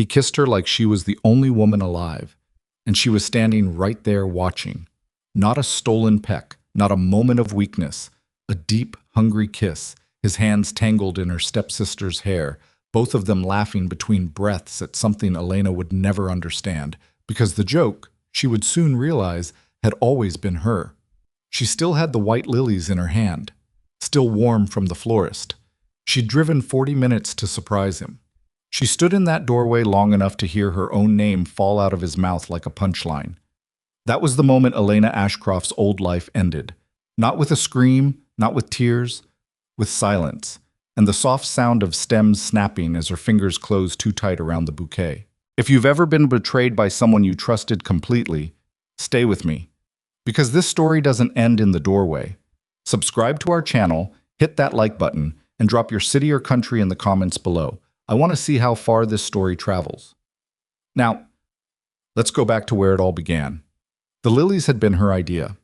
He kissed her like she was the only woman alive, and she was standing right there watching. Not a stolen peck, not a moment of weakness, a deep, hungry kiss, his hands tangled in her stepsister's hair, both of them laughing between breaths at something Elena would never understand, because the joke, she would soon realize, had always been her. She still had the white lilies in her hand, still warm from the florist. She'd driven 40 minutes to surprise him. She stood in that doorway long enough to hear her own name fall out of his mouth like a punchline. That was the moment Elena Ashcroft's old life ended. Not with a scream, not with tears, with silence, and the soft sound of stems snapping as her fingers closed too tight around the bouquet. If you've ever been betrayed by someone you trusted completely, stay with me. Because this story doesn't end in the doorway. Subscribe to our channel, hit that like button, and drop your city or country in the comments below. I want to see how far this story travels. Now, let's go back to where it all began. The lilies had been her idea.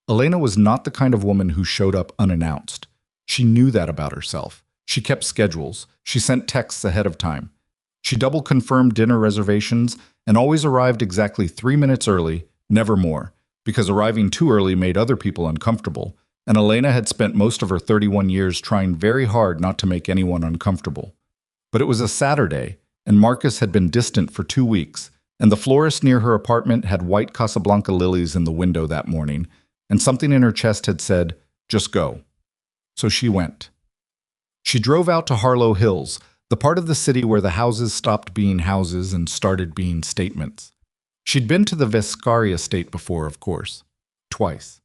Elena was not the kind of woman who showed up unannounced. She knew that about herself. She kept schedules. She sent texts ahead of time. She double-confirmed dinner reservations and always arrived exactly 3 minutes early, never more, because arriving too early made other people uncomfortable, and Elena had spent most of her 31 years trying very hard not to make anyone uncomfortable. But it was a Saturday, and Marcus had been distant for 2 weeks, and the florist near her apartment had white Casablanca lilies in the window that morning, and something in her chest had said, "Just go." So she went. She drove out to Harlow Hills, the part of the city where the houses stopped being houses and started being statements. She'd been to the Vescari estate before, of course. Twice.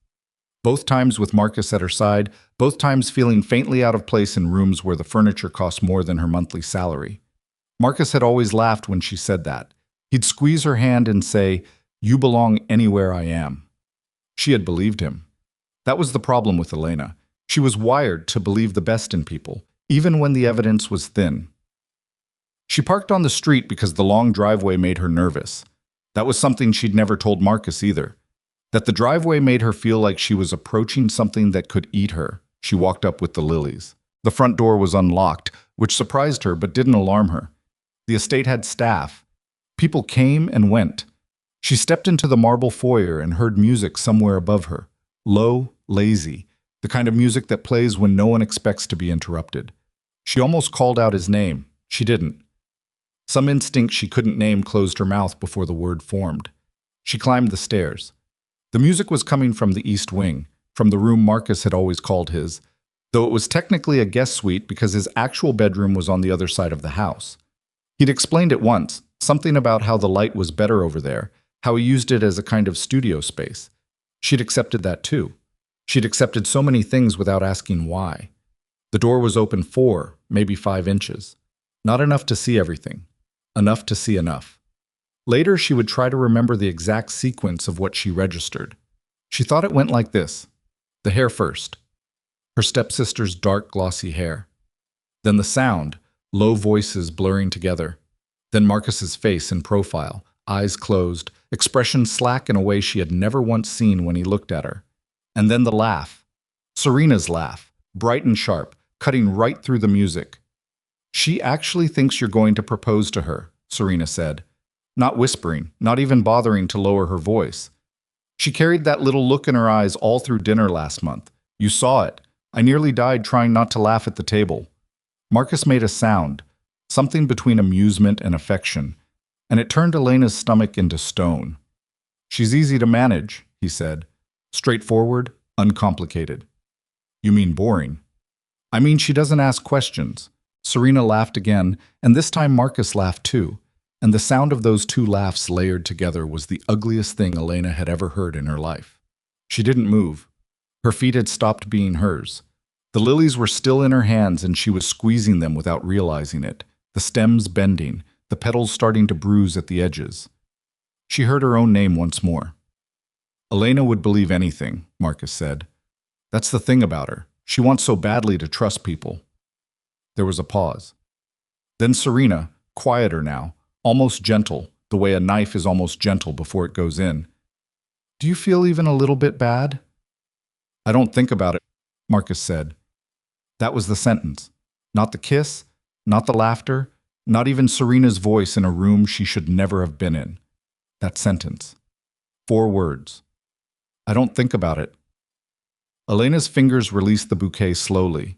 Both times with Marcus at her side, both times feeling faintly out of place in rooms where the furniture cost more than her monthly salary. Marcus had always laughed when she said that. He'd squeeze her hand and say, "You belong anywhere I am." She had believed him. That was the problem with Elena. She was wired to believe the best in people, even when the evidence was thin. She parked on the street because the long driveway made her nervous. That was something she'd never told Marcus either. That the driveway made her feel like she was approaching something that could eat her. She walked up with the lilies. The front door was unlocked, which surprised her but didn't alarm her. The estate had staff. People came and went. She stepped into the marble foyer and heard music somewhere above her. Low, lazy, the kind of music that plays when no one expects to be interrupted. She almost called out his name. She didn't. Some instinct she couldn't name closed her mouth before the word formed. She climbed the stairs. The music was coming from the east wing, from the room Marcus had always called his, though it was technically a guest suite because his actual bedroom was on the other side of the house. He'd explained it once, something about how the light was better over there, how he used it as a kind of studio space. She'd accepted that too. She'd accepted so many things without asking why. The door was open 4, maybe 5 inches. Not enough to see everything. Enough to see enough. Later, she would try to remember the exact sequence of what she registered. She thought it went like this. The hair first. Her stepsister's dark, glossy hair. Then the sound, low voices blurring together. Then Marcus's face in profile, eyes closed, expression slack in a way she had never once seen when he looked at her. And then the laugh. Serena's laugh, bright and sharp, cutting right through the music. "She actually thinks you're going to propose to her," Serena said. Not whispering, not even bothering to lower her voice. "She carried that little look in her eyes all through dinner last month. You saw it. I nearly died trying not to laugh at the table." Marcus made a sound, something between amusement and affection, and it turned Elena's stomach into stone. "She's easy to manage," he said. "Straightforward, uncomplicated." "You mean boring?" "I mean she doesn't ask questions." Serena laughed again, and this time Marcus laughed too, and the sound of those two laughs layered together was the ugliest thing Elena had ever heard in her life. She didn't move. Her feet had stopped being hers. The lilies were still in her hands and she was squeezing them without realizing it, the stems bending, the petals starting to bruise at the edges. She heard her own name once more. "Elena would believe anything," Marcus said. "That's the thing about her. She wants so badly to trust people." There was a pause. Then Serena, quieter now, almost gentle, the way a knife is almost gentle before it goes in. "Do you feel even a little bit bad?" "I don't think about it," Marcus said. That was the sentence. Not the kiss, not the laughter, Not even Serena's voice in a room she should never have been in. That sentence. 4 words. I don't think about it. Elena's fingers released the bouquet slowly.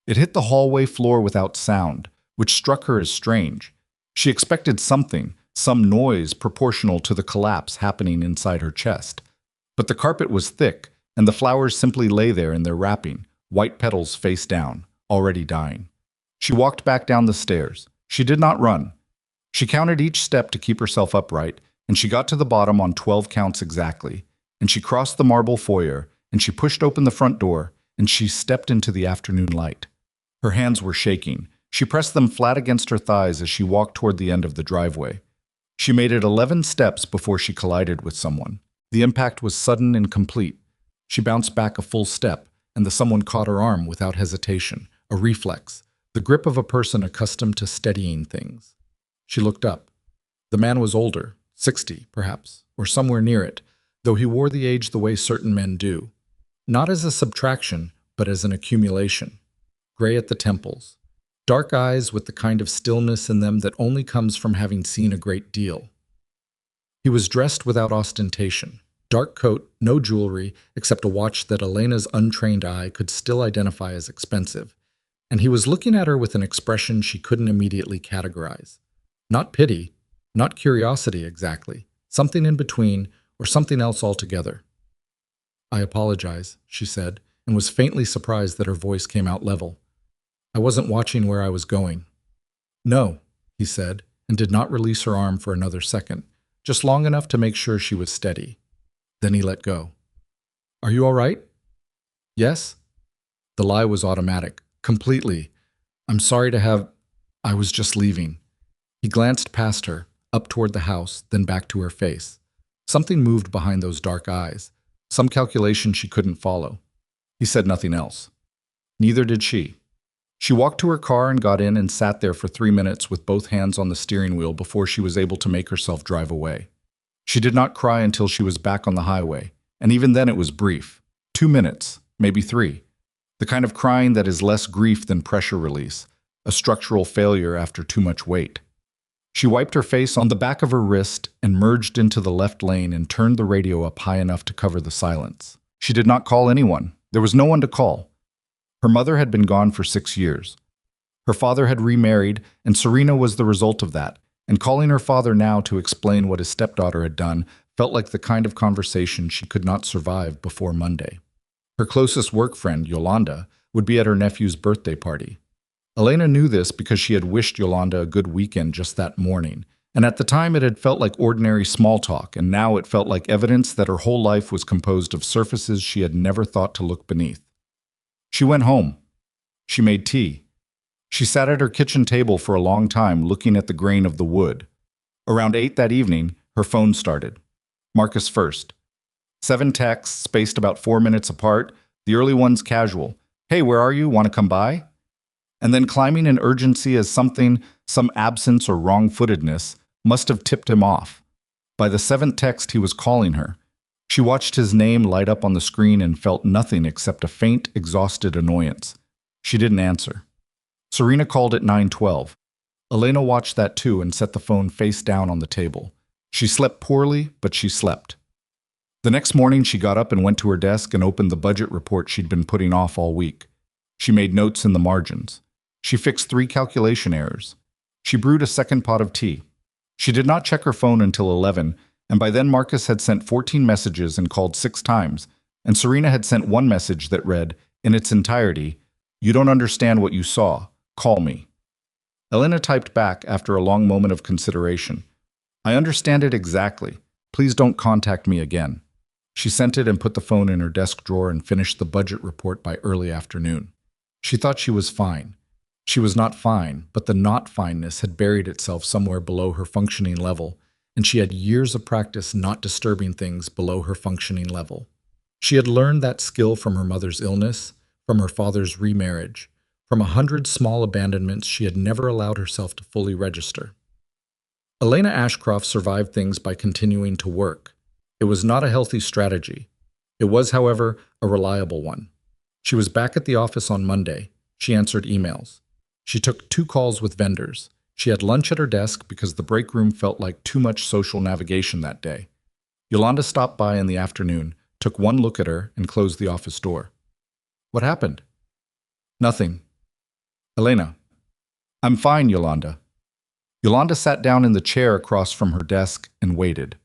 It hit the hallway floor without sound, which struck her as strange. She expected something, some noise proportional to the collapse happening inside her chest. But the carpet was thick, and the flowers simply lay there in their wrapping, white petals face down, already dying. She walked back down the stairs. She did not run. She counted each step to keep herself upright, and she got to the bottom on 12 counts exactly. And she crossed the marble foyer, and she pushed open the front door, and she stepped into the afternoon light. Her hands were shaking. She pressed them flat against her thighs as she walked toward the end of the driveway. She made it 11 steps before she collided with someone. The impact was sudden and complete. She bounced back a full step, and the someone caught her arm without hesitation, a reflex, the grip of a person accustomed to steadying things. She looked up. The man was older, 60, perhaps, or somewhere near it, though he wore the age the way certain men do. Not as a subtraction, but as an accumulation. Gray at the temples. Dark eyes with the kind of stillness in them that only comes from having seen a great deal. He was dressed without ostentation. Dark coat, no jewelry, except a watch that Elena's untrained eye could still identify as expensive. And he was looking at her with an expression she couldn't immediately categorize. Not pity, not curiosity exactly, something in between, or something else altogether. I apologize, she said, and was faintly surprised that her voice came out level. I wasn't watching where I was going. No, he said, and did not release her arm for another second, just long enough to make sure she was steady. Then he let go. Are you all right? Yes? The lie was automatic, completely. I'm sorry to have... I was just leaving. He glanced past her, up toward the house, then back to her face. Something moved behind those dark eyes, some calculation she couldn't follow. He said nothing else. Neither did she. She walked to her car and got in and sat there for 3 minutes with both hands on the steering wheel before she was able to make herself drive away. She did not cry until she was back on the highway, and even then it was brief. 2 minutes, maybe 3. The kind of crying that is less grief than pressure release, a structural failure after too much weight. She wiped her face on the back of her wrist and merged into the left lane and turned the radio up high enough to cover the silence. She did not call anyone. There was no one to call. Her mother had been gone for 6 years. Her father had remarried, and Serena was the result of that, and calling her father now to explain what his stepdaughter had done felt like the kind of conversation she could not survive before Monday. Her closest work friend, Yolanda, would be at her nephew's birthday party. Elena knew this because she had wished Yolanda a good weekend just that morning, and at the time it had felt like ordinary small talk, and now it felt like evidence that her whole life was composed of surfaces she had never thought to look beneath. She went home. She made tea. She sat at her kitchen table for a long time looking at the grain of the wood. Around 8 that evening, her phone started. Marcus first. 7 texts spaced about 4 minutes apart, the early ones casual. Hey, where are you? Want to come by? And then climbing in urgency as something, some absence or wrong-footedness, must have tipped him off. By the 7th text, he was calling her. She watched his name light up on the screen and felt nothing except a faint, exhausted annoyance. She didn't answer. Serena called at 9:12. Elena watched that too and set the phone face down on the table. She slept poorly, but she slept. The next morning, she got up and went to her desk and opened the budget report she'd been putting off all week. She made notes in the margins. She fixed 3 calculation errors. She brewed a second pot of tea. She did not check her phone until 11, and by then Marcus had sent 14 messages and called 6 times, and Serena had sent one message that read, in its entirety, "You don't understand what you saw. Call me." Elena typed back after a long moment of consideration. "I understand it exactly. Please don't contact me again." She sent it and put the phone in her desk drawer and finished the budget report by early afternoon. She thought she was fine. She was not fine, but the not fineness had buried itself somewhere below her functioning level, and she had years of practice not disturbing things below her functioning level. She had learned that skill from her mother's illness, from her father's remarriage, from 100 small abandonments she had never allowed herself to fully register. Elena Ashcroft survived things by continuing to work. It was not a healthy strategy. It was, however, a reliable one. She was back at the office on Monday. She answered emails. She took 2 calls with vendors. She had lunch at her desk because the break room felt like too much social navigation that day. Yolanda stopped by in the afternoon, took one look at her, and closed the office door. What happened? Nothing. Elena. I'm fine, Yolanda. Yolanda sat down in the chair across from her desk and waited.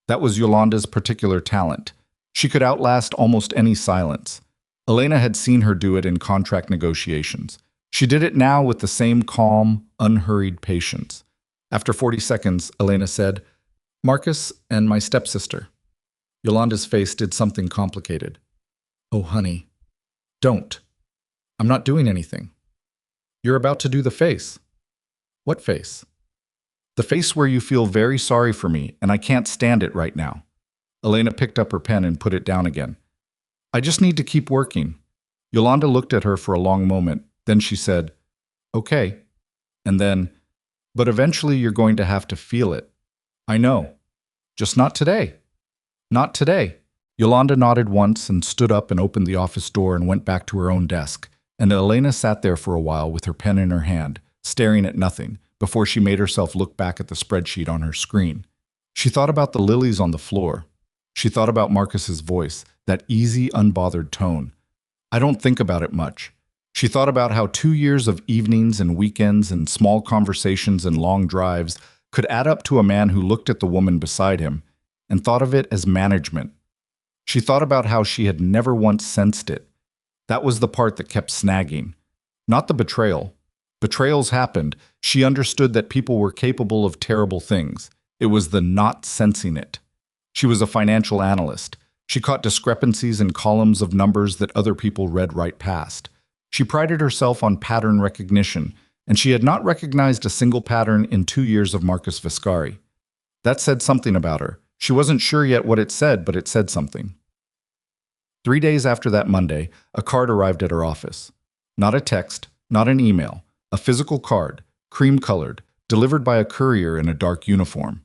That was Yolanda's particular talent. She could outlast almost any silence. Elena had seen her do it in contract negotiations. She did it now with the same calm, unhurried patience. After 40 seconds, Elena said, Marcus and my stepsister. Yolanda's face did something complicated. Oh, honey. Don't. I'm not doing anything. You're about to do the face. What face? The face where you feel very sorry for me, and I can't stand it right now. Elena picked up her pen and put it down again. I just need to keep working. Yolanda looked at her for a long moment. Then she said, okay. And then, but eventually you're going to have to feel it. I know. Just not today. Not today. Yolanda nodded once and stood up and opened the office door and went back to her own desk. And Elena sat there for a while with her pen in her hand, staring at nothing, before she made herself look back at the spreadsheet on her screen. She thought about the lilies on the floor. She thought about Marcus's voice, that easy, unbothered tone. I don't think about it much. She thought about how 2 years of evenings and weekends and small conversations and long drives could add up to a man who looked at the woman beside him and thought of it as management. She thought about how she had never once sensed it. That was the part that kept snagging. Not the betrayal. Betrayals happened. She understood that people were capable of terrible things. It was the not sensing it. She was a financial analyst. She caught discrepancies in columns of numbers that other people read right past. She prided herself on pattern recognition, and she had not recognized a single pattern in 2 years of Marcus Viscari. That said something about her. She wasn't sure yet what it said, but it said something. 3 days after that Monday, a card arrived at her office. Not a text, not an email, a physical card, cream-colored, delivered by a courier in a dark uniform.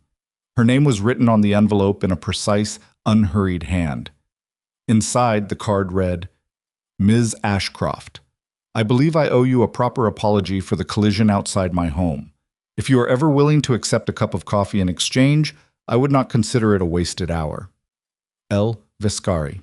Her name was written on the envelope in a precise, unhurried hand. Inside, the card read, Ms. Ashcroft, I believe I owe you a proper apology for the collision outside my home. If you are ever willing to accept a cup of coffee in exchange, I would not consider it a wasted hour. L. Viscari.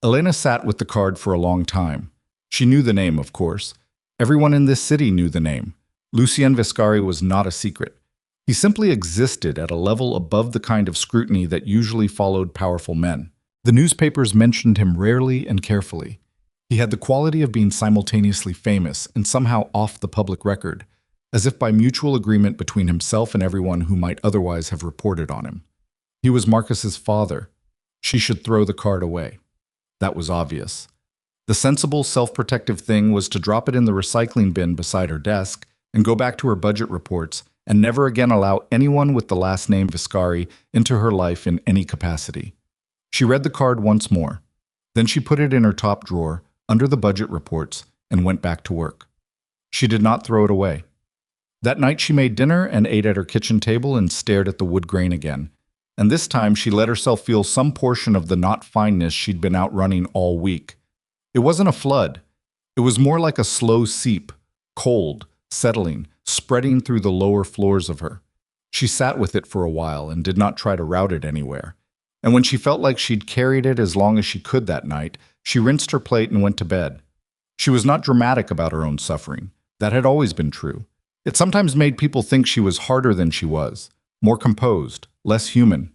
Elena sat with the card for a long time. She knew the name, of course. Everyone in this city knew the name. Lucien Viscari was not a secret. He simply existed at a level above the kind of scrutiny that usually followed powerful men. The newspapers mentioned him rarely and carefully. He had the quality of being simultaneously famous and somehow off the public record, as if by mutual agreement between himself and everyone who might otherwise have reported on him. He was Marcus's father. She should throw the card away. That was obvious. The sensible, self-protective thing was to drop it in the recycling bin beside her desk and go back to her budget reports and never again allow anyone with the last name Viscari into her life in any capacity. She read the card once more. Then she put it in her top drawer, under the budget reports, and went back to work. She did not throw it away. That night she made dinner and ate at her kitchen table and stared at the wood grain again. And this time she let herself feel some portion of the not fineness she'd been out running all week. It wasn't a flood. It was more like a slow seep, cold, settling, spreading through the lower floors of her. She sat with it for a while and did not try to route it anywhere. And when she felt like she'd carried it as long as she could that night, she rinsed her plate and went to bed. She was not dramatic about her own suffering. That had always been true. It sometimes made people think she was harder than she was, more composed, less human.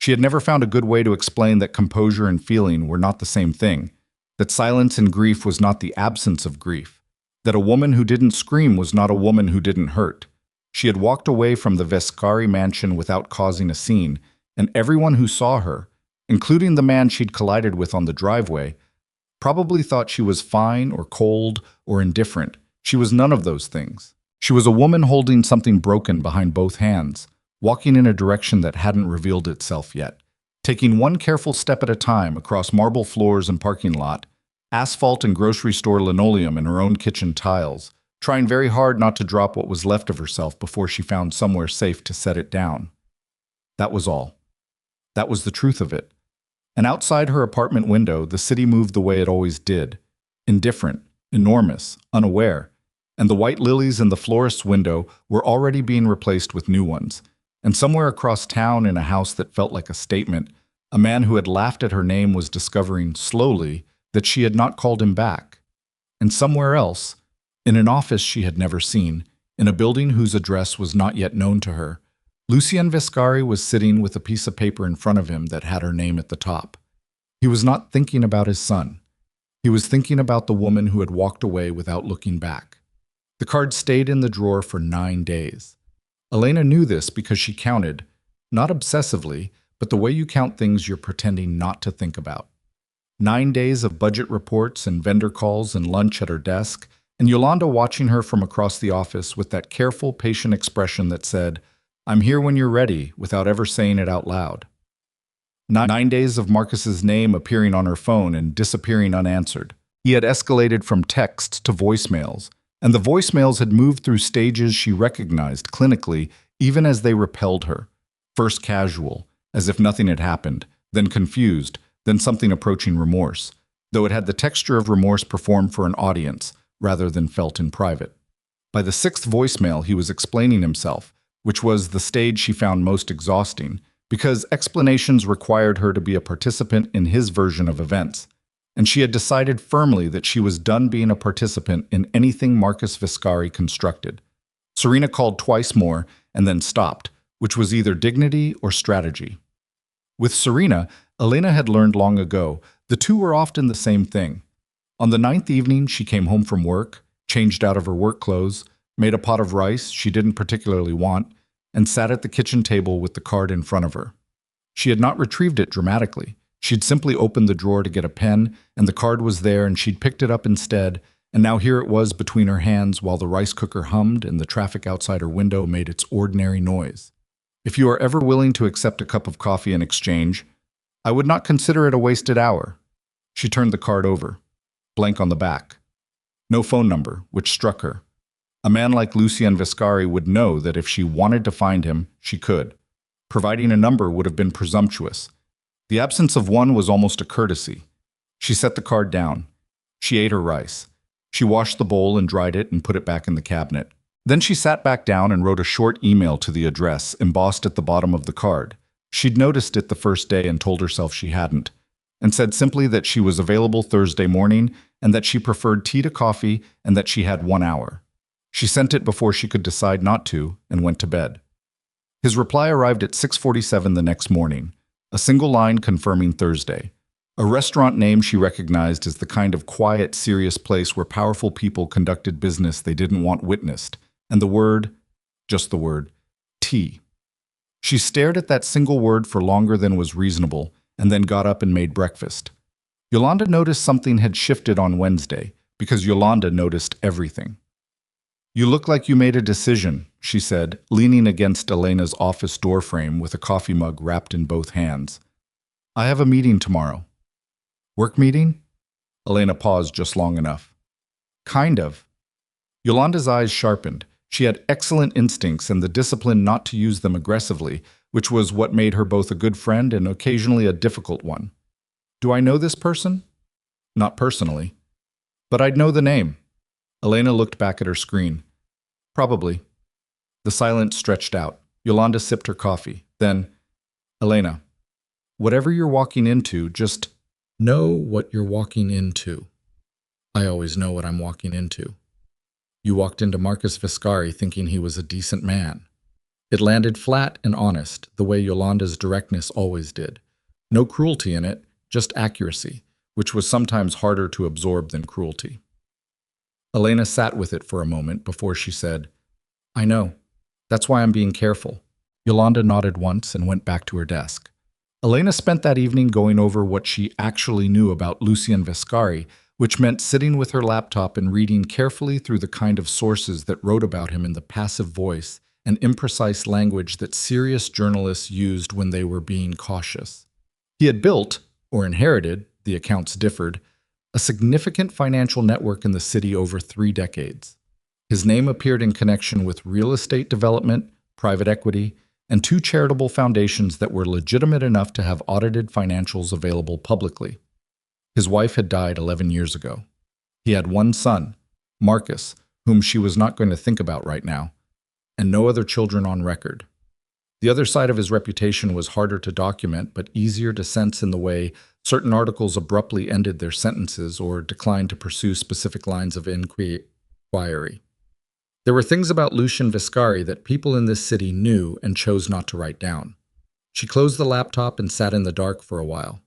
She had never found a good way to explain that composure and feeling were not the same thing, that silence and grief was not the absence of grief, that a woman who didn't scream was not a woman who didn't hurt. She had walked away from the Viscari mansion without causing a scene, and everyone who saw her, including the man she'd collided with on the driveway, probably thought she was fine or cold or indifferent. She was none of those things. She was a woman holding something broken behind both hands, walking in a direction that hadn't revealed itself yet, taking one careful step at a time across marble floors and parking lot, asphalt and grocery store linoleum and her own kitchen tiles, trying very hard not to drop what was left of herself before she found somewhere safe to set it down. That was all. That was the truth of it. And outside her apartment window, the city moved the way it always did, indifferent, enormous, unaware. and the white lilies in the florist's window were already being replaced with new ones. And somewhere across town, in a house that felt like a statement, a man who had laughed at her name was discovering, slowly, that she had not called him back. And somewhere else, in an office she had never seen, in a building whose address was not yet known to her, Lucien Viscari was sitting with a piece of paper in front of him that had her name at the top. He was not thinking about his son. He was thinking about the woman who had walked away without looking back. The card stayed in the drawer for 9 days. Elena knew this because she counted, not obsessively, but the way you count things you're pretending not to think about. 9 days of budget reports and vendor calls and lunch at her desk, and Yolanda watching her from across the office with that careful, patient expression that said, "I'm here when you're ready," without ever saying it out loud. 9 days of Marcus's name appearing on her phone and disappearing unanswered. He had escalated from texts to voicemails, and the voicemails had moved through stages she recognized clinically even as they repelled her. First casual, as if nothing had happened, then confused, then something approaching remorse, though it had the texture of remorse performed for an audience rather than felt in private. By the 6th voicemail, he was explaining himself, which was the stage she found most exhausting, because explanations required her to be a participant in his version of events, and she had decided firmly that she was done being a participant in anything Marcus Viscari constructed. Serena called twice more and then stopped, which was either dignity or strategy. With Serena, Elena had learned long ago, the two were often the same thing. On the 9th evening, she came home from work, changed out of her work clothes, made a pot of rice she didn't particularly want, and sat at the kitchen table with the card in front of her. She had not retrieved it dramatically. She'd simply opened the drawer to get a pen, and the card was there, and she'd picked it up instead, and now here it was between her hands while the rice cooker hummed and the traffic outside her window made its ordinary noise. If you are ever willing to accept a cup of coffee in exchange, I would not consider it a wasted hour. She turned the card over. Blank on the back. No phone number, which struck her. A man like Lucien Viscari would know that if she wanted to find him, she could. Providing a number would have been presumptuous. The absence of one was almost a courtesy. She set the card down. She ate her rice. She washed the bowl and dried it and put it back in the cabinet. Then she sat back down and wrote a short email to the address embossed at the bottom of the card. She'd noticed it the first day and told herself she hadn't, and said simply that she was available Thursday morning and that she preferred tea to coffee and that she had 1 hour. She sent it before she could decide not to and went to bed. His reply arrived at 6:47 the next morning, a single line confirming Thursday. A restaurant name she recognized as the kind of quiet, serious place where powerful people conducted business they didn't want witnessed, and the word, just the word, tea. She stared at that single word for longer than was reasonable, and then got up and made breakfast. Yolanda noticed something had shifted on Wednesday, because Yolanda noticed everything. "You look like you made a decision," she said, leaning against Elena's office doorframe with a coffee mug wrapped in both hands. "I have a meeting tomorrow." "Work meeting?" Elena paused just long enough. "Kind of." Yolanda's eyes sharpened. She had excellent instincts and the discipline not to use them aggressively, which was what made her both a good friend and occasionally a difficult one. "Do I know this person?" "Not personally." "But I'd know the name." Elena looked back at her screen. "Probably." The silence stretched out. Yolanda sipped her coffee. Then, "Elena, whatever you're walking into, just know what you're walking into." "I always know what I'm walking into." "You walked into Marcus Viscari thinking he was a decent man." It landed flat and honest, the way Yolanda's directness always did. No cruelty in it, just accuracy, which was sometimes harder to absorb than cruelty. Elena sat with it for a moment before she said, "I know. That's why I'm being careful." Yolanda nodded once and went back to her desk. Elena spent that evening going over what she actually knew about Lucien Viscari, which meant sitting with her laptop and reading carefully through the kind of sources that wrote about him in the passive voice and imprecise language that serious journalists used when they were being cautious. He had built, or inherited, the accounts differed, a significant financial network in the city over 3 decades. His name appeared in connection with real estate development, private equity, and 2 charitable foundations that were legitimate enough to have audited financials available publicly. His wife had died 11 years ago. He had 1 son, Marcus, whom she was not going to think about right now, and no other children on record. The other side of his reputation was harder to document, but easier to sense in the way certain articles abruptly ended their sentences or declined to pursue specific lines of inquiry. There were things about Lucien Viscari that people in this city knew and chose not to write down. She closed the laptop and sat in the dark for a while.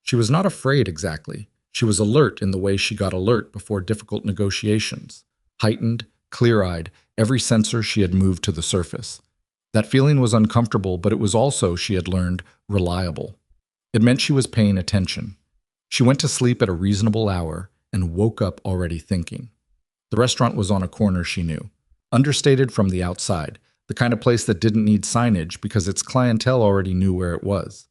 She was not afraid exactly. She was alert in the way she got alert before difficult negotiations. Heightened, clear-eyed, every sensor she had moved to the surface. That feeling was uncomfortable, but it was also, she had learned, reliable. It meant she was paying attention. She went to sleep at a reasonable hour and woke up already thinking. The restaurant was on a corner she knew. Understated from the outside, the kind of place that didn't need signage because its clientele already knew where it was.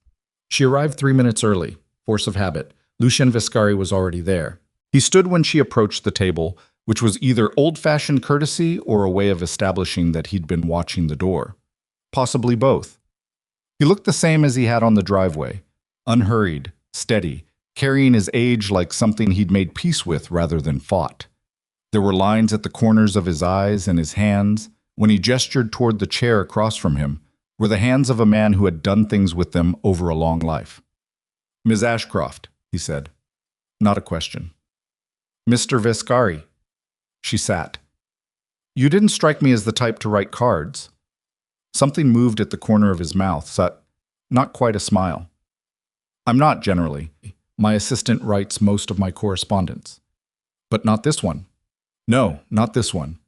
She arrived 3 minutes early. Force of habit. Lucien Viscari was already there. He stood when she approached the table, which was either old-fashioned courtesy or a way of establishing that he'd been watching the door. Possibly both. He looked the same as he had on the driveway, unhurried, steady, carrying his age like something he'd made peace with rather than fought. There were lines at the corners of his eyes and his hands. When he gestured toward the chair across from him, were the hands of a man who had done things with them over a long life. "Ms. Ashcroft," he said. Not a question. "Mr. Viscari." She sat. "You didn't strike me as the type to write cards." Something moved at the corner of his mouth, not quite a smile. "I'm not generally. My assistant writes most of my correspondence. But not this one." "No, not this one."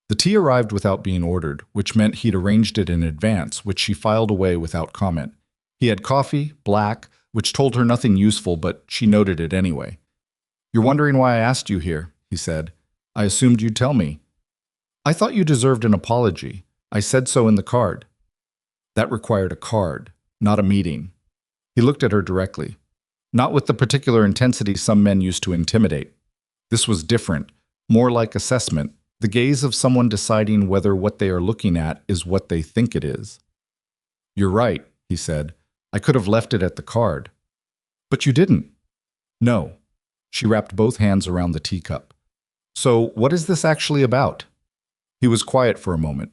The tea arrived without being ordered, which meant he'd arranged it in advance, which she filed away without comment. He had coffee, black, which told her nothing useful, but she noted it anyway. "You're wondering why I asked you here," he said. "I assumed you'd tell me." "I thought you deserved an apology. I said so in the card." That required a card, not a meeting. He looked at her directly. Not with the particular intensity some men used to intimidate. This was different, more like assessment, the gaze of someone deciding whether what they are looking at is what they think it is. "You're right," he said. "I could have left it at the card." "But you didn't." "No." She wrapped both hands around the teacup. "So what is this actually about?" He was quiet for a moment.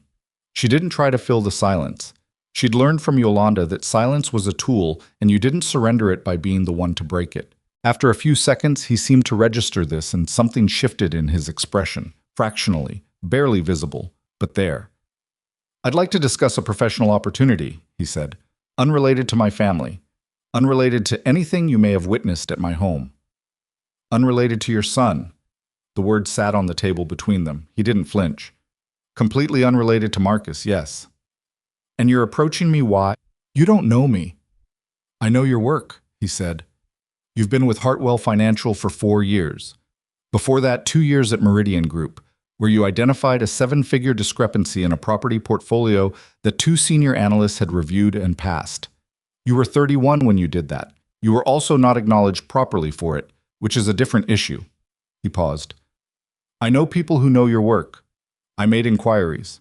She didn't try to fill the silence. She'd learned from Yolanda that silence was a tool and you didn't surrender it by being the one to break it. After a few seconds, he seemed to register this and something shifted in his expression, fractionally, barely visible, but there. "I'd like to discuss a professional opportunity," he said. "Unrelated to my family. Unrelated to anything you may have witnessed at my home. Unrelated to your son." The word sat on the table between them. He didn't flinch. "Completely unrelated to Marcus, yes." "And you're approaching me why? You don't know me." "I know your work," he said. "You've been with Hartwell Financial for 4 years. Before that, 2 years at Meridian Group, where you identified a 7-figure discrepancy in a property portfolio that 2 senior analysts had reviewed and passed. You were 31 when you did that. You were also not acknowledged properly for it, which is a different issue." He paused. "I know people who know your work. I made inquiries."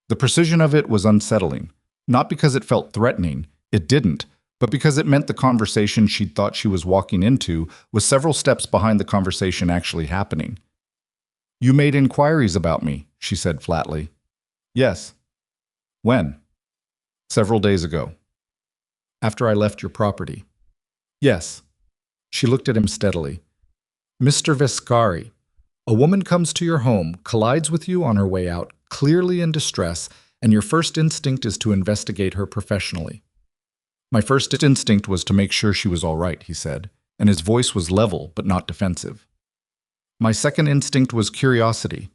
The precision of it was unsettling, not because it felt threatening, it didn't, but because it meant the conversation she'd thought she was walking into was several steps behind the conversation actually happening. "You made inquiries about me," she said flatly. "Yes." "When?" "Several days ago." "After I left your property." "Yes." She looked at him steadily. "Mr. Viscari, a woman comes to your home, collides with you on her way out, clearly in distress, and your first instinct is to investigate her professionally." "My first instinct was to make sure she was all right," he said, and his voice was level but not defensive. "My second instinct was curiosity.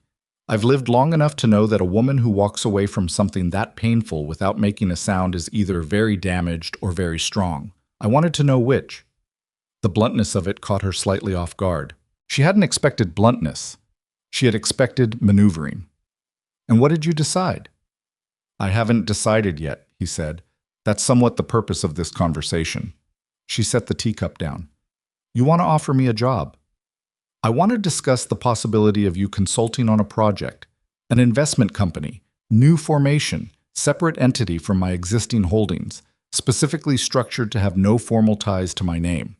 I've lived long enough to know that a woman who walks away from something that painful without making a sound is either very damaged or very strong. I wanted to know which." The bluntness of it caught her slightly off guard. She hadn't expected bluntness. She had expected maneuvering. "And what did you decide?" "I haven't decided yet," he said. "That's somewhat the purpose of this conversation." She set the teacup down. "You want to offer me a job?" "I want to discuss the possibility of you consulting on a project, an investment company, new formation, separate entity from my existing holdings, specifically structured to have no formal ties to my name.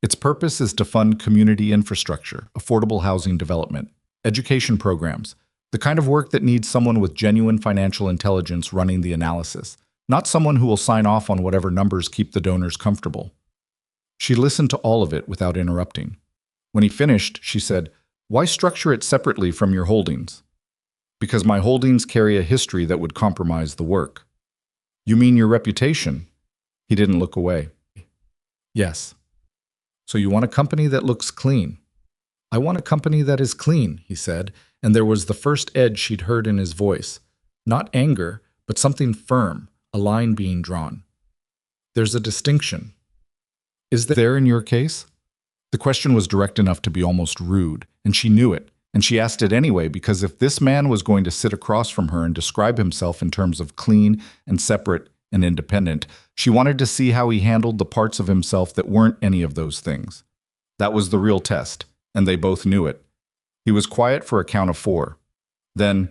Its purpose is to fund community infrastructure, affordable housing development. education programs, the kind of work that needs someone with genuine financial intelligence running the analysis, not someone who will sign off on whatever numbers keep the donors comfortable. She listened to all of it without interrupting. When he finished, she said, "Why structure it separately from your holdings?" "Because my holdings carry a history that would compromise the work." "You mean your reputation?" He didn't look away. "Yes." "So you want a company that looks clean?" "I want a company that is clean," he said, and there was the first edge she'd heard in his voice. Not anger, but something firm, a line being drawn. "There's a distinction." "Is there in your case?" The question was direct enough to be almost rude, and she knew it, and she asked it anyway because if this man was going to sit across from her and describe himself in terms of clean and separate and independent, she wanted to see how he handled the parts of himself that weren't any of those things. That was the real test, and they both knew it. He was quiet for a count of 4. Then,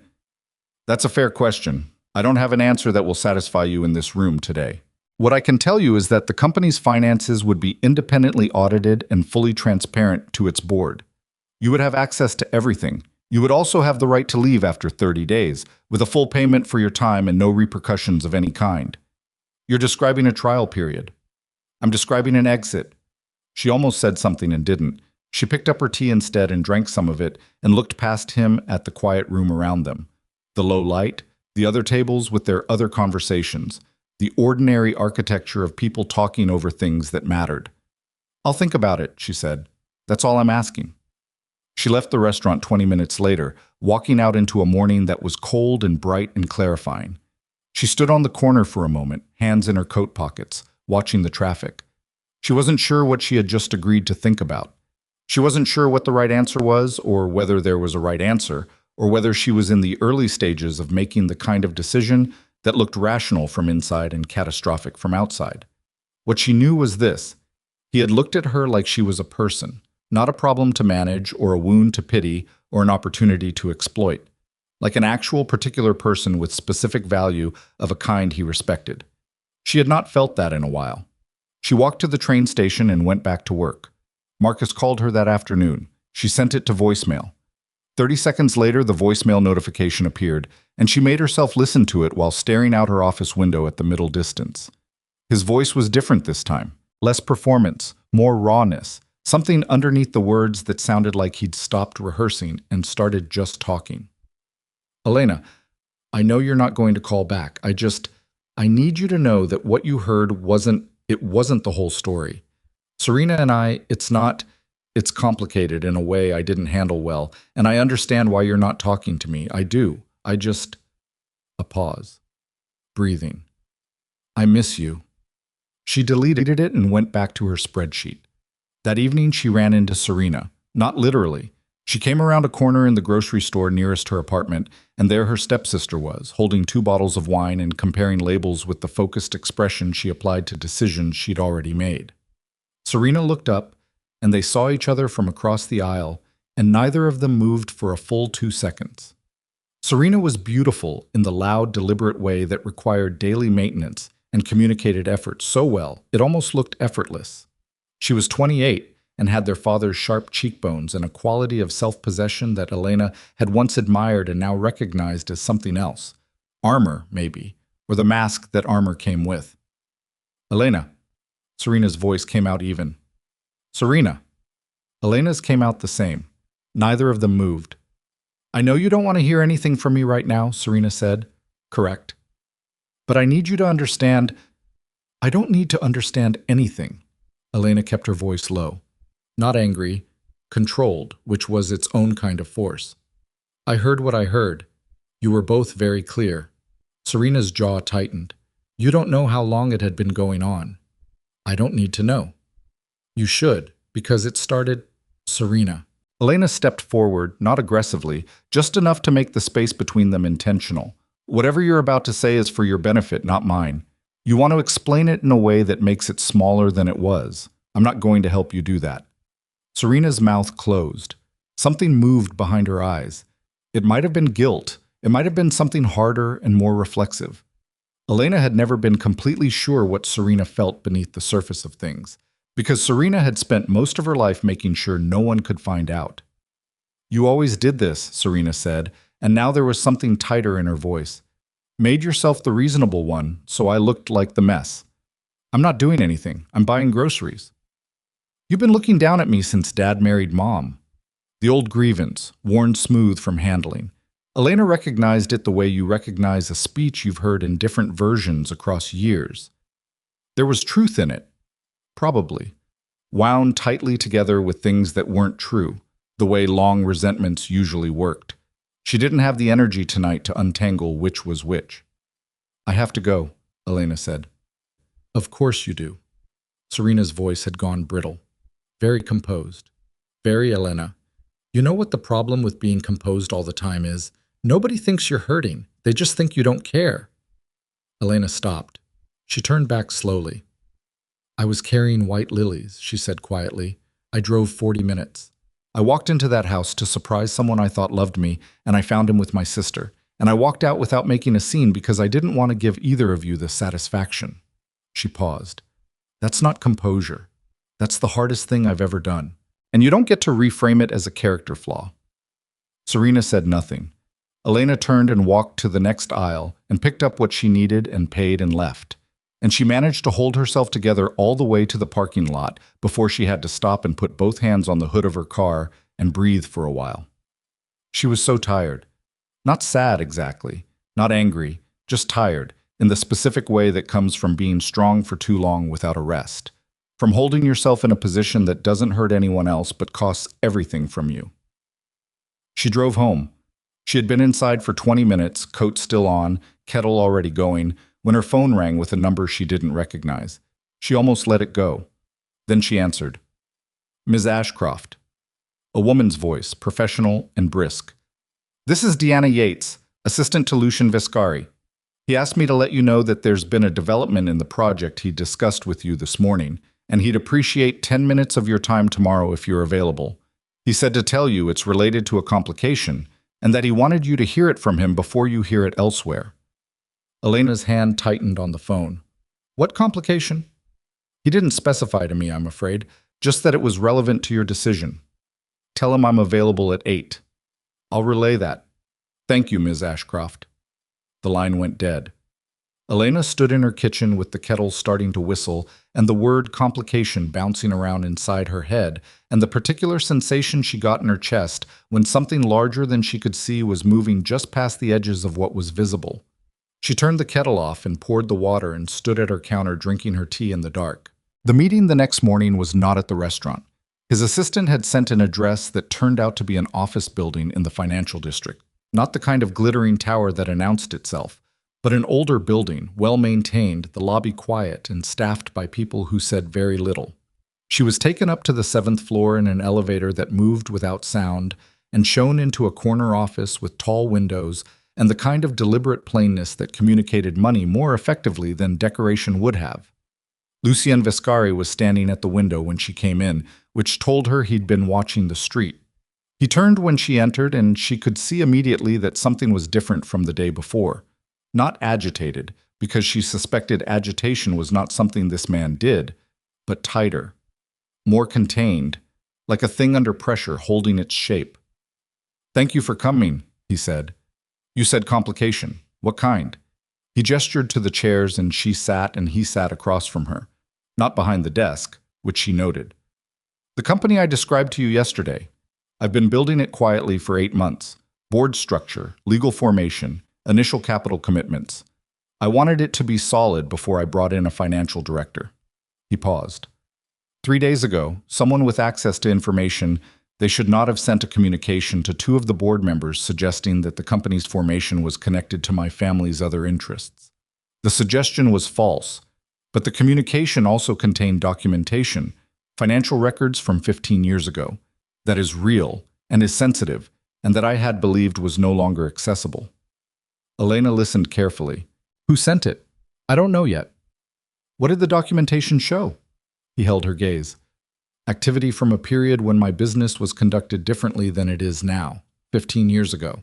"That's a fair question. I don't have an answer that will satisfy you in this room today. What I can tell you is that the company's finances would be independently audited and fully transparent to its board. You would have access to everything. You would also have the right to leave after 30 days, with a full payment for your time and no repercussions of any kind." "You're describing a trial period." "I'm describing an exit." She almost said something and didn't. She picked up her tea instead and drank some of it and looked past him at the quiet room around them. The low light, the other tables with their other conversations, the ordinary architecture of people talking over things that mattered. "I'll think about it," she said. "That's all I'm asking." She left the restaurant 20 minutes later, walking out into a morning that was cold and bright and clarifying. She stood on the corner for a moment, hands in her coat pockets, watching the traffic. She wasn't sure what she had just agreed to think about. She wasn't sure what the right answer was, or whether there was a right answer, or whether she was in the early stages of making the kind of decision that looked rational from inside and catastrophic from outside. What she knew was this: he had looked at her like she was a person, not a problem to manage or a wound to pity or an opportunity to exploit, like an actual particular person with specific value of a kind he respected. She had not felt that in a while. She walked to the train station and went back to work. Marcus called her that afternoon. She sent it to voicemail. 30 seconds later, the voicemail notification appeared, and she made herself listen to it while staring out her office window at the middle distance. His voice was different this time. Less performance, more rawness, something underneath the words that sounded like he'd stopped rehearsing and started just talking. "Elena, I know you're not going to call back. I need you to know that what you heard wasn't the whole story. Serena and it's complicated in a way I didn't handle well, and I understand why you're not talking to me. I do. A pause. Breathing. "I miss you." She deleted it and went back to her spreadsheet. That evening she ran into Serena, not literally. She came around a corner in the grocery store nearest her apartment, and there her stepsister was, holding 2 bottles of wine and comparing labels with the focused expression she applied to decisions she'd already made. Serena looked up, and they saw each other from across the aisle, and neither of them moved for a full 2 seconds. Serena was beautiful in the loud, deliberate way that required daily maintenance and communicated effort so well it almost looked effortless. She was 28 and had their father's sharp cheekbones and a quality of self-possession that Elena had once admired and now recognized as something else. Armor, maybe, or the mask that armor came with. "Elena." Serena's voice came out even. "Serena." Elena's came out the same. Neither of them moved. "I know you don't want to hear anything from me right now," Serena said. "Correct. But I need you to understand." "I don't need to understand anything." Elena kept her voice low. Not angry, controlled, which was its own kind of force. "I heard what I heard. You were both very clear." Serena's jaw tightened. "You don't know how long it had been going on." "I don't need to know." "You should, because it started..." "Serena." Elena stepped forward, not aggressively, just enough to make the space between them intentional. "Whatever you're about to say is for your benefit, not mine. You want to explain it in a way that makes it smaller than it was. I'm not going to help you do that." Serena's mouth closed. Something moved behind her eyes. It might have been guilt. It might have been something harder and more reflexive. Elena had never been completely sure what Serena felt beneath the surface of things, because Serena had spent most of her life making sure no one could find out. You always did this, Serena said, and now there was something tighter in her voice. Made yourself the reasonable one, so I looked like the mess. I'm not doing anything. I'm buying groceries. You've been looking down at me since Dad married Mom. The old grievance, worn smooth from handling. Elena recognized it the way you recognize a speech you've heard in different versions across years. There was truth in it, probably, wound tightly together with things that weren't true, the way long resentments usually worked. She didn't have the energy tonight to untangle which was which. I have to go, Elena said. Of course you do. Serena's voice had gone brittle. Very composed. Very Elena. You know what the problem with being composed all the time is? Nobody thinks you're hurting. They just think you don't care. Elena stopped. She turned back slowly. I was carrying white lilies, she said quietly. I drove 40 minutes. I walked into that house to surprise someone I thought loved me, and I found him with my sister. And I walked out without making a scene because I didn't want to give either of you the satisfaction. She paused. That's not composure. That's the hardest thing I've ever done. And you don't get to reframe it as a character flaw. Serena said nothing. Elena turned and walked to the next aisle and picked up what she needed and paid and left. And she managed to hold herself together all the way to the parking lot before she had to stop and put both hands on the hood of her car and breathe for a while. She was so tired. Not sad exactly, not angry, just tired, in the specific way that comes from being strong for too long without a rest. From holding yourself in a position that doesn't hurt anyone else but costs everything from you. She drove home. She had been inside for 20 minutes, coat still on, kettle already going, when her phone rang with a number she didn't recognize. She almost let it go. Then she answered. Ms. Ashcroft. A woman's voice, professional and brisk. This is Deanna Yates, assistant to Lucian Viscari. He asked me to let you know that there's been a development in the project he discussed with you this morning, and he'd appreciate 10 minutes of your time tomorrow if you're available. He said to tell you it's related to a complication, and that he wanted you to hear it from him before you hear it elsewhere. Elena's hand tightened on the phone. What complication? He didn't specify to me, I'm afraid, just that it was relevant to your decision. Tell him I'm available at 8. I'll relay that. Thank you, Ms. Ashcroft. The line went dead. Elena stood in her kitchen with the kettle starting to whistle and the word complication bouncing around inside her head and the particular sensation she got in her chest when something larger than she could see was moving just past the edges of what was visible. She turned the kettle off and poured the water and stood at her counter drinking her tea in the dark. The meeting the next morning was not at the restaurant. His assistant had sent an address that turned out to be an office building in the financial district. Not the kind of glittering tower that announced itself, but an older building, well-maintained, the lobby quiet, and staffed by people who said very little. She was taken up to the 7th floor in an elevator that moved without sound and shown into a corner office with tall windows and the kind of deliberate plainness that communicated money more effectively than decoration would have. Lucian Viscari was standing at the window when she came in, which told her he'd been watching the street. He turned when she entered, and she could see immediately that something was different from the day before. Not agitated, because she suspected agitation was not something this man did, but tighter, more contained, like a thing under pressure holding its shape. Thank you for coming, he said. You said complication. What kind? He gestured to the chairs and she sat and he sat across from her, not behind the desk, which she noted. The company I described to you yesterday. I've been building it quietly for 8 months. Board structure, legal formation, initial capital commitments. I wanted it to be solid before I brought in a financial director. He paused. 3 days ago, someone with access to information, they should not have sent a communication to 2 of the board members suggesting that the company's formation was connected to my family's other interests. The suggestion was false, but the communication also contained documentation, financial records from 15 years ago, that is real and is sensitive, and that I had believed was no longer accessible. Elena listened carefully. Who sent it? I don't know yet. What did the documentation show? He held her gaze. Activity from a period when my business was conducted differently than it is now, 15 years ago.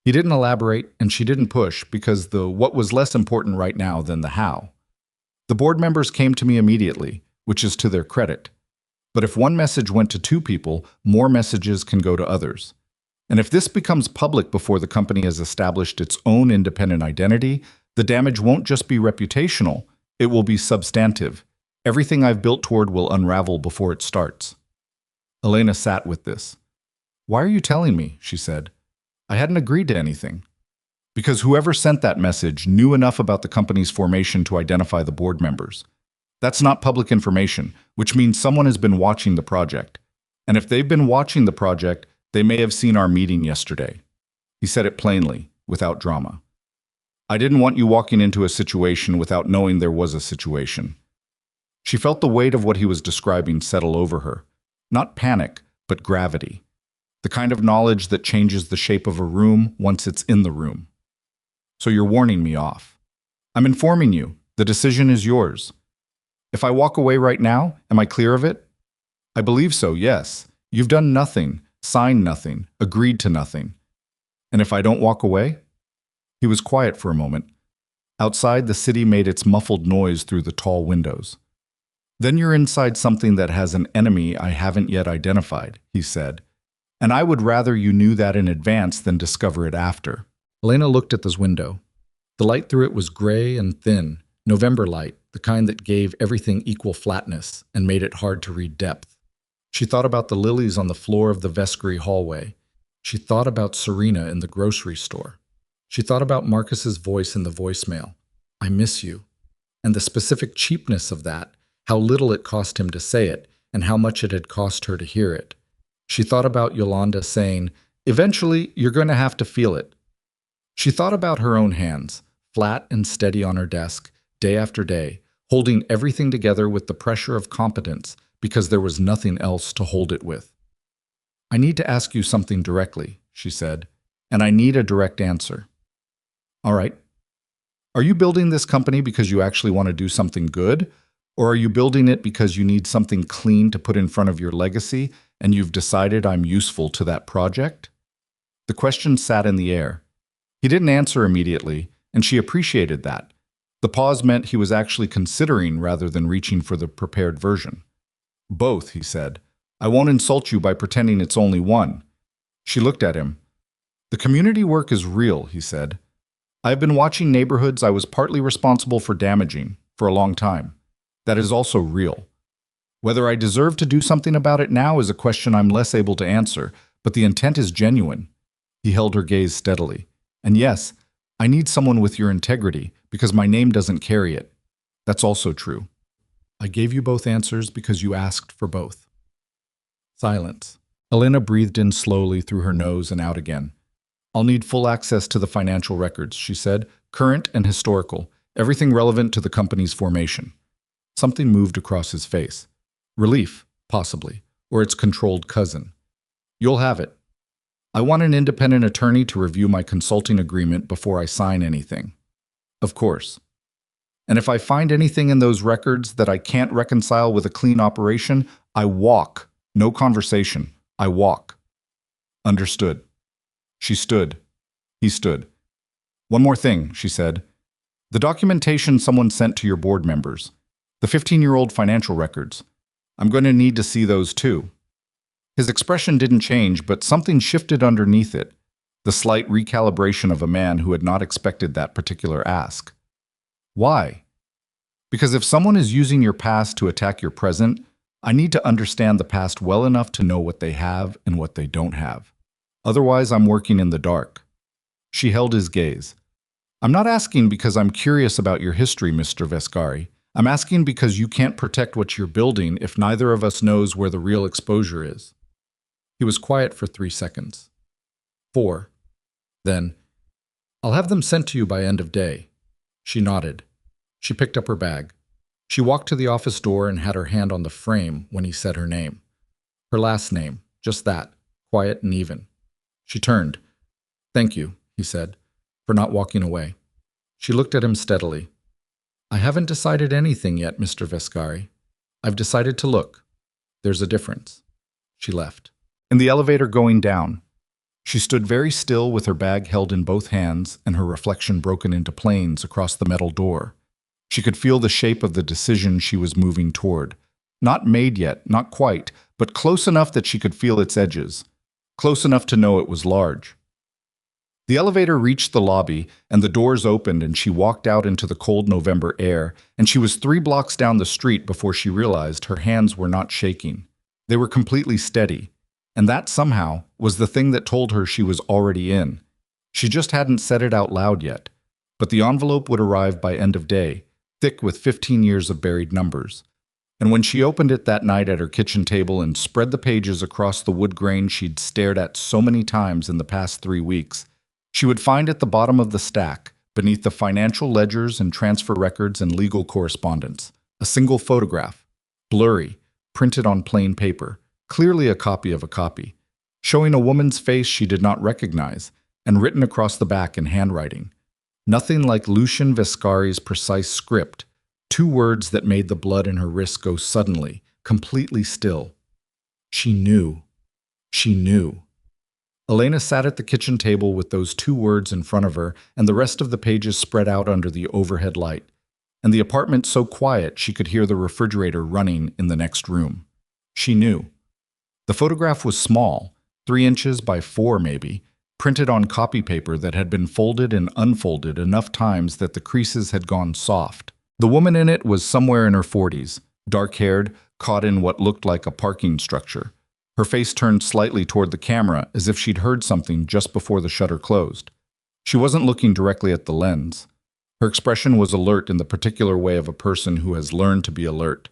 He didn't elaborate, and she didn't push, because the what was less important right now than the how. The board members came to me immediately, which is to their credit. But if one message went to 2 people, more messages can go to others. And if this becomes public before the company has established its own independent identity, the damage won't just be reputational, it will be substantive. Everything I've built toward will unravel before it starts. Elena sat with this. Why are you telling me? She said. I hadn't agreed to anything. Because whoever sent that message knew enough about the company's formation to identify the board members. That's not public information, which means someone has been watching the project. And if they've been watching the project, they may have seen our meeting yesterday. He said it plainly, without drama. I didn't want you walking into a situation without knowing there was a situation. She felt the weight of what he was describing settle over her. Not panic, but gravity. The kind of knowledge that changes the shape of a room once it's in the room. So you're warning me off. I'm informing you. The decision is yours. If I walk away right now, am I clear of it? I believe so, yes. You've done nothing, signed nothing, agreed to nothing. And if I don't walk away? He was quiet for a moment. Outside, the city made its muffled noise through the tall windows. Then you're inside something that has an enemy I haven't yet identified, he said. And I would rather you knew that in advance than discover it after. Elena looked at this window. The light through it was gray and thin, November light, the kind that gave everything equal flatness and made it hard to read depth. She thought about the lilies on the floor of the vestry hallway. She thought about Serena in the grocery store. She thought about Marcus's voice in the voicemail. I miss you. And the specific cheapness of that, how little it cost him to say it, and how much it had cost her to hear it. She thought about Yolanda saying, eventually, you're going to have to feel it. She thought about her own hands, flat and steady on her desk, day after day, holding everything together with the pressure of competence because there was nothing else to hold it with. I need to ask you something directly, she said, and I need a direct answer. All right. Are you building this company because you actually want to do something good? Or are you building it because you need something clean to put in front of your legacy and you've decided I'm useful to that project? The question sat in the air. He didn't answer immediately, and she appreciated that. The pause meant he was actually considering rather than reaching for the prepared version. Both, he said. I won't insult you by pretending it's only one. She looked at him. The community work is real, he said. I've been watching neighborhoods I was partly responsible for damaging for a long time. That is also real. Whether I deserve to do something about it now is a question I'm less able to answer, but the intent is genuine. He held her gaze steadily. And yes, I need someone with your integrity because my name doesn't carry it. That's also true. I gave you both answers because you asked for both. Silence. Elena breathed in slowly through her nose and out again. I'll need full access to the financial records, she said, current and historical, everything relevant to the company's formation. Something moved across his face. Relief, possibly, or its controlled cousin. You'll have it. I want an independent attorney to review my consulting agreement before I sign anything. Of course. And if I find anything in those records that I can't reconcile with a clean operation, I walk. No conversation. I walk. Understood. She stood. He stood. One more thing, she said. The documentation someone sent to your board members. The 15-year-old financial records. I'm going to need to see those too. His expression didn't change, but something shifted underneath it. The slight recalibration of a man who had not expected that particular ask. Why? Because if someone is using your past to attack your present, I need to understand the past well enough to know what they have and what they don't have. Otherwise, I'm working in the dark. She held his gaze. I'm not asking because I'm curious about your history, Mr. Vescari. I'm asking because you can't protect what you're building if neither of us knows where the real exposure is. He was quiet for 3 seconds. 4. Then, I'll have them sent to you by end of day. She nodded. She picked up her bag. She walked to the office door and had her hand on the frame when he said her name. Her last name, just that, quiet and even. She turned. Thank you, he said, for not walking away. She looked at him steadily. I haven't decided anything yet, Mr. Vescari. I've decided to look. There's a difference. She left. In the elevator going down, she stood very still with her bag held in both hands and her reflection broken into planes across the metal door. She could feel the shape of the decision she was moving toward. Not made yet, not quite, but close enough that she could feel its edges. close enough to know it was large. The elevator reached the lobby, and the doors opened, and she walked out into the cold November air, and she was 3 blocks down the street before she realized her hands were not shaking. They were completely steady, and that somehow was the thing that told her she was already in. She just hadn't said it out loud yet, but the envelope would arrive by end of day, thick with 15 years of buried numbers. And when she opened it that night at her kitchen table and spread the pages across the wood grain she'd stared at so many times in the past 3 weeks, she would find at the bottom of the stack, beneath the financial ledgers and transfer records and legal correspondence, a single photograph, blurry, printed on plain paper, clearly a copy of a copy, showing a woman's face she did not recognize, and written across the back in handwriting. Nothing like Lucian Vescari's precise script, 2 words that made the blood in her wrist go suddenly, completely still. She knew. She knew. Elena sat at the kitchen table with those 2 words in front of her and the rest of the pages spread out under the overhead light, and the apartment so quiet she could hear the refrigerator running in the next room. She knew. The photograph was small, 3 inches by 4 maybe, printed on copy paper that had been folded and unfolded enough times that the creases had gone soft. The woman in it was somewhere in her 40s, dark-haired, caught in what looked like a parking structure. Her face turned slightly toward the camera as if she'd heard something just before the shutter closed. She wasn't looking directly at the lens. Her expression was alert in the particular way of a person who has learned to be alert,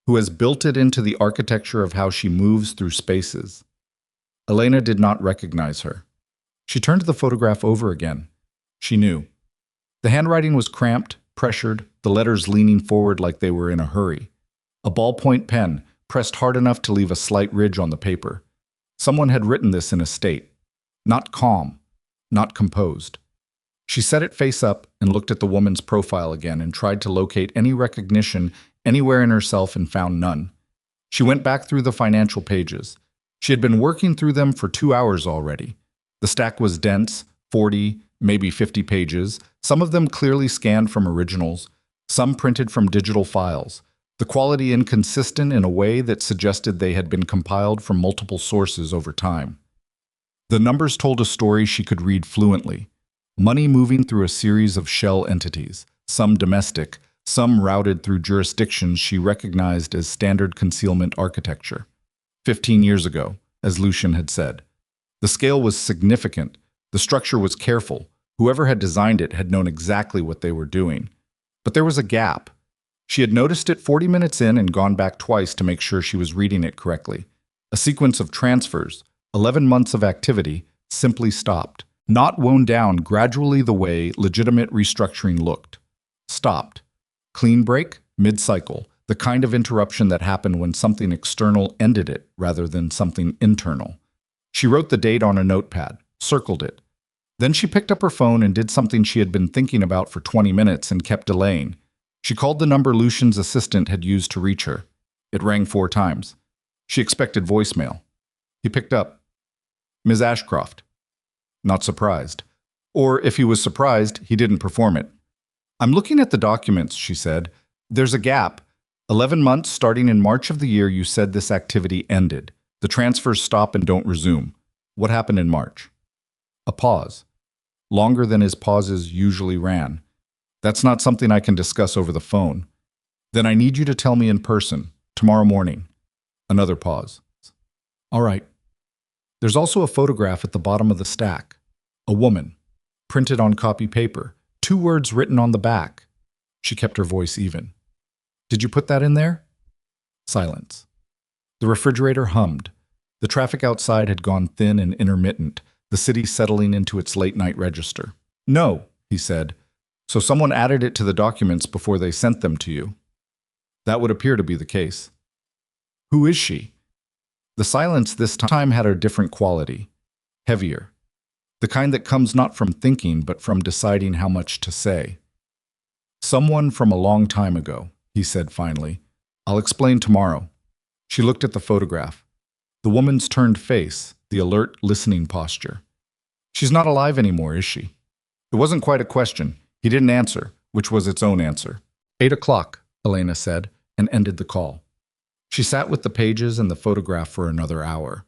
who has built it into the architecture of how she moves through spaces. Elena did not recognize her. She turned the photograph over again. She knew. The handwriting was cramped, pressured, the letters leaning forward like they were in a hurry. A ballpoint pen, pressed hard enough to leave a slight ridge on the paper. Someone had written this in a state. Not calm, not composed. She set it face up and looked at the woman's profile again and tried to locate any recognition anywhere in herself and found none. She went back through the financial pages. She had been working through them for 2 hours already. The stack was dense, 40, maybe 50 pages, some of them clearly scanned from originals, some printed from digital files, the quality inconsistent in a way that suggested they had been compiled from multiple sources over time. The numbers told a story she could read fluently. Money moving through a series of shell entities, some domestic, some routed through jurisdictions she recognized as standard concealment architecture. 15 years ago, as Lucian had said. The scale was significant. The structure was careful. Whoever had designed it had known exactly what they were doing. But there was a gap. She had noticed it 40 minutes in and gone back twice to make sure she was reading it correctly. A sequence of transfers, 11 months of activity, simply stopped. Not wound down gradually the way legitimate restructuring looked. Stopped. Clean break, mid-cycle, the kind of interruption that happened when something external ended it rather than something internal. She wrote the date on a notepad, circled it. Then she picked up her phone and did something she had been thinking about for 20 minutes and kept delaying. She called the number Lucian's assistant had used to reach her. It rang 4 times. She expected voicemail. He picked up. Ms. Ashcroft. Not surprised. Or if he was surprised, he didn't perform it. I'm looking at the documents, she said. There's a gap. 11 months starting in March of the year you said this activity ended. The transfers stop and don't resume. What happened in March? A pause. Longer than his pauses usually ran. That's not something I can discuss over the phone. Then I need you to tell me in person, tomorrow morning. Another pause. All right. There's also a photograph at the bottom of the stack. A woman, printed on copy paper, 2 words written on the back. She kept her voice even. Did you put that in there? Silence. The refrigerator hummed. The traffic outside had gone thin and intermittent, the city settling into its late-night register. No, he said. So someone added it to the documents before they sent them to you. That would appear to be the case. Who is she? The silence this time had a different quality. Heavier. The kind that comes not from thinking, but from deciding how much to say. Someone from a long time ago, he said finally. I'll explain tomorrow. She looked at the photograph. The woman's turned face, the alert, listening posture. She's not alive anymore, is she? It wasn't quite a question. He didn't answer, which was its own answer. 8 o'clock, Elena said, and ended the call. She sat with the pages and the photograph for another hour.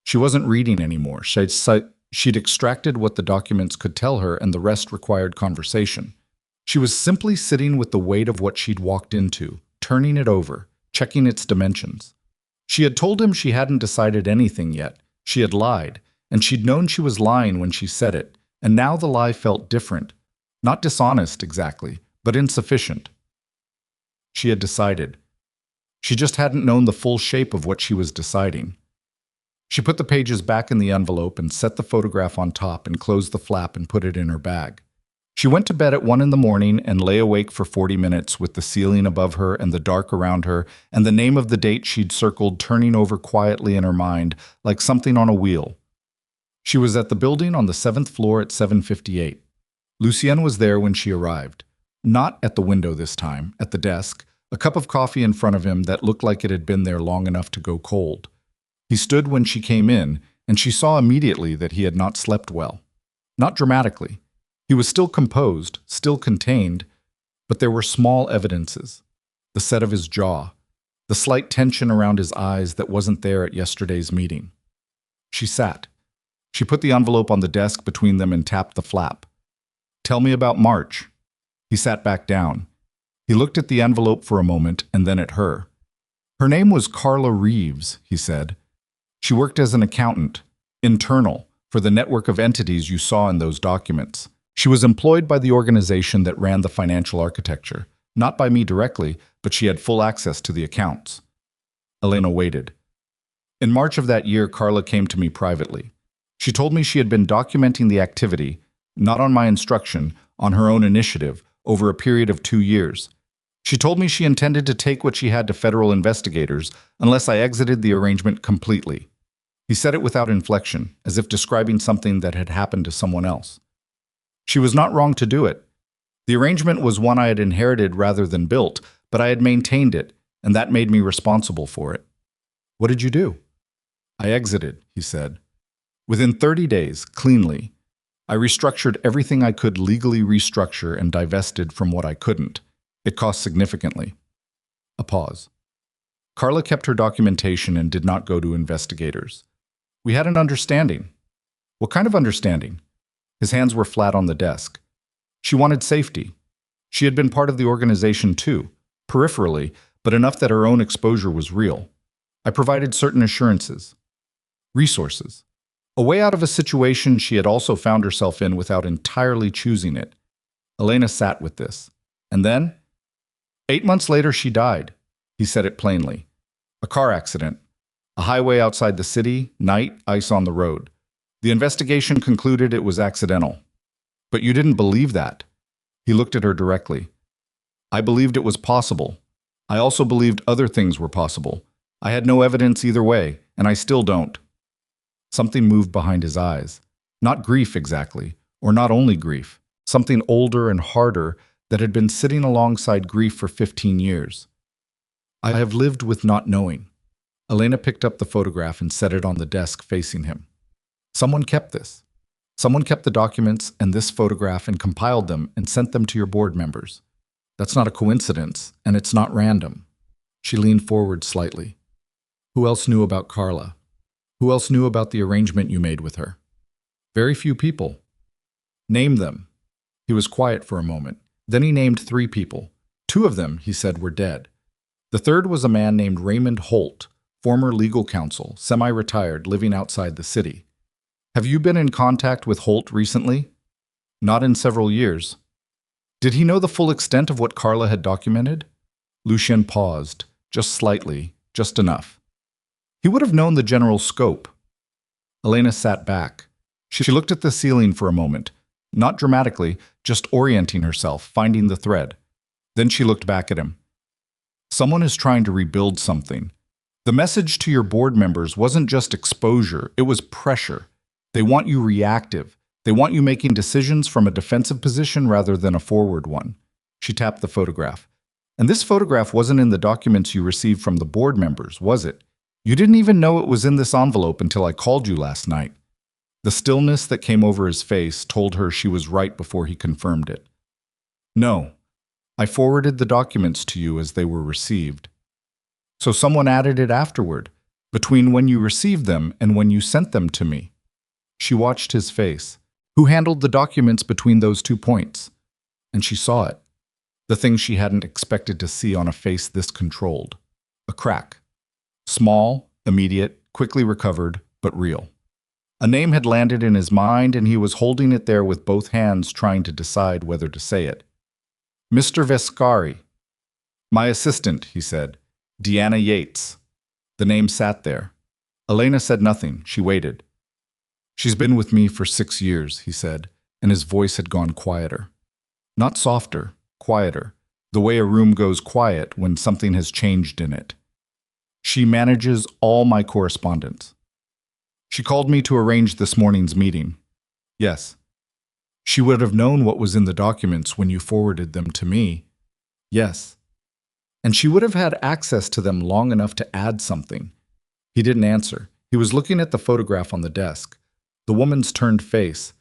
She wasn't reading anymore. She'd extracted what the documents could tell her, and the rest required conversation. She was simply sitting with the weight of what she'd walked into, turning it over, checking its dimensions. She had told him she hadn't decided anything yet. She had lied, and she'd known she was lying when she said it, and now the lie felt different. Not dishonest exactly, but insufficient. She had decided. She just hadn't known the full shape of what she was deciding. She put the pages back in the envelope and set the photograph on top and closed the flap and put it in her bag. She went to bed at 1 in the morning and lay awake for 40 minutes with the ceiling above her and the dark around her and the name of the date she'd circled turning over quietly in her mind like something on a wheel. She was at the building on the 7th floor at 7:58. Lucien was there when she arrived. Not at the window this time, at the desk, a cup of coffee in front of him that looked like it had been there long enough to go cold. He stood when she came in, and she saw immediately that he had not slept well. Not dramatically. He was still composed, still contained, but there were small evidences. The set of his jaw, the slight tension around his eyes that wasn't there at yesterday's meeting. She sat. She put the envelope on the desk between them and tapped the flap. "Tell me about March." He sat back down. He looked at the envelope for a moment and then at her. "Her name was Carla Reeves," he said. "She worked as an accountant, internal, for the network of entities you saw in those documents. She was employed by the organization that ran the financial architecture, not by me directly, but she had full access to the accounts." Elena waited. "In March of that year, Carla came to me privately. She told me she had been documenting the activity, not on my instruction, on her own initiative, over a period of 2 years. She told me she intended to take what she had to federal investigators unless I exited the arrangement completely." He said it without inflection, as if describing something that had happened to someone else. "She was not wrong to do it. The arrangement was one I had inherited rather than built, but I had maintained it, and that made me responsible for it." "What did you do?" "I exited," he said. "Within 30 days, cleanly. I restructured everything I could legally restructure and divested from what I couldn't. It cost significantly." A pause. "Carla kept her documentation and did not go to investigators. We had an understanding." "What kind of understanding?" His hands were flat on the desk. "She wanted safety. She had been part of the organization too, peripherally, but enough that her own exposure was real. I provided certain assurances. Resources. A way out of a situation she had also found herself in without entirely choosing it." Elena sat with this. "And then? 8 months later she died." He said it plainly. "A car accident. A highway outside the city, night, ice on the road. The investigation concluded it was accidental." "But you didn't believe that." He looked at her directly. "I believed it was possible. I also believed other things were possible. I had no evidence either way, and I still don't." Something moved behind his eyes. Not grief exactly, or not only grief. Something older and harder that had been sitting alongside grief for 15 years. "I have lived with not knowing." Elena picked up the photograph and set it on the desk facing him. "Someone kept this. Someone kept the documents and this photograph and compiled them and sent them to your board members. That's not a coincidence, and it's not random." She leaned forward slightly. "Who else knew about Carla? Who else knew about the arrangement you made with her?" "Very few people." "Name them." He was quiet for a moment. Then he named 3 people. 2 of them, he said, were dead. The third was a man named Raymond Holt, former legal counsel, semi-retired, living outside the city. "Have you been in contact with Holt recently?" "Not in several years." "Did he know the full extent of what Carla had documented?" Lucien paused, just slightly, just enough. "He would have known the general scope." Elena sat back. She looked at the ceiling for a moment, not dramatically, just orienting herself, finding the thread. Then she looked back at him. "Someone is trying to rebuild something. The message to your board members wasn't just exposure, it was pressure. They want you reactive. They want you making decisions from a defensive position rather than a forward one." She tapped the photograph. "And this photograph wasn't in the documents you received from the board members, was it? You didn't even know it was in this envelope until I called you last night." The stillness that came over his face told her she was right before he confirmed it. "No. I forwarded the documents to you as they were received." "So someone added it afterward. Between when you received them and when you sent them to me. She watched his face. Who handled the documents between those 2 points? And she saw it. The thing she hadn't expected to see on a face this controlled. A crack. Small, immediate, quickly recovered, but real. A name had landed in his mind and he was holding it there with both hands trying to decide whether to say it. Mr. Vescari. My assistant, he said. Deanna Yates. The name sat there. Elena said nothing. She waited. She's been with me for 6 years, he said, and his voice had gone quieter. Not softer, quieter, the way a room goes quiet when something has changed in it. She manages all my correspondence. She called me to arrange this morning's meeting. Yes. She would have known what was in the documents when you forwarded them to me. Yes. And she would have had access to them long enough to add something. He didn't answer. He was looking at the photograph on the desk. The woman's turned face.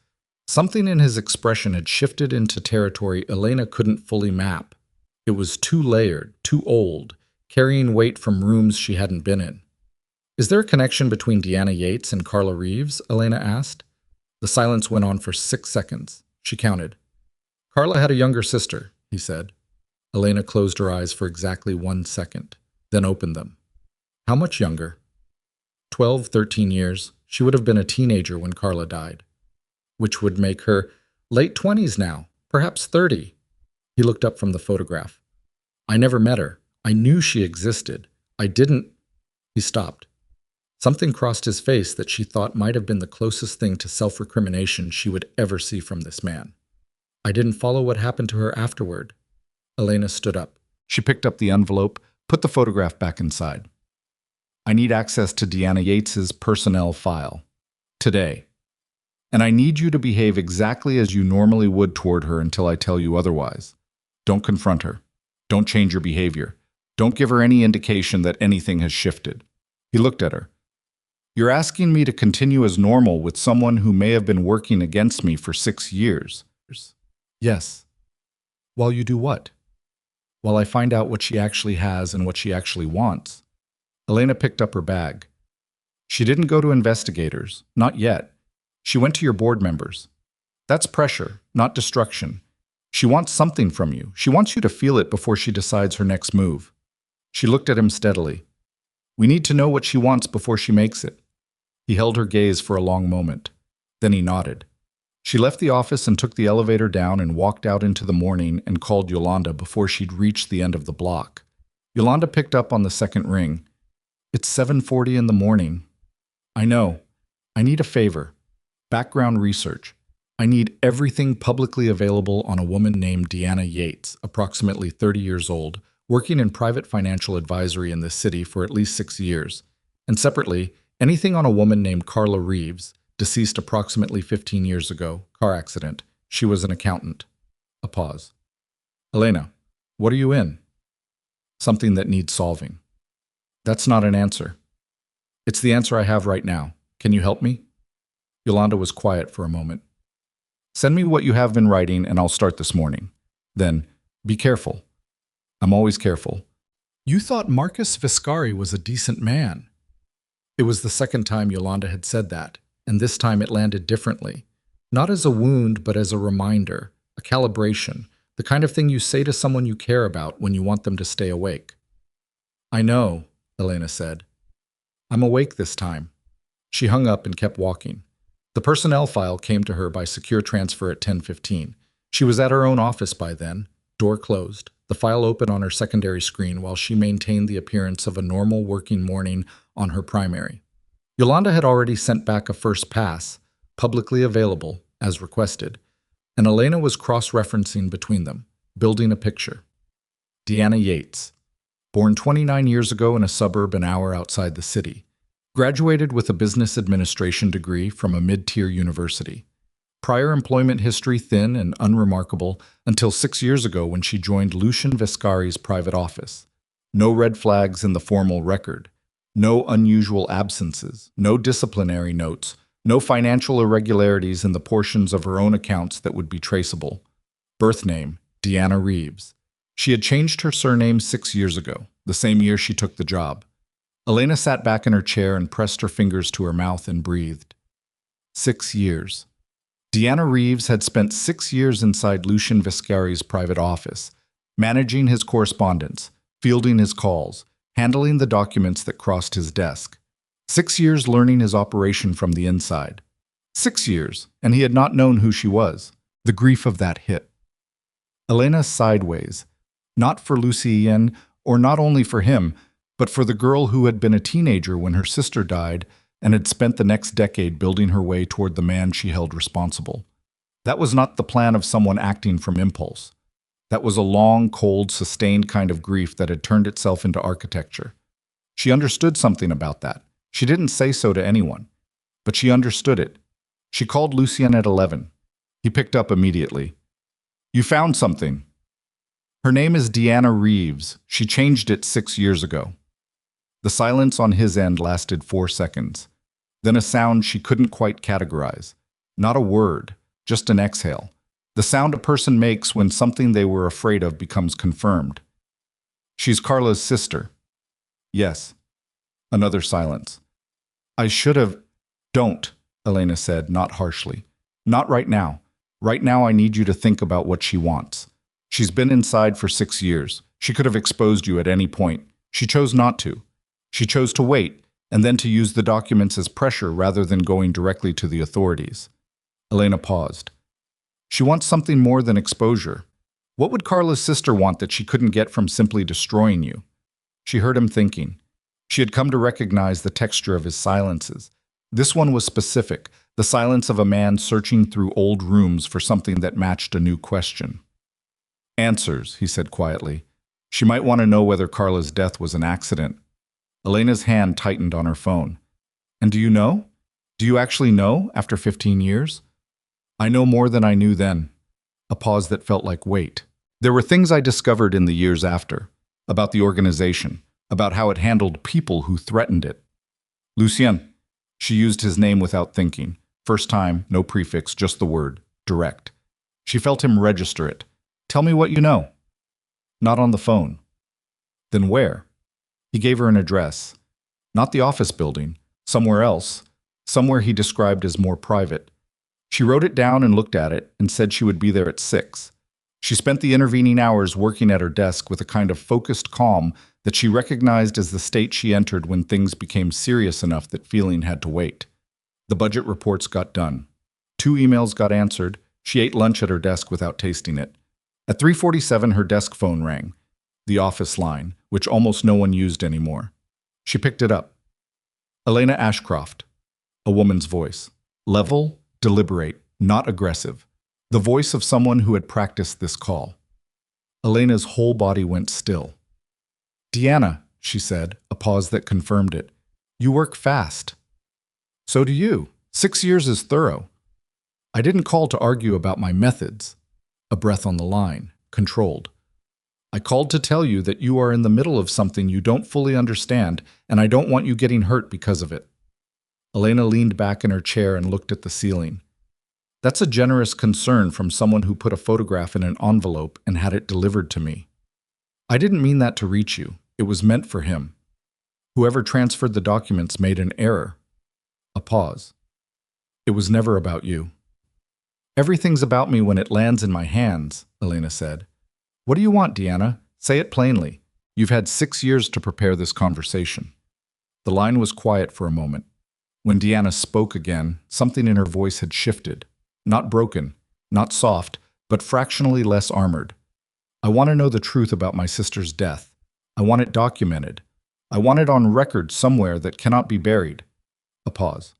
Something in his expression had shifted into territory Elena couldn't fully map. It was too layered, too old, carrying weight from rooms she hadn't been in. Is there a connection between Deanna Yates and Carla Reeves? Elena asked. The silence went on for 6 seconds. She counted. Carla had a younger sister, he said. Elena closed her eyes for exactly 1 second, then opened them. How much younger? 12, 13 years. She would have been a teenager when Carla died, which would make her late 20s now, perhaps 30. He looked up from the photograph. I never met her. I knew she existed. I didn't. He stopped. Something crossed his face that she thought might have been the closest thing to self-recrimination she would ever see from this man. I didn't follow what happened to her afterward. Elena stood up. She picked up the envelope, put the photograph back inside. I need access to Deanna Yates's personnel file. Today. And I need you to behave exactly as you normally would toward her until I tell you otherwise. Don't confront her. Don't change your behavior. Don't give her any indication that anything has shifted. He looked at her. You're asking me to continue as normal with someone who may have been working against me for 6 years. Yes. While you do what? While I find out what she actually has and what she actually wants. Elena picked up her bag. She didn't go to investigators. Not yet. She went to your board members. That's pressure, not destruction. She wants something from you. She wants you to feel it before she decides her next move. She looked at him steadily. We need to know what she wants before she makes it. He held her gaze for a long moment. Then he nodded. She left the office and took the elevator down and walked out into the morning and called Yolanda before she'd reached the end of the block. Yolanda picked up on the second ring. It's 7:40 in the morning. I know. I need a favor. Background research. I need everything publicly available on a woman named Deanna Yates, approximately 30 years old, working in private financial advisory in this city for at least 6 years. And separately, anything on a woman named Carla Reeves, deceased approximately 15 years ago, car accident. She was an accountant. A pause. Elena, what are you in? Something that needs solving. That's not an answer. It's the answer I have right now. Can you help me? Yolanda was quiet for a moment. Send me what you have been writing and I'll start this morning. Then, be careful. I'm always careful. You thought Marcus Viscari was a decent man. It was the second time Yolanda had said that, and this time it landed differently. Not as a wound, but as a reminder, a calibration, the kind of thing you say to someone you care about when you want them to stay awake. I know, Elena said. I'm awake this time. She hung up and kept walking. The personnel file came to her by secure transfer at 10:15. She was at her own office by then, door closed, the file open on her secondary screen while she maintained the appearance of a normal working morning on her primary. Yolanda had already sent back a first pass, publicly available, as requested, and Elena was cross-referencing between them, building a picture. Deanna Yates, born 29 years ago in a suburb an hour outside the city, graduated with a business administration degree from a mid-tier university. Prior employment history thin and unremarkable until 6 years ago when she joined Lucian Viscari's private office. No red flags in the formal record. No unusual absences, no disciplinary notes, no financial irregularities in the portions of her own accounts that would be traceable. Birth name, Deanna Reeves. She had changed her surname 6 years ago, the same year she took the job. Elena sat back in her chair and pressed her fingers to her mouth and breathed. 6 years. Deanna Reeves had spent 6 years inside Lucian Viscari's private office, managing his correspondence, fielding his calls, handling the documents that crossed his desk. 6 years learning his operation from the inside. 6 years, and he had not known who she was. The grief of that hit. Elena sideways, not for Lucien, or not only for him, but for the girl who had been a teenager when her sister died and had spent the next decade building her way toward the man she held responsible. That was not the plan of someone acting from impulse. That was a long, cold, sustained kind of grief that had turned itself into architecture. She understood something about that. She didn't say so to anyone, but she understood it. She called Lucien at 11. He picked up immediately. "You found something." "Her name is Deanna Reeves. She changed it 6 years ago." The silence on his end lasted 4 seconds. Then a sound she couldn't quite categorize. Not a word, just an exhale. The sound a person makes when something they were afraid of becomes confirmed. "She's Carla's sister." "Yes." Another silence. "I should have—" "Don't," Elena said, not harshly. "Not right now. Right now I need you to think about what she wants. She's been inside for 6 years. She could have exposed you at any point. She chose not to. She chose to wait, and then to use the documents as pressure rather than going directly to the authorities." Elena paused. "She wants something more than exposure. What would Carla's sister want that she couldn't get from simply destroying you?" She heard him thinking. She had come to recognize the texture of his silences. This one was specific, the silence of a man searching through old rooms for something that matched a new question. "Answers," he said quietly. "She might want to know whether Carla's death was an accident." Elena's hand tightened on her phone. "And do you know? Do you actually know, after 15 years? "I know more than I knew then." A pause that felt like wait. "There were things I discovered in the years after, about the organization, about how it handled people who threatened it." "Lucien." She used his name without thinking. First time, no prefix, just the word, direct. She felt him register it. "Tell me what you know." "Not on the phone." "Then where?" He gave her an address. Not the office building, somewhere else, somewhere he described as more private. She wrote it down and looked at it and said she would be there at 6. She spent the intervening hours working at her desk with a kind of focused calm that she recognized as the state she entered when things became serious enough that feeling had to wait. The budget reports got done. 2 emails got answered. She ate lunch at her desk without tasting it. At 3:47, her desk phone rang. The office line, which almost no one used anymore. She picked it up. Elena Ashcroft. A woman's voice. Level, deliberate, not aggressive. The voice of someone who had practiced this call. Elena's whole body went still. "Deanna," she said, a pause that confirmed it. "You work fast." "So do you. 6 years is thorough." "I didn't call to argue about my methods." A breath on the line, controlled. "I called to tell you that you are in the middle of something you don't fully understand, and I don't want you getting hurt because of it." Elena leaned back in her chair and looked at the ceiling. "That's a generous concern from someone who put a photograph in an envelope and had it delivered to me. I didn't mean that to reach you. It was meant for him. Whoever transferred the documents made an error." A pause. "It was never about you." "Everything's about me when it lands in my hands," Elena said. "What do you want, Deanna? Say it plainly. You've had 6 years to prepare this conversation." The line was quiet for a moment. When Deanna spoke again, something in her voice had shifted. Not broken, not soft, but fractionally less armored. "I want to know the truth about my sister's death. I want it documented. I want it on record somewhere that cannot be buried." A pause.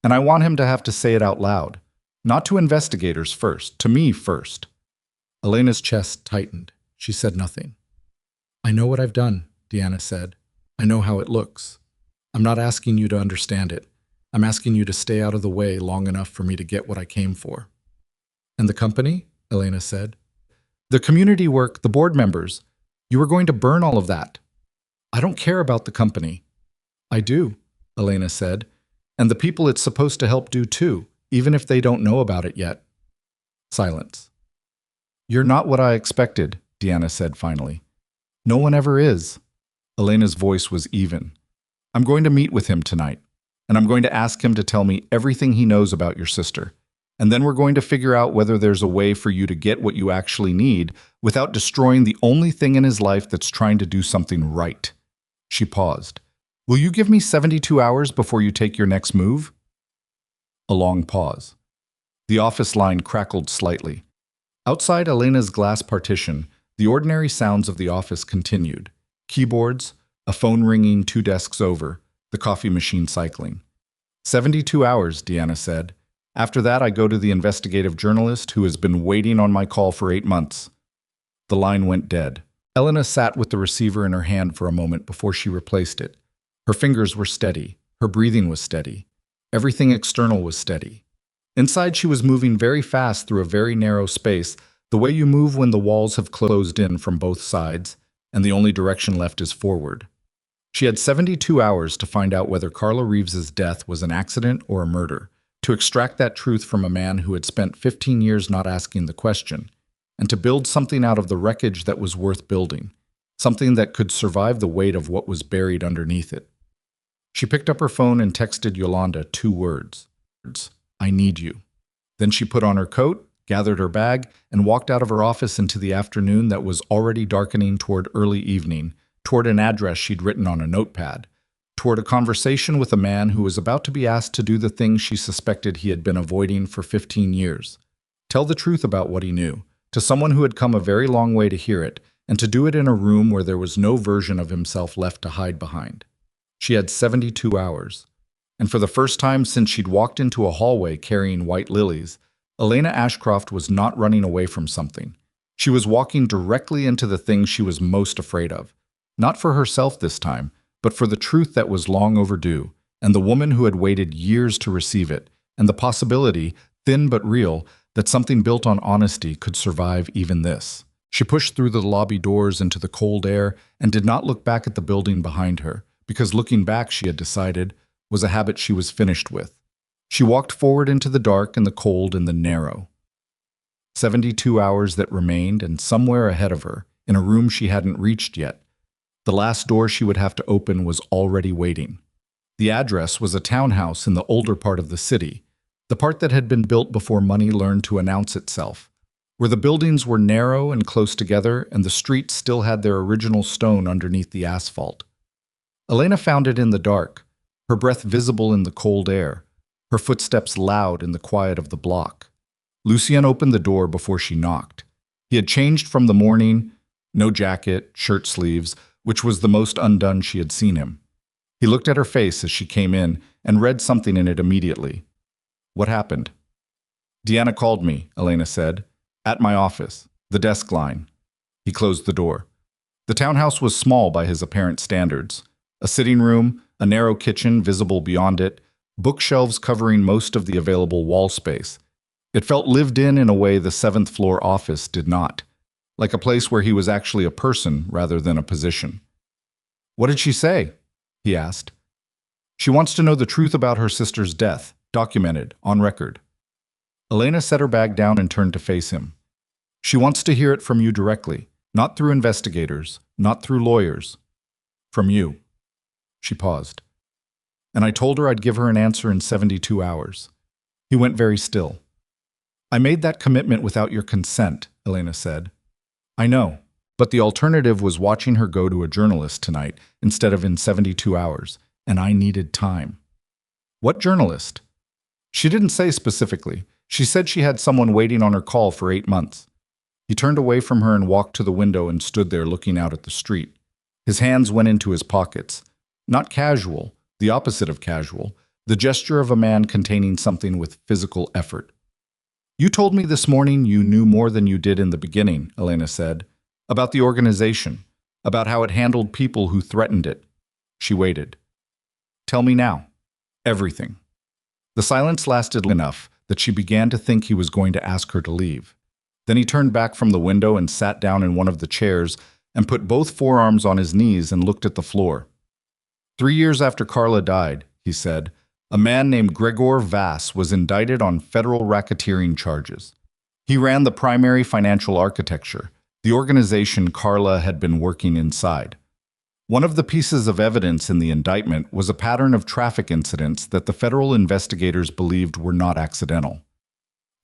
"And I want him to have to say it out loud. Not to investigators first, to me first." Elena's chest tightened. She said nothing. "I know what I've done," Deanna said. "I know how it looks. I'm not asking you to understand it. I'm asking you to stay out of the way long enough for me to get what I came for." "And the company?" Elena said. "The community work, the board members. You were going to burn all of that." "I don't care about the company." "I do," Elena said. "And the people it's supposed to help do too, even if they don't know about it yet." Silence. "You're not what I expected," Deanna said finally. "No one ever is." Elena's voice was even. I'm going to meet with him tonight, and I'm going to ask him to tell me everything he knows about your sister. And then we're going to figure out whether there's a way for you to get what you actually need without destroying the only thing in his life that's trying to do something right." She paused. "Will you give me 72 hours before you take your next move?" A long pause. The office line crackled slightly. Outside Elena's glass partition, the ordinary sounds of the office continued. Keyboards, a phone ringing 2 desks over, the coffee machine cycling. 72 hours, Deanna said. "After that, I go to the investigative journalist who has been waiting on my call for 8 months. The line went dead. Elena sat with the receiver in her hand for a moment before she replaced it. Her fingers were steady. Her breathing was steady. Everything external was steady. Inside, she was moving very fast through a very narrow space, the way you move when the walls have closed in from both sides, and the only direction left is forward. She had 72 hours to find out whether Carla Reeves's death was an accident or a murder, to extract that truth from a man who had spent 15 years not asking the question, and to build something out of the wreckage that was worth building, something that could survive the weight of what was buried underneath it. She picked up her phone and texted Yolanda 2 words. "I need you." Then she put on her coat, gathered her bag, and walked out of her office into the afternoon that was already darkening toward early evening, toward an address she'd written on a notepad, toward a conversation with a man who was about to be asked to do the thing she suspected he had been avoiding for 15 years. Tell the truth about what he knew, to someone who had come a very long way to hear it, and to do it in a room where there was no version of himself left to hide behind. She had 72 hours. And for the first time since she'd walked into a hallway carrying white lilies, Elena Ashcroft was not running away from something. She was walking directly into the thing she was most afraid of. Not for herself this time, but for the truth that was long overdue, and the woman who had waited years to receive it, and the possibility, thin but real, that something built on honesty could survive even this. She pushed through the lobby doors into the cold air and did not look back at the building behind her, because looking back, she had decided, was a habit she was finished with. She walked forward into the dark and the cold and the narrow. 72 hours that remained, and somewhere ahead of her, in a room she hadn't reached yet, the last door she would have to open was already waiting. The address was a townhouse in the older part of the city, the part that had been built before money learned to announce itself, where the buildings were narrow and close together and the streets still had their original stone underneath the asphalt. Elena found it in the dark, her breath visible in the cold air, her footsteps loud in the quiet of the block. Lucien opened the door before she knocked. He had changed from the morning, no jacket, shirt sleeves, which was the most undone she had seen him. He looked at her face as she came in and read something in it immediately. "What happened?" "Deanna called me," Elena said. "At my office, the desk line." He closed the door. The townhouse was small by his apparent standards. A sitting room, a narrow kitchen visible beyond it, bookshelves covering most of the available wall space. It felt lived in a way the 7th floor office did not, like a place where he was actually a person rather than a position. "What did she say?" he asked. "She wants to know the truth about her sister's death, documented, on record." Elena set her bag down and turned to face him. "She wants to hear it from you directly, not through investigators, not through lawyers. From you." She paused. "And I told her I'd give her an answer in 72 hours. He went very still. "I made that commitment without your consent," Elena said. "I know, but the alternative was watching her go to a journalist tonight instead of in 72 hours, and I needed time." "What journalist?" "She didn't say specifically. She said she had someone waiting on her call for 8 months. He turned away from her and walked to the window and stood there looking out at the street. His hands went into his pockets. Not casual, the opposite of casual, the gesture of a man containing something with physical effort. "You told me this morning you knew more than you did in the beginning," Elena said, "about the organization, about how it handled people who threatened it." She waited. "Tell me now." "Everything." The silence lasted enough that she began to think he was going to ask her to leave. Then he turned back from the window and sat down in one of the chairs and put both forearms on his knees and looked at the floor. 3 years after Carla died, he said, a man named Gregor Vass was indicted on federal racketeering charges. He ran the primary financial architecture, the organization Carla had been working inside. One of the pieces of evidence in the indictment was a pattern of traffic incidents that the federal investigators believed were not accidental.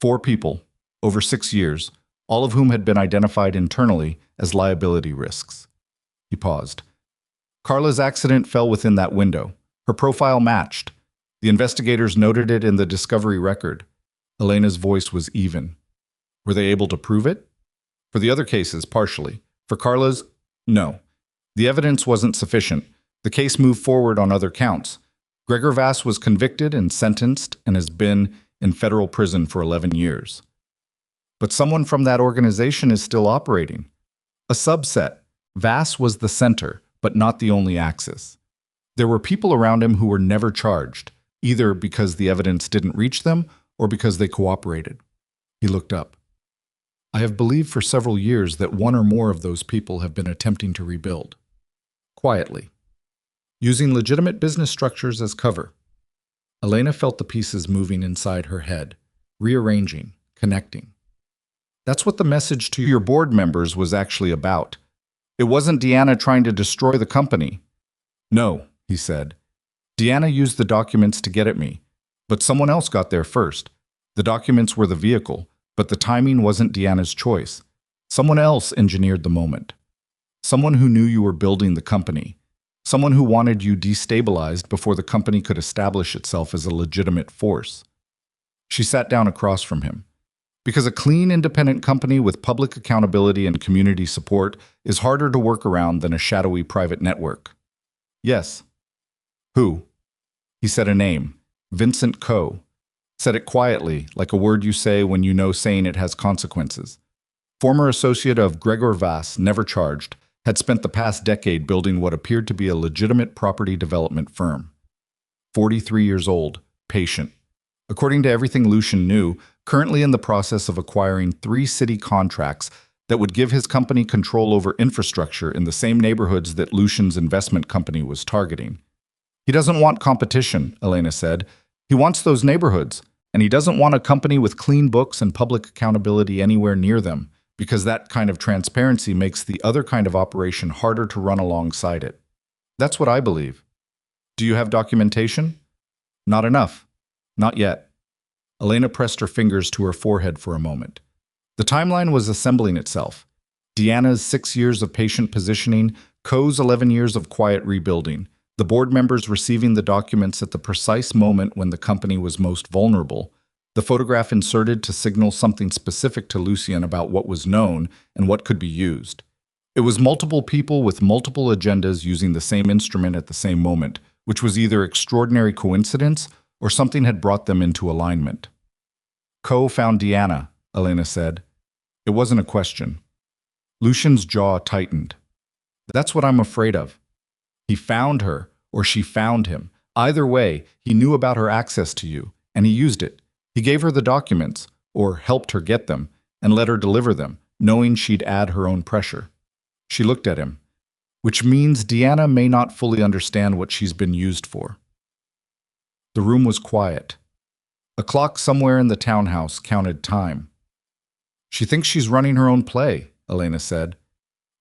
4 people, over 6 years, all of whom had been identified internally as liability risks. He paused. Carla's accident fell within that window. Her profile matched. The investigators noted it in the discovery record. Elena's voice was even. Were they able to prove it? For the other cases, partially. For Carla's, no. The evidence wasn't sufficient. The case moved forward on other counts. Gregor Vass was convicted and sentenced and has been in federal prison for 11 years. But someone from that organization is still operating. A subset. Vass was the center, but not the only axis. There were people around him who were never charged, either because the evidence didn't reach them or because they cooperated. He looked up. I have believed for several years that one or more of those people have been attempting to rebuild. Quietly, using legitimate business structures as cover. Elena felt the pieces moving inside her head, rearranging, connecting. That's what the message to your board members was actually about. It wasn't Deanna trying to destroy the company. No, he said. Deanna used the documents to get at me, but someone else got there first. The documents were the vehicle, but the timing wasn't Deanna's choice. Someone else engineered the moment. Someone who knew you were building the company. Someone who wanted you destabilized before the company could establish itself as a legitimate force. She sat down across from him. Because a clean, independent company with public accountability and community support is harder to work around than a shadowy private network. Yes. Who? He said a name. Vincent Coe. Said it quietly, like a word you say when you know saying it has consequences. Former associate of Gregor Vass, never charged, had spent the past decade building what appeared to be a legitimate property development firm. 43 years old, patient. According to everything Lucian knew, currently in the process of acquiring 3 city contracts that would give his company control over infrastructure in the same neighborhoods that Lucian's investment company was targeting. He doesn't want competition, Elena said. He wants those neighborhoods, and he doesn't want a company with clean books and public accountability anywhere near them, because that kind of transparency makes the other kind of operation harder to run alongside it. That's what I believe. Do you have documentation? Not enough. Not yet. Elena pressed her fingers to her forehead for a moment. The timeline was assembling itself. Deanna's 6 years of patient positioning, Coe's 11 years of quiet rebuilding, the board members receiving the documents at the precise moment when the company was most vulnerable, the photograph inserted to signal something specific to Lucian about what was known and what could be used. It was multiple people with multiple agendas using the same instrument at the same moment, which was either extraordinary coincidence or something had brought them into alignment. Coe found Deanna, Elena said. It wasn't a question. Lucian's jaw tightened. That's what I'm afraid of. He found her, or she found him. Either way, he knew about her access to you, and he used it. He gave her the documents, or helped her get them, and let her deliver them, knowing she'd add her own pressure. She looked at him, which means Deanna may not fully understand what she's been used for. The room was quiet. A clock somewhere in the townhouse counted time. She thinks she's running her own play, Elena said.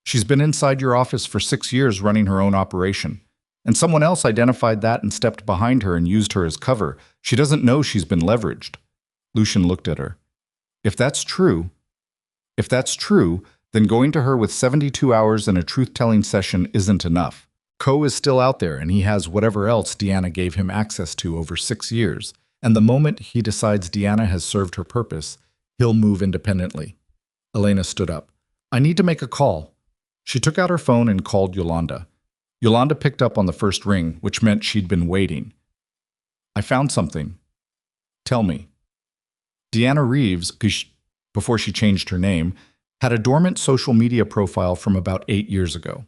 She's been inside your office for 6 years running her own operation, and someone else identified that and stepped behind her and used her as cover. She doesn't know she's been leveraged. Lucian looked at her. If that's true, then going to her with 72 hours and a truth-telling session isn't enough. Coe is still out there, and he has whatever else Deanna gave him access to over 6 years, and the moment he decides Deanna has served her purpose, he'll move independently. Elena stood up. I need to make a call. She took out her phone and called Yolanda. Yolanda picked up on the first ring, which meant she'd been waiting. I found something. Tell me. Deanna Reeves, before she changed her name, had a dormant social media profile from about 8 years ago.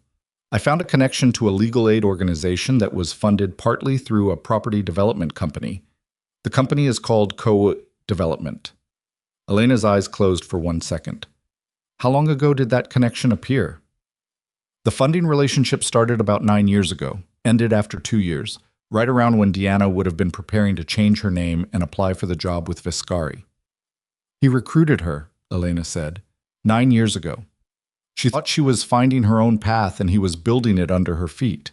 I found a connection to a legal aid organization that was funded partly through a property development company. The company is called Coe Development. Elena's eyes closed for 1 second. How long ago did that connection appear? The funding relationship started about 9 years ago, ended after 2 years, right around when Deanna would have been preparing to change her name and apply for the job with Viscari. He recruited her, Elena said, 9 years ago. She thought she was finding her own path and he was building it under her feet.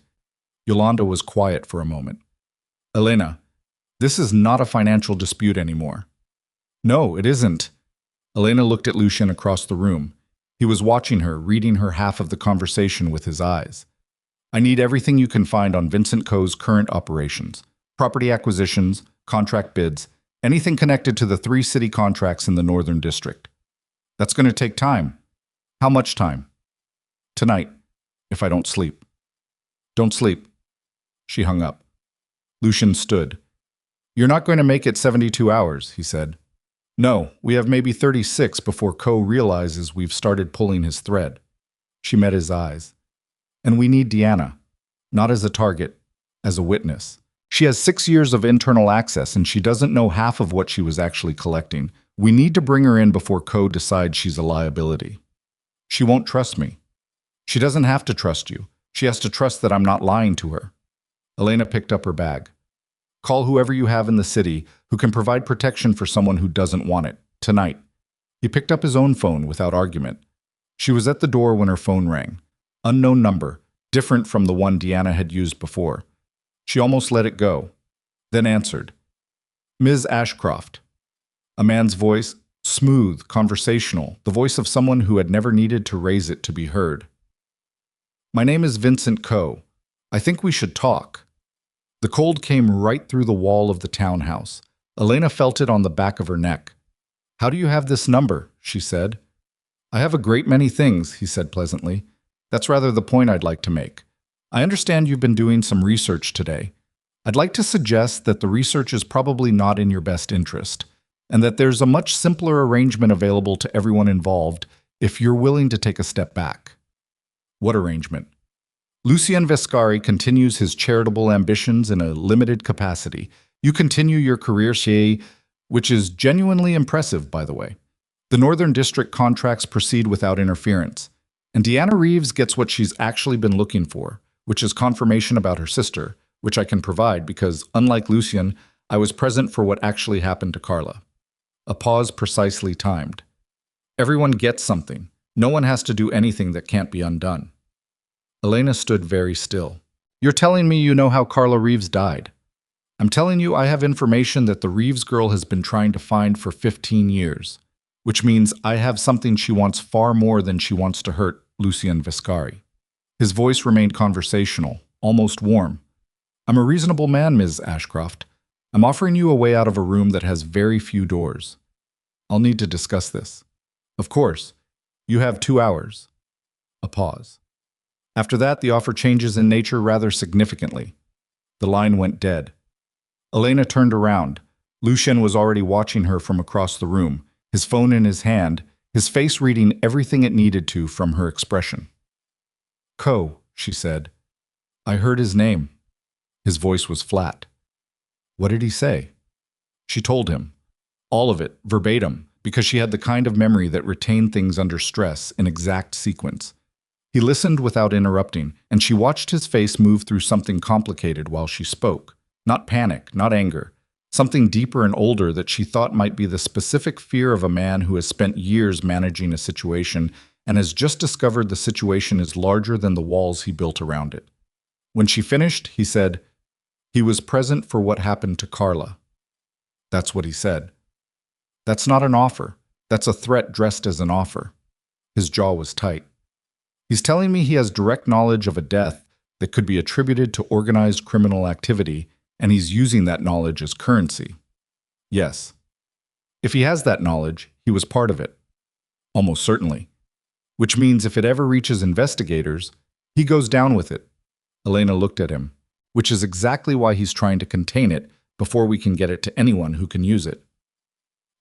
Yolanda was quiet for a moment. Elena, this is not a financial dispute anymore. No, it isn't. Elena looked at Lucian across the room. He was watching her, reading her half of the conversation with his eyes. I need everything you can find on Vincent Coe's current operations. Property acquisitions, contract bids, anything connected to the 3 city contracts in the Northern District. That's going to take time. How much time? Tonight, if I don't sleep. Don't sleep. She hung up. Lucian stood. You're not going to make it 72 hours, he said. No, we have maybe 36 before Coe realizes we've started pulling his thread. She met his eyes. And we need Deanna, not as a target, as a witness. She has 6 years of internal access and she doesn't know half of what she was actually collecting. We need to bring her in before Coe decides she's a liability. She won't trust me. She doesn't have to trust you. She has to trust that I'm not lying to her. Elena picked up her bag. Call whoever you have in the city who can provide protection for someone who doesn't want it, tonight. He picked up his own phone without argument. She was at the door when her phone rang. Unknown number, different from the one Deanna had used before. She almost let it go, then answered. Ms. Ashcroft. A man's voice, smooth, conversational, the voice of someone who had never needed to raise it to be heard. My name is Vincent Coe. I think we should talk. The cold came right through the wall of the townhouse. Elena felt it on the back of her neck. How do you have this number? She said. I have a great many things, he said pleasantly. That's rather the point I'd like to make. I understand you've been doing some research today. I'd like to suggest that the research is probably not in your best interest, and that there's a much simpler arrangement available to everyone involved if you're willing to take a step back. What arrangement? Lucien Vescari continues his charitable ambitions in a limited capacity. You continue your career, which is genuinely impressive, by the way. The Northern District contracts proceed without interference, and Deanna Reeves gets what she's actually been looking for, which is confirmation about her sister, which I can provide because, unlike Lucien, I was present for what actually happened to Carla. A pause precisely timed. Everyone gets something. No one has to do anything that can't be undone. Elena stood very still. You're telling me you know how Carla Reeves died. I'm telling you I have information that the Reeves girl has been trying to find for 15 years, which means I have something she wants far more than she wants to hurt Lucien Vescari. His voice remained conversational, almost warm. I'm a reasonable man, Ms. Ashcroft. I'm offering you a way out of a room that has very few doors. I'll need to discuss this. Of course. You have 2 hours. A pause. After that, the offer changes in nature rather significantly. The line went dead. Elena turned around. Lucien was already watching her from across the room, his phone in his hand, his face reading everything it needed to from her expression. Coe, she said. I heard his name. His voice was flat. What did he say? She told him. All of it, verbatim, because she had the kind of memory that retained things under stress in exact sequence. He listened without interrupting, and she watched his face move through something complicated while she spoke. Not panic, not anger. Something deeper and older that she thought might be the specific fear of a man who has spent years managing a situation and has just discovered the situation is larger than the walls he built around it. When she finished, he said, he was present for what happened to Carla. That's what he said. That's not an offer. That's a threat dressed as an offer. His jaw was tight. He's telling me he has direct knowledge of a death that could be attributed to organized criminal activity, and he's using that knowledge as currency. Yes. If he has that knowledge, he was part of it. Almost certainly. Which means if it ever reaches investigators, he goes down with it. Elena looked at him, which is exactly why he's trying to contain it before we can get it to anyone who can use it.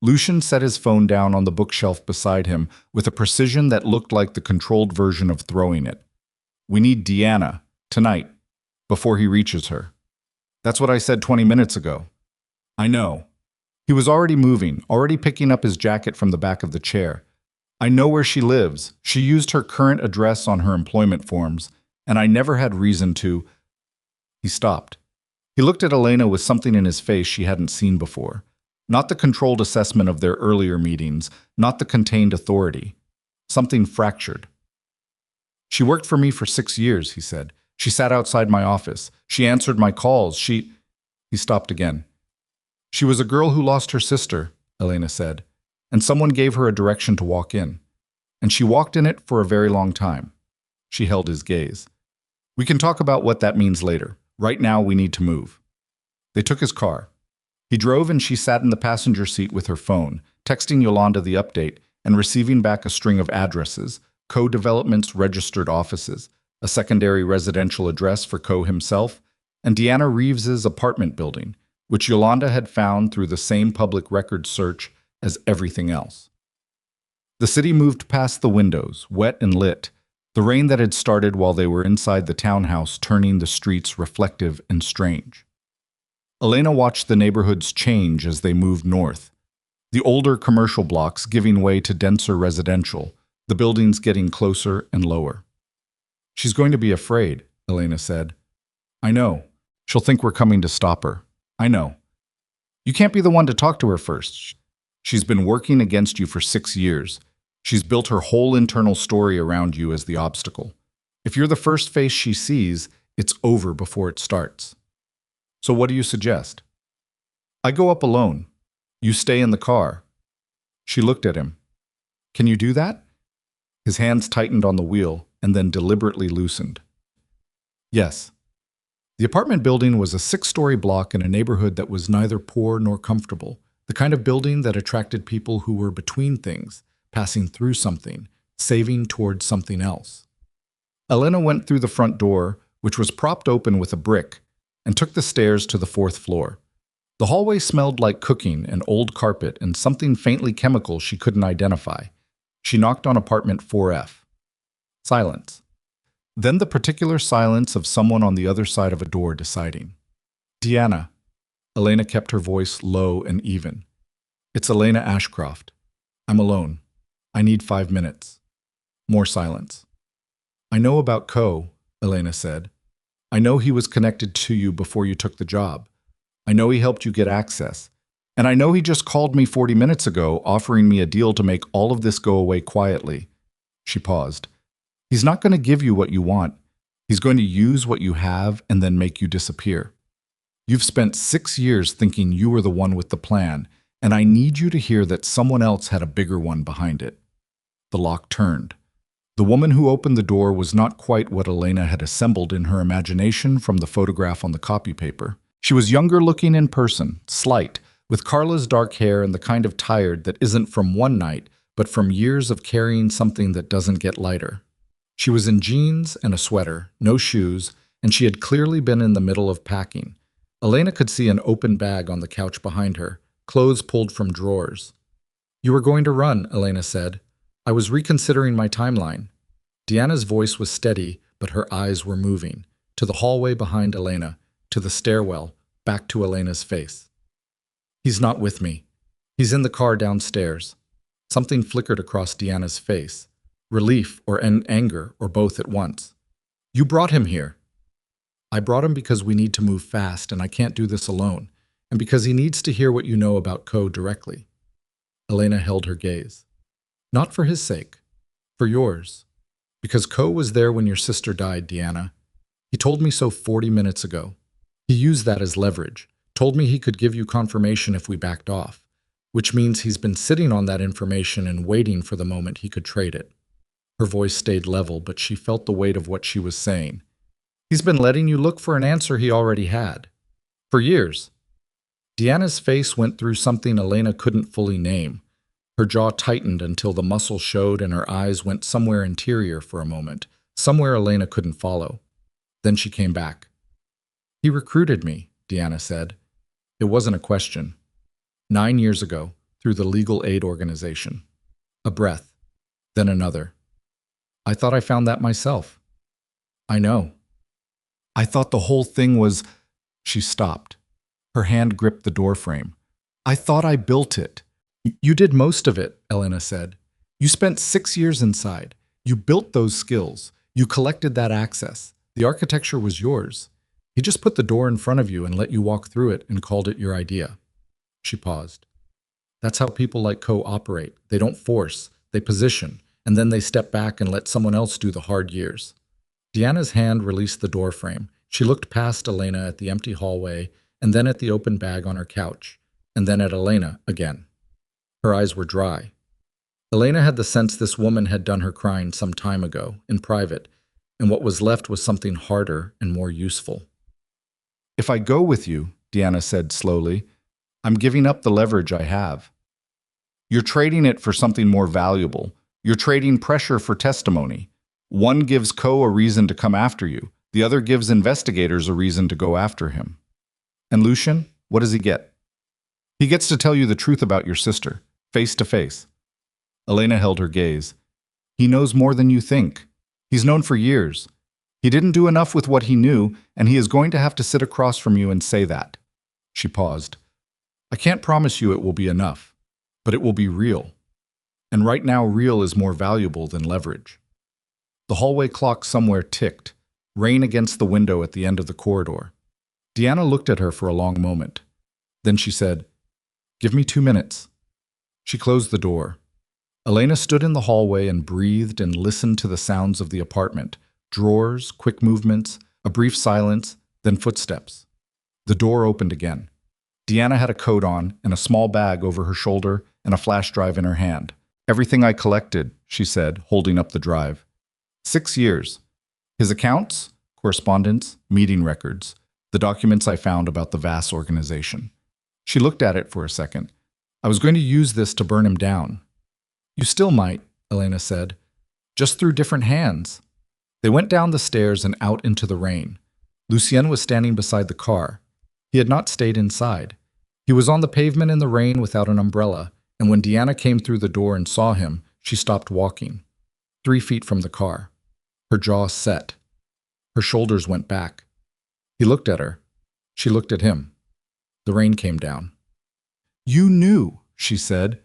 Lucien set his phone down on the bookshelf beside him with a precision that looked like the controlled version of throwing it. We need Deanna, tonight, before he reaches her. That's what I said 20 minutes ago. I know. He was already moving, already picking up his jacket from the back of the chair. I know where she lives. She used her current address on her employment forms, and I never had reason to. He stopped. He looked at Elena with something in his face she hadn't seen before. Not the controlled assessment of their earlier meetings, not the contained authority. Something fractured. She worked for me for 6 years, he said. She sat outside my office. She answered my calls. He stopped again. She was a girl who lost her sister, Elena said, and someone gave her a direction to walk in. And she walked in it for a very long time. She held his gaze. We can talk about what that means later. Right now, we need to move. They took his car. He drove and she sat in the passenger seat with her phone, texting Yolanda the update and receiving back a string of addresses, Co-Development's registered offices, a secondary residential address for Co himself, and Deanna Reeves's apartment building, which Yolanda had found through the same public record search as everything else. The city moved past the windows, wet and lit, the rain that had started while they were inside the townhouse turning the streets reflective and strange. Elena watched the neighborhoods change as they moved north, the older commercial blocks giving way to denser residential, the buildings getting closer and lower. She's going to be afraid, Elena said. I know. She'll think we're coming to stop her. I know. You can't be the one to talk to her first. She's been working against you for 6 years. She's built her whole internal story around you as the obstacle. If you're the first face she sees, it's over before it starts. So what do you suggest? I go up alone. You stay in the car. She looked at him. Can you do that? His hands tightened on the wheel and then deliberately loosened. Yes. The apartment building was a 6-story block in a neighborhood that was neither poor nor comfortable, the kind of building that attracted people who were between things, passing through something, saving towards something else. Elena went through the front door, which was propped open with a brick, and took the stairs to the 4th floor. The hallway smelled like cooking and old carpet and something faintly chemical she couldn't identify. She knocked on apartment 4F. Silence. Then the particular silence of someone on the other side of a door deciding. Deanna. Elena kept her voice low and even. It's Elena Ashcroft. I'm alone. I need 5 minutes. More silence. I know about Co, Elena said. I know he was connected to you before you took the job. I know he helped you get access. And I know he just called me 40 minutes ago, offering me a deal to make all of this go away quietly. She paused. He's not going to give you what you want. He's going to use what you have and then make you disappear. You've spent 6 years thinking you were the one with the plan, and I need you to hear that someone else had a bigger one behind it. The lock turned. The woman who opened the door was not quite what Elena had assembled in her imagination from the photograph on the copy paper. She was younger looking in person, slight, with Carla's dark hair and the kind of tired that isn't from one night, but from years of carrying something that doesn't get lighter. She was in jeans and a sweater, no shoes, and she had clearly been in the middle of packing. Elena could see an open bag on the couch behind her, clothes pulled from drawers. You were going to run, Elena said. I was reconsidering my timeline. Deanna's voice was steady, but her eyes were moving. To the hallway behind Elena, to the stairwell, back to Elena's face. He's not with me. He's in the car downstairs. Something flickered across Deanna's face. Relief or anger, or both at once. You brought him here. I brought him because we need to move fast and I can't do this alone, and because he needs to hear what you know about Co directly. Elena held her gaze. Not for his sake, for yours. Because Co was there when your sister died, Deanna. He told me so 40 minutes ago. He used that as leverage, told me he could give you confirmation if we backed off, which means he's been sitting on that information and waiting for the moment he could trade it. Her voice stayed level, but she felt the weight of what she was saying. He's been letting you look for an answer he already had. For years. Deanna's face went through something Elena couldn't fully name. Her jaw tightened until the muscle showed and her eyes went somewhere interior for a moment, somewhere Elena couldn't follow. Then she came back. He recruited me, Deanna said. It wasn't a question. 9 years ago, through the legal aid organization. A breath, then another. I thought I found that myself. I know. I thought the whole thing was... She stopped. Her hand gripped the doorframe. I thought I built it. You did most of it, Elena said. You spent 6 years inside. You built those skills. You collected that access. The architecture was yours. He just put the door in front of you and let you walk through it and called it your idea. She paused. That's how people like Co operate. They don't force. They position. and then they step back and let someone else do the hard years. Deanna's hand released the doorframe. She looked past Elena at the empty hallway, and then at the open bag on her couch, and then at Elena again. Her eyes were dry. Elena had the sense this woman had done her crying some time ago, in private, and what was left was something harder and more useful. "If I go with you," Deanna said slowly, "I'm giving up the leverage I have. You're trading it for something more valuable. You're trading pressure for testimony. One gives Ko a reason to come after you. The other gives investigators a reason to go after him. And Lucian, what does he get? He gets to tell you the truth about your sister, face to face." Elena held her gaze. "He knows more than you think. He's known for years. He didn't do enough with what he knew, and he is going to have to sit across from you and say that." She paused. "I can't promise you it will be enough, but it will be real. And right now, real is more valuable than leverage." The hallway clock somewhere ticked, rain against the window at the end of the corridor. Deanna looked at her for a long moment. Then she said, "Give me 2 minutes." She closed the door. Elena stood in the hallway and breathed and listened to the sounds of the apartment. Drawers, quick movements, a brief silence, then footsteps. The door opened again. Deanna had a coat on and a small bag over her shoulder and a flash drive in her hand. "Everything I collected," she said, holding up the drive. 6 years. His accounts, correspondence, meeting records, the documents I found about the vast organization. She looked at it for a second. "I was going to use this to burn him down." "You still might," Elena said, "just through different hands." They went down the stairs and out into the rain. Lucien was standing beside the car. He had not stayed inside. He was on the pavement in the rain without an umbrella, and when Deanna came through the door and saw him, she stopped walking. 3 feet from the car. Her jaw set. Her shoulders went back. He looked at her. She looked at him. The rain came down. "You knew," she said.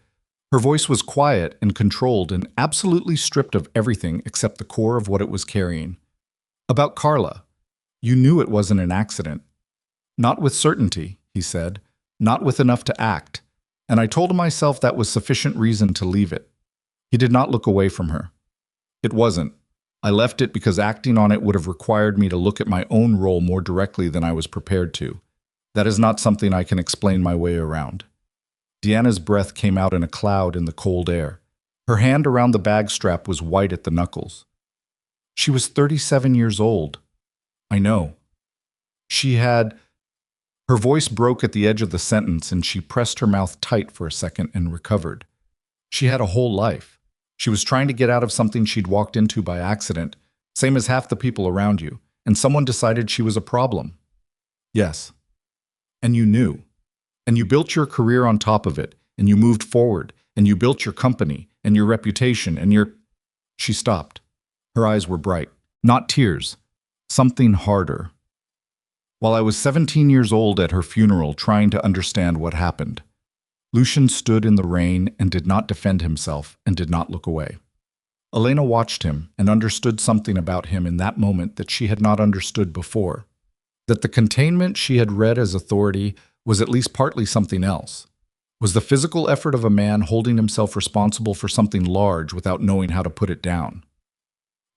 Her voice was quiet and controlled and absolutely stripped of everything except the core of what it was carrying. "About Carla. You knew it wasn't an accident." "Not with certainty," he said. "Not with enough to act. And I told myself that was sufficient reason to leave it." He did not look away from her. "It wasn't. I left it because acting on it would have required me to look at my own role more directly than I was prepared to. That is not something I can explain my way around." Deanna's breath came out in a cloud in the cold air. Her hand around the bag strap was white at the knuckles. "She was 37 years old." "I know." She had... Her voice broke at the edge of the sentence and she pressed her mouth tight for a second and recovered. She had a whole life. She was trying to get out of something she'd walked into by accident, same as half the people around you, and someone decided she was a problem. "Yes. And you knew. And you built your career on top of it, and you moved forward, and you built your company, and your reputation, and your..." She stopped. Her eyes were bright. Not tears. Something harder. "While I was 17 years old at her funeral trying to understand what happened." Lucian stood in the rain and did not defend himself and did not look away. Elena watched him and understood something about him in that moment that she had not understood before. That the containment she had read as authority was at least partly something else. Was the physical effort of a man holding himself responsible for something large without knowing how to put it down.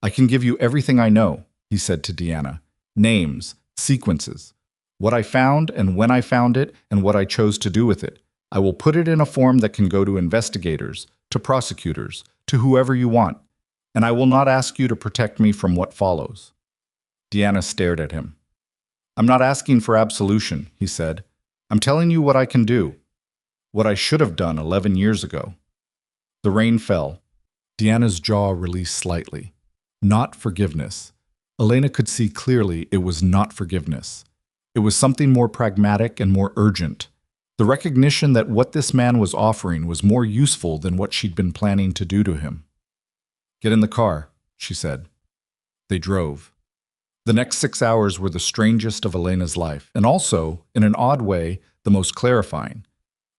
"I can give you everything I know," he said to Deanna. "Names, sequences, what I found and when I found it and what I chose to do with it. I will put it in a form that can go to investigators, to prosecutors, to whoever you want, and I will not ask you to protect me from what follows." Deanna stared at him. "I'm not asking for absolution," he said. "I'm telling you what I can do, what I should have done 11 years ago." The rain fell. Deanna's jaw released slightly. Not forgiveness. Elena could see clearly it was not forgiveness. It was something more pragmatic and more urgent. The recognition that what this man was offering was more useful than what she'd been planning to do to him. "Get in the car," she said. They drove. The next 6 hours were the strangest of Elena's life, and also, in an odd way, the most clarifying.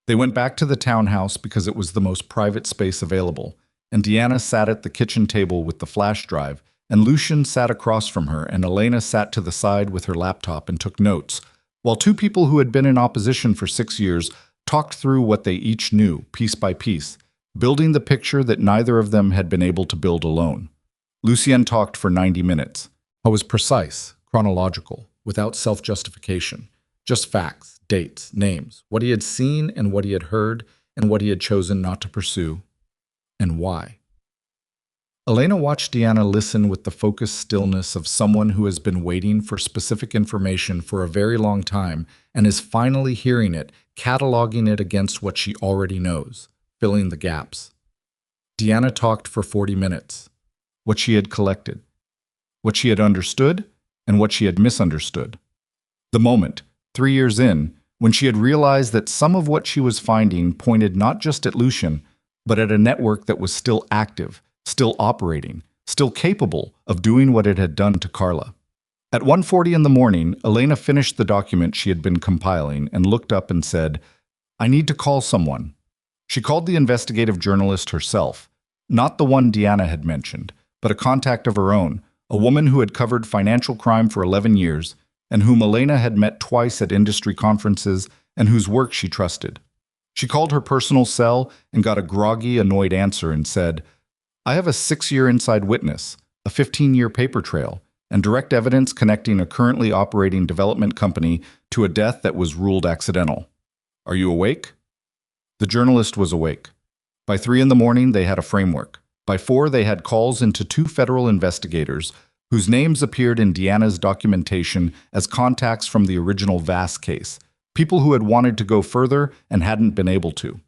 They went back to the townhouse because it was the most private space available, and Deanna sat at the kitchen table with the flash drive, and Lucian sat across from her, and Elena sat to the side with her laptop and took notes, while 2 people who had been in opposition for 6 years talked through what they each knew, piece by piece, building the picture that neither of them had been able to build alone. Lucien talked for 90 minutes. I was precise, chronological, without self-justification. Just facts, dates, names, what he had seen and what he had heard, and what he had chosen not to pursue, and why. Elena watched Deanna listen with the focused stillness of someone who has been waiting for specific information for a very long time and is finally hearing it, cataloging it against what she already knows, filling the gaps. Deanna talked for 40 minutes. What she had collected, what she had understood, and what she had misunderstood. The moment, 3 years in, when she had realized that some of what she was finding pointed not just at Lucien, but at a network that was still active, still operating, still capable of doing what it had done to Carla. At 1:40 in the morning, Elena finished the document she had been compiling and looked up and said, "I need to call someone." She called the investigative journalist herself, not the one Deanna had mentioned, but a contact of her own, a woman who had covered financial crime for 11 years, and whom Elena had met twice at industry conferences and whose work she trusted. She called her personal cell and got a groggy, annoyed answer and said, "I have a 6-year inside witness, a 15-year paper trail, and direct evidence connecting a currently operating development company to a death that was ruled accidental. Are you awake?" The journalist was awake. By 3 in the morning, they had a framework. By 4, they had calls into 2 federal investigators whose names appeared in Deanna's documentation as contacts from the original Vass case, people who had wanted to go further and hadn't been able to.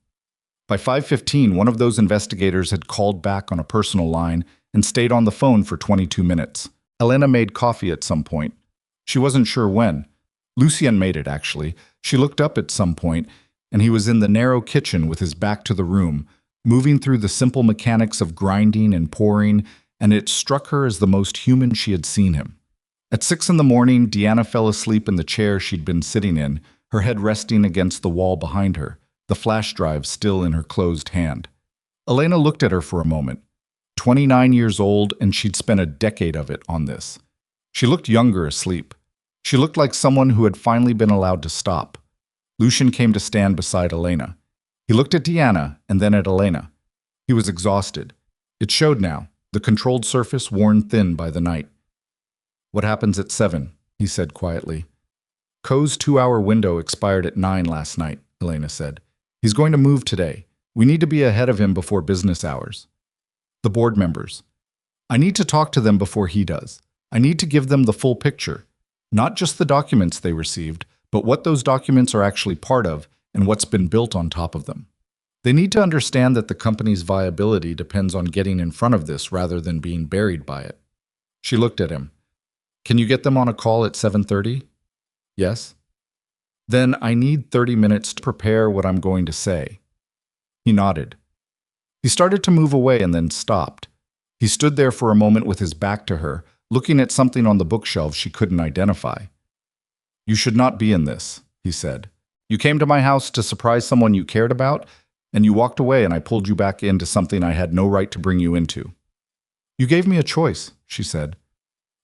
By 5:15, one of those investigators had called back on a personal line and stayed on the phone for 22 minutes. Elena made coffee at some point. She wasn't sure when. Lucien made it, actually. She looked up at some point, and he was in the narrow kitchen with his back to the room, moving through the simple mechanics of grinding and pouring, and it struck her as the most human she had seen him. At 6 in the morning, Deanna fell asleep in the chair she'd been sitting in, her head resting against the wall behind her, the flash drive still in her closed hand. Elena looked at her for a moment. 29 years old, and she'd spent a decade of it on this. She looked younger asleep. She looked like someone who had finally been allowed to stop. Lucien came to stand beside Elena. He looked at Deanna and then at Elena. He was exhausted. It showed now, the controlled surface worn thin by the night. "What happens at 7?" he said quietly. "Co's 2-hour window expired at 9 last night," Elena said. "He's going to move today. We need to be ahead of him before business hours." The board members. "I need to talk to them before he does. I need to give them the full picture. Not just the documents they received, but what those documents are actually part of and what's been built on top of them. They need to understand that the company's viability depends on getting in front of this rather than being buried by it." She looked at him. "Can you get them on a call at 7:30? "Yes." "Then I need 30 minutes to prepare what I'm going to say." He nodded. He started to move away and then stopped. He stood there for a moment with his back to her, looking at something on the bookshelf she couldn't identify. "You should not be in this," he said. "You came to my house to surprise someone you cared about, and you walked away and I pulled you back into something I had no right to bring you into." "You gave me a choice," she said.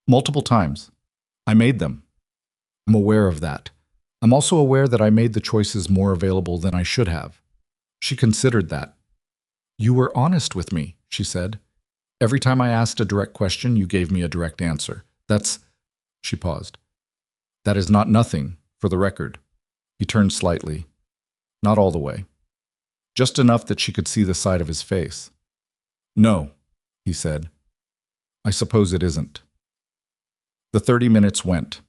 "Multiple times. I made them. I'm aware of that. I'm also aware that I made the choices more available than I should have." She considered that. "You were honest with me," she said. "Every time I asked a direct question, you gave me a direct answer. That's—" She paused. "That is not nothing, for the record." He turned slightly. Not all the way. Just enough that she could see the side of his face. "No," he said. "I suppose it isn't." The 30 minutes went.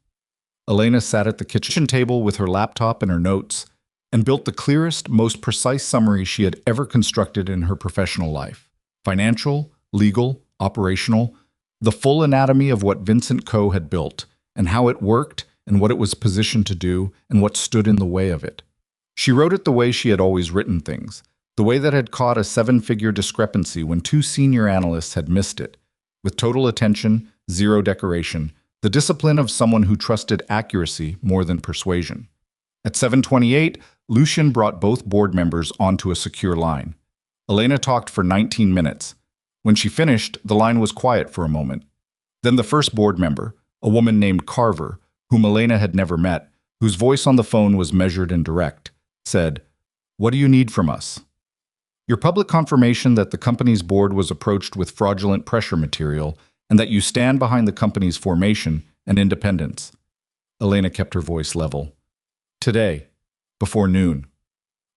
Elena sat at the kitchen table with her laptop and her notes and built the clearest, most precise summary she had ever constructed in her professional life. Financial, legal, operational, the full anatomy of what Vincent Co. had built, and how it worked, and what it was positioned to do, and what stood in the way of it. She wrote it the way she had always written things, the way that had caught a 7-figure discrepancy when 2 senior analysts had missed it, with total attention, 0 decoration, the discipline of someone who trusted accuracy more than persuasion. At 7:28, Lucien brought both board members onto a secure line. Elena talked for 19 minutes. When she finished, the line was quiet for a moment. Then the first board member, a woman named Carver, whom Elena had never met, whose voice on the phone was measured and direct, said, "What do you need from us?" Your public confirmation that the company's board was approached with fraudulent pressure material and that you stand behind the company's formation and independence. Elena kept her voice level. Today, before noon.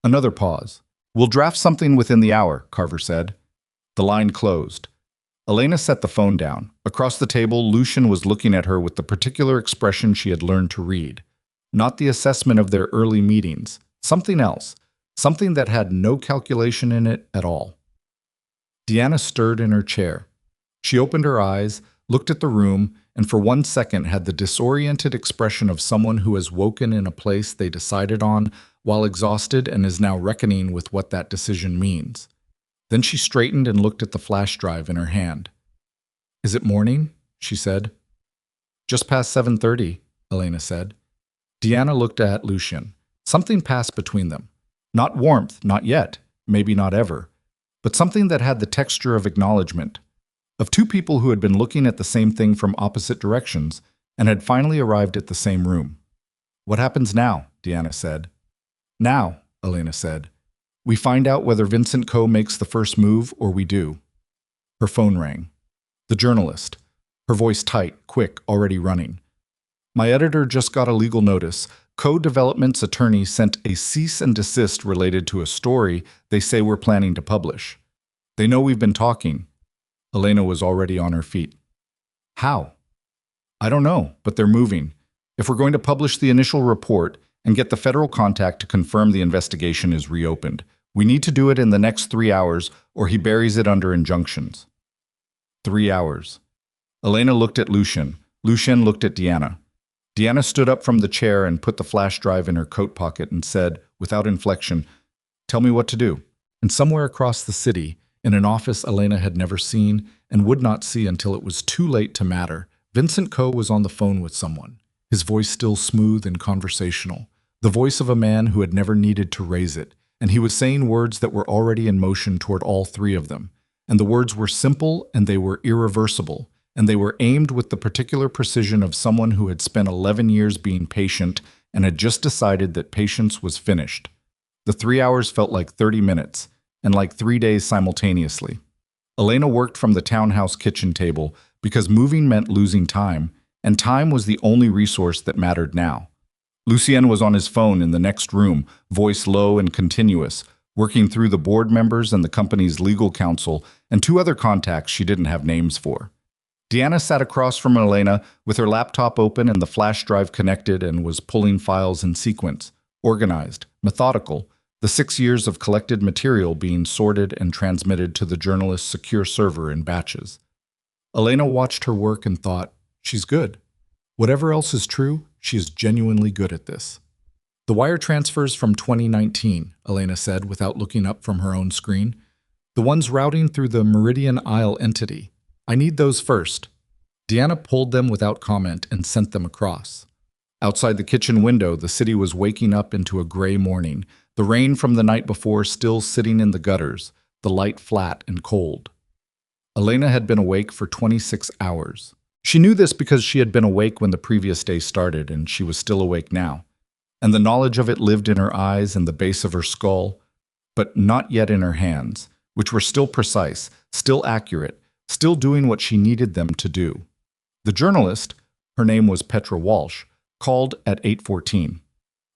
Another pause. We'll draft something within the hour, Carver said. The line closed. Elena set the phone down. Across the table, Lucian was looking at her with the particular expression she had learned to read. Not the assessment of their early meetings. Something else. Something that had no calculation in it at all. Deanna stirred in her chair. She opened her eyes, looked at the room, and for 1 second had the disoriented expression of someone who has woken in a place they decided on while exhausted and is now reckoning with what that decision means. Then she straightened and looked at the flash drive in her hand. Is it morning? She said. Just past 7:30, Elena said. Deanna looked at Lucian. Something passed between them. Not warmth, not yet, maybe not ever, but something that had the texture of acknowledgement, of two people who had been looking at the same thing from opposite directions and had finally arrived at the same room. What happens now? Deanna said. Now, Elena said. We find out whether Vincent Coe makes the first move or we do. Her phone rang. The journalist. Her voice tight, quick, already running. My editor just got a legal notice. Coe Development's attorney sent a cease and desist related to a story they say we're planning to publish. They know we've been talking. Elena was already on her feet. How? I don't know, but they're moving. If we're going to publish the initial report and get the federal contact to confirm the investigation is reopened, we need to do it in the next 3 hours or he buries it under injunctions. 3 hours. Elena looked at Lucian. Lucian looked at Deanna. Deanna stood up from the chair and put the flash drive in her coat pocket and said, without inflection, Tell me what to do. And somewhere across the city, in an office Elena had never seen and would not see until it was too late to matter, Vincent Coe was on the phone with someone, his voice still smooth and conversational, the voice of a man who had never needed to raise it, and he was saying words that were already in motion toward all three of them. And the words were simple and they were irreversible, and they were aimed with the particular precision of someone who had spent 11 years being patient and had just decided that patience was finished. The 3 hours felt like 30 minutes, and like 3 days simultaneously. Elena worked from the townhouse kitchen table because moving meant losing time, and time was the only resource that mattered now. Lucien was on his phone in the next room, voice low and continuous, working through the board members and the company's legal counsel and 2 other contacts she didn't have names for. Deanna sat across from Elena with her laptop open and the flash drive connected and was pulling files in sequence, organized, methodical, the 6 years of collected material being sorted and transmitted to the journalist's secure server in batches. Elena watched her work and thought, she's good. Whatever else is true, she is genuinely good at this. The wire transfers from 2019, Elena said without looking up from her own screen. The ones routing through the Meridian Isle entity. I need those first. Deanna pulled them without comment and sent them across. Outside the kitchen window, the city was waking up into a gray morning, the rain from the night before still sitting in the gutters, the light flat and cold. Elena had been awake for 26 hours. She knew this because she had been awake when the previous day started, and she was still awake now. And the knowledge of it lived in her eyes and the base of her skull, but not yet in her hands, which were still precise, still accurate, still doing what she needed them to do. The journalist, her name was Petra Walsh, called at 8:14.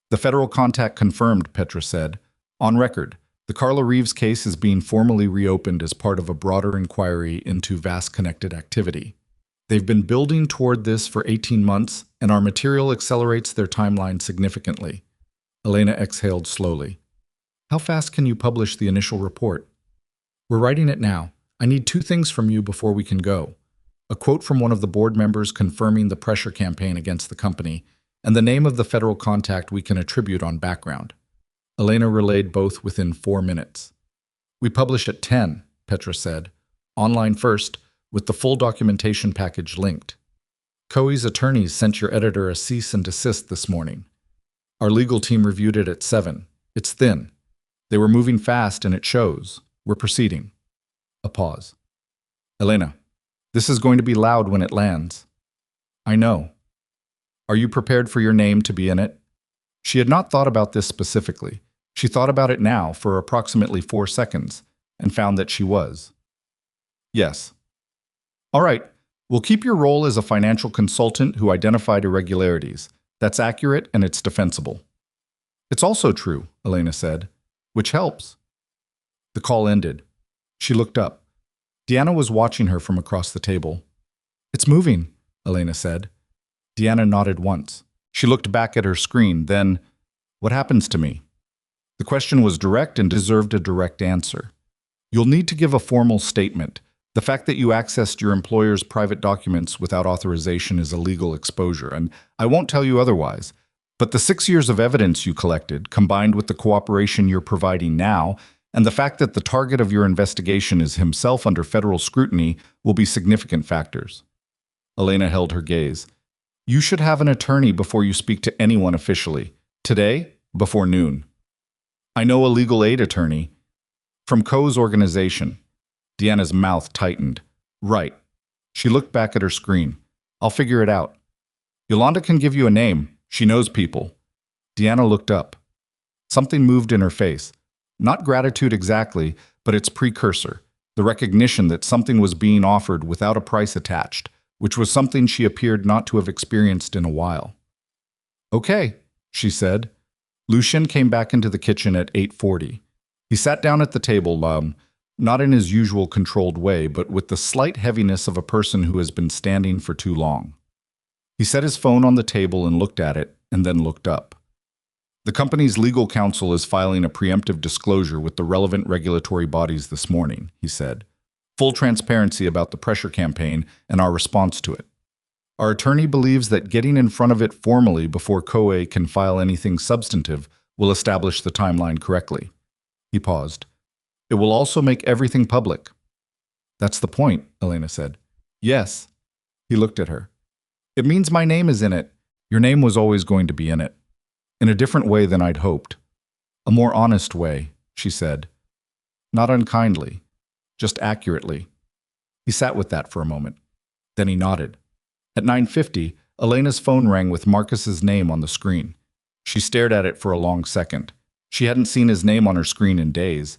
The federal contact confirmed, Petra said. On record, the Carla Reeves case is being formally reopened as part of a broader inquiry into vast connected activity. They've been building toward this for 18 months, and our material accelerates their timeline significantly. Elena exhaled slowly. How fast can you publish the initial report? We're writing it now. I need 2 things from you before we can go. A quote from one of the board members confirming the pressure campaign against the company, and the name of the federal contact we can attribute on background. Elena relayed both within 4 minutes. We publish at 10, Petra said. Online first, with the full documentation package linked. Coe's attorneys sent your editor a cease and desist this morning. Our legal team reviewed it at 7. It's thin. They were moving fast and it shows. We're proceeding. A pause. Elena, this is going to be loud when it lands. I know. Are you prepared for your name to be in it? She had not thought about this specifically, She thought about it now for approximately 4 seconds and found that she was. Yes. All right, we'll keep your role as a financial consultant who identified irregularities. That's accurate and it's defensible. It's also true, Elena said, which helps. The call ended. She looked up. Deanna was watching her from across the table. It's moving, Elena said. Deanna nodded once. She looked back at her screen, then, what happens to me? The question was direct and deserved a direct answer. You'll need to give a formal statement. The fact that you accessed your employer's private documents without authorization is a legal exposure, and I won't tell you otherwise. But the 6 years of evidence you collected, combined with the cooperation you're providing now, and the fact that the target of your investigation is himself under federal scrutiny, will be significant factors. Elena held her gaze. You should have an attorney before you speak to anyone officially. Today, before noon. I know a legal aid attorney. From Coe's organization. Deanna's mouth tightened. Right. She looked back at her screen. I'll figure it out. Yolanda can give you a name. She knows people. Deanna looked up. Something moved in her face. Not gratitude exactly, but its precursor. The recognition that something was being offered without a price attached, which was something she appeared not to have experienced in a while. Okay, she said. Lucien came back into the kitchen at 8:40. He sat down at the table, not in his usual controlled way, but with the slight heaviness of a person who has been standing for too long. He set his phone on the table and looked at it, and then looked up. The company's legal counsel is filing a preemptive disclosure with the relevant regulatory bodies this morning, he said. Full transparency about the pressure campaign and our response to it. Our attorney believes that getting in front of it formally before COE can file anything substantive will establish the timeline correctly. He paused. It will also make everything public. That's the point, Elena said. Yes. He looked at her. It means my name is in it. Your name was always going to be in it. In a different way than I'd hoped. A more honest way, she said. Not unkindly, just accurately. He sat with that for a moment. Then he nodded. At 9:50, Elena's phone rang with Marcus's name on the screen. She stared at it for a long second. She hadn't seen his name on her screen in days.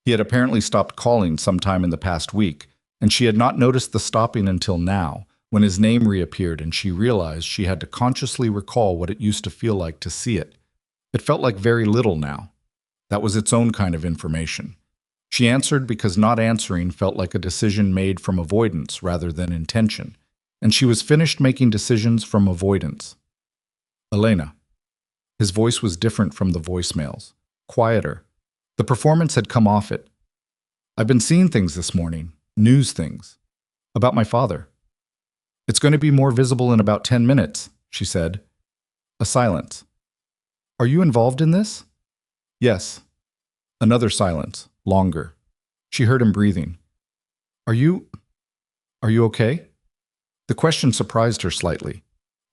He had apparently stopped calling sometime in the past week, and she had not noticed the stopping until now, when his name reappeared and she realized she had to consciously recall what it used to feel like to see it. It felt like very little now. That was its own kind of information. She answered because not answering felt like a decision made from avoidance rather than intention, and she was finished making decisions from avoidance. Elena. His voice was different from the voicemails, quieter. The performance had come off it. I've been seeing things this morning, news things, about my father. It's going to be more visible in about 10 minutes, she said. A silence. Are you involved in this? Yes. Another silence, longer. She heard him breathing. Are you okay? The question surprised her slightly.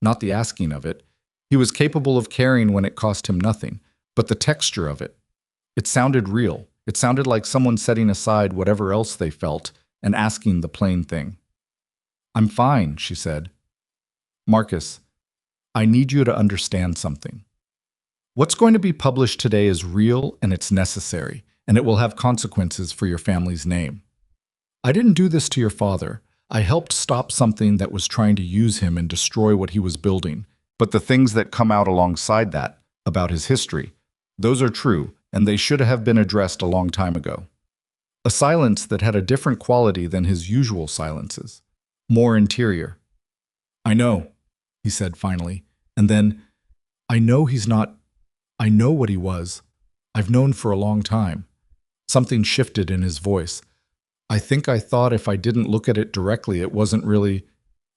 Not the asking of it. He was capable of caring when it cost him nothing, but the texture of it. It sounded real. It sounded like someone setting aside whatever else they felt and asking the plain thing. I'm fine, she said. Marcus, I need you to understand something. What's going to be published today is real and it's necessary, and it will have consequences for your family's name. I didn't do this to your father. I helped stop something that was trying to use him and destroy what he was building. But the things that come out alongside that, about his history, those are true, and they should have been addressed a long time ago. A silence that had a different quality than his usual silences. More interior. I know, he said finally, and then, I know he's not. I know what he was. I've known for a long time. Something shifted in his voice. I think I thought if I didn't look at it directly, it wasn't really.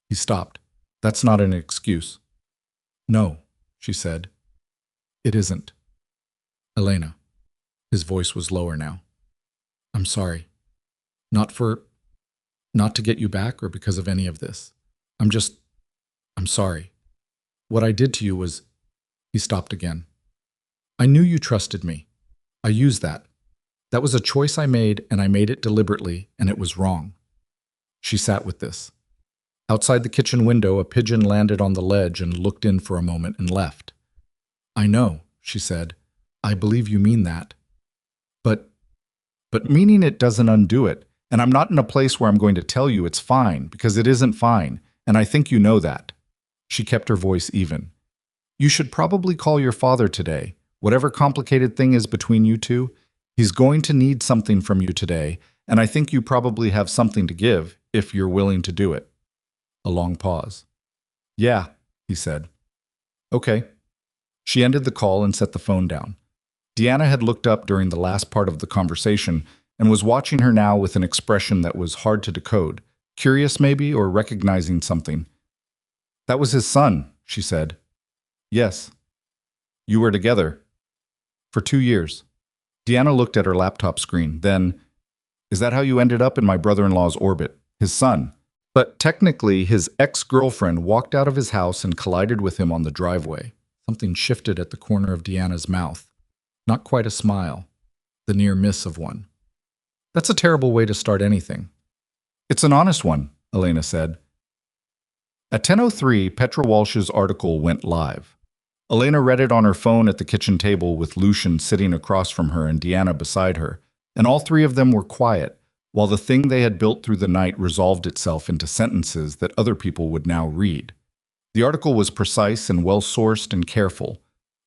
He stopped. That's not an excuse. No, she said. It isn't. Elena. His voice was lower now. I'm sorry. Not to get you back or because of any of this. I'm sorry. What I did to you was. He stopped again. I knew you trusted me. I used that. That was a choice I made, and I made it deliberately, and it was wrong. She sat with this. Outside the kitchen window, a pigeon landed on the ledge and looked in for a moment and left. I know, she said. I believe you mean that. But, but meaning it doesn't undo it. And I'm not in a place where I'm going to tell you it's fine, because it isn't fine, and I think you know that. She kept her voice even. You should probably call your father today. Whatever complicated thing is between you two, he's going to need something from you today, and I think you probably have something to give if you're willing to do it. A long pause. Yeah, he said. Okay. She ended the call and set the phone down. Deanna had looked up during the last part of the conversation and was watching her now with an expression that was hard to decode, curious maybe, or recognizing something. That was his son, she said. Yes. You were together. For 2 years. Deanna looked at her laptop screen. Then, is that how you ended up in my brother-in-law's orbit? His son. But technically, his ex-girlfriend walked out of his house and collided with him on the driveway. Something shifted at the corner of Deanna's mouth. Not quite a smile. The near miss of one. That's a terrible way to start anything. It's an honest one, Elena said. At 10:03, Petra Walsh's article went live. Elena read it on her phone at the kitchen table with Lucian sitting across from her and Deanna beside her, and all three of them were quiet, while the thing they had built through the night resolved itself into sentences that other people would now read. The article was precise and well-sourced and careful.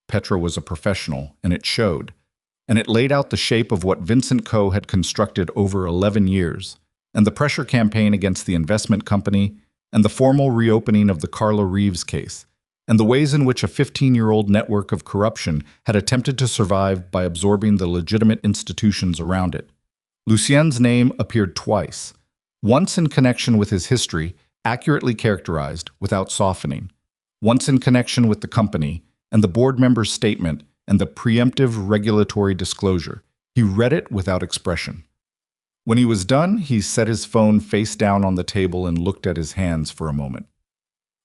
Petra was a professional, and it showed. And it laid out the shape of what Vincent Co. had constructed over 11 years, and the pressure campaign against the investment company, and the formal reopening of the Carla Reeves case, and the ways in which a 15-year-old network of corruption had attempted to survive by absorbing the legitimate institutions around it. Lucien's name appeared twice, once in connection with his history, accurately characterized, without softening, once in connection with the company, and the board member's statement, and the preemptive regulatory disclosure. He read it without expression. When he was done, he set his phone face down on the table and looked at his hands for a moment.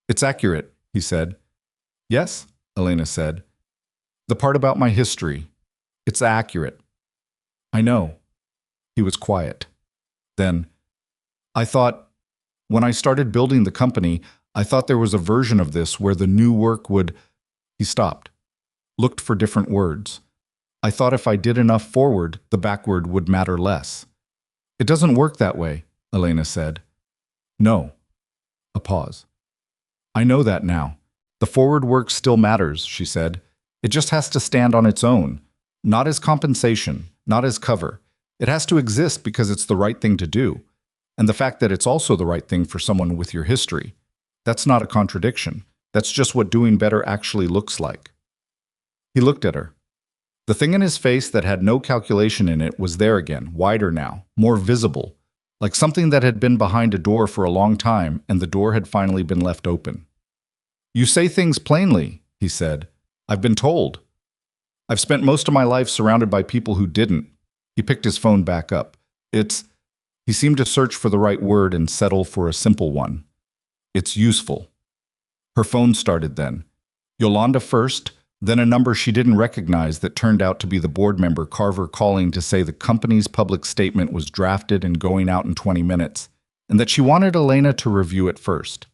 It's accurate, he said. Yes, Elena said. The part about my history. It's accurate. I know. He was quiet. Then, when I started building the company, I thought there was a version of this where the new work would... He stopped, looked for different words. I thought if I did enough forward, the backward would matter less. It doesn't work that way, Elena said. No. A pause. I know that now. The forward work still matters, she said. It just has to stand on its own, not as compensation, not as cover. It has to exist because it's the right thing to do. And the fact that it's also the right thing for someone with your history. That's not a contradiction. That's just what doing better actually looks like. He looked at her. The thing in his face that had no calculation in it was there again, wider now, more visible, like something that had been behind a door for a long time and the door had finally been left open. You say things plainly, he said. I've been told. I've spent most of my life surrounded by people who didn't. He picked his phone back up. He seemed to search for the right word and settle for a simple one. It's useful. Her phone started then. Yolanda first, then a number she didn't recognize that turned out to be the board member Carver calling to say the company's public statement was drafted and going out in 20 minutes, and that she wanted Elena to review it first.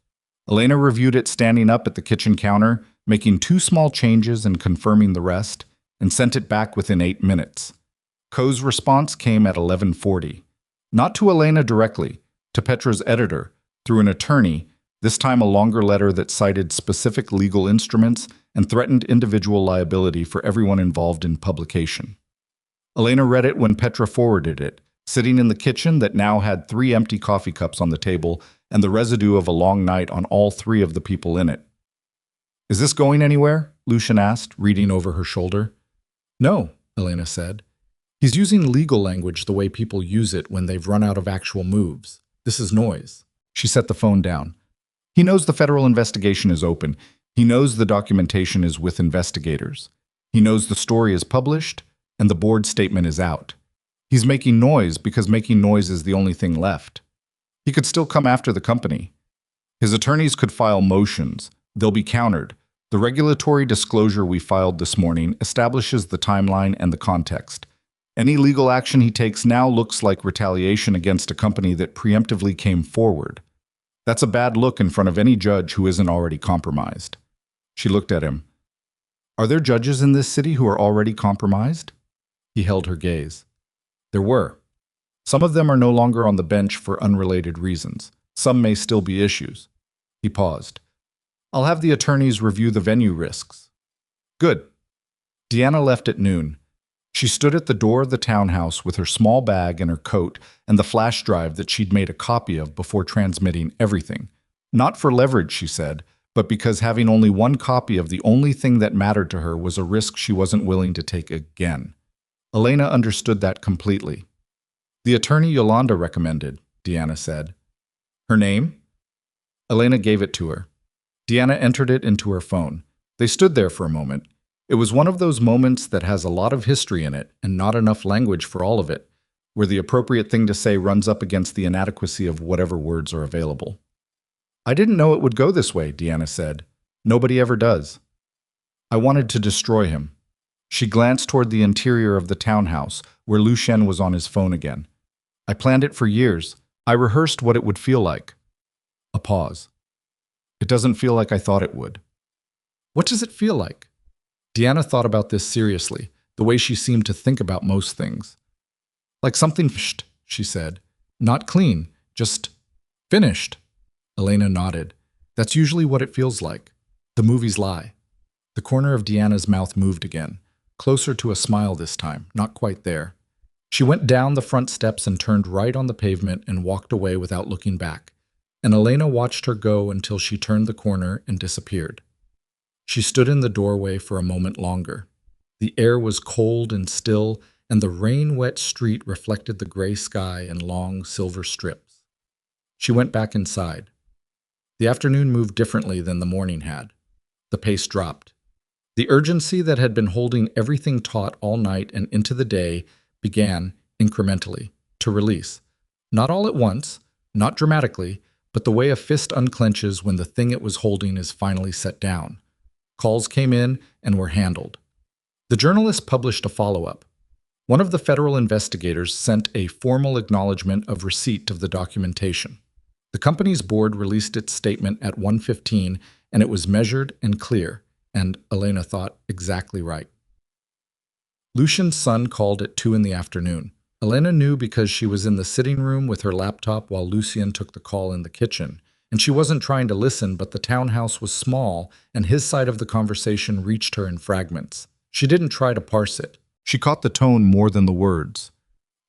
Elena reviewed it standing up at the kitchen counter, making 2 small changes and confirming the rest, and sent it back within 8 minutes. Co's response came at 11:40. Not to Elena directly, to Petra's editor, through an attorney, this time a longer letter that cited specific legal instruments and threatened individual liability for everyone involved in publication. Elena read it when Petra forwarded it, sitting in the kitchen that now had 3 empty coffee cups on the table and the residue of a long night on all 3 of the people in it. Is this going anywhere? Lucian asked, reading over her shoulder. No, Elena said. He's using legal language the way people use it when they've run out of actual moves. This is noise. She set the phone down. He knows the federal investigation is open. He knows the documentation is with investigators. He knows the story is published and the board statement is out. He's making noise because making noise is the only thing left. He could still come after the company. His attorneys could file motions. They'll be countered. The regulatory disclosure we filed this morning establishes the timeline and the context. Any legal action he takes now looks like retaliation against a company that preemptively came forward. That's a bad look in front of any judge who isn't already compromised. She looked at him. Are there judges in this city who are already compromised? He held her gaze. There were. Some of them are no longer on the bench for unrelated reasons. Some may still be issues. He paused. I'll have the attorneys review the venue risks. Good. Deanna left at noon. She stood at the door of the townhouse with her small bag and her coat and the flash drive that she'd made a copy of before transmitting everything. Not for leverage, she said, but because having only one copy of the only thing that mattered to her was a risk she wasn't willing to take again. Elena understood that completely. The attorney Yolanda recommended, Deanna said. Her name? Elena gave it to her. Deanna entered it into her phone. They stood there for a moment. It was one of those moments that has a lot of history in it and not enough language for all of it, where the appropriate thing to say runs up against the inadequacy of whatever words are available. I didn't know it would go this way, Deanna said. Nobody ever does. I wanted to destroy him. She glanced toward the interior of the townhouse, where Lucien was on his phone again. I planned it for years. I rehearsed what it would feel like. A pause. It doesn't feel like I thought it would. What does it feel like? Deanna thought about this seriously, the way she seemed to think about most things. Like something finished, she said. Not clean, just finished. Elena nodded. That's usually what it feels like. The movies lie. The corner of Deanna's mouth moved again, closer to a smile this time, not quite there. She went down the front steps and turned right on the pavement and walked away without looking back, and Elena watched her go until she turned the corner and disappeared. She stood in the doorway for a moment longer. The air was cold and still, and the rain-wet street reflected the gray sky in long silver strips. She went back inside. The afternoon moved differently than the morning had. The pace dropped. The urgency that had been holding everything taut all night and into the day began, incrementally, to release. Not all at once, not dramatically, but the way a fist unclenches when the thing it was holding is finally set down. Calls came in and were handled. The journalist published a follow-up. One of the federal investigators sent a formal acknowledgement of receipt of the documentation. The company's board released its statement at 1:15, and it was measured and clear, and, Elena thought, exactly right. Lucian's son called at 2 in the afternoon. Elena knew because she was in the sitting room with her laptop while Lucien took the call in the kitchen, and she wasn't trying to listen, but the townhouse was small, and his side of the conversation reached her in fragments. She didn't try to parse it. She caught the tone more than the words.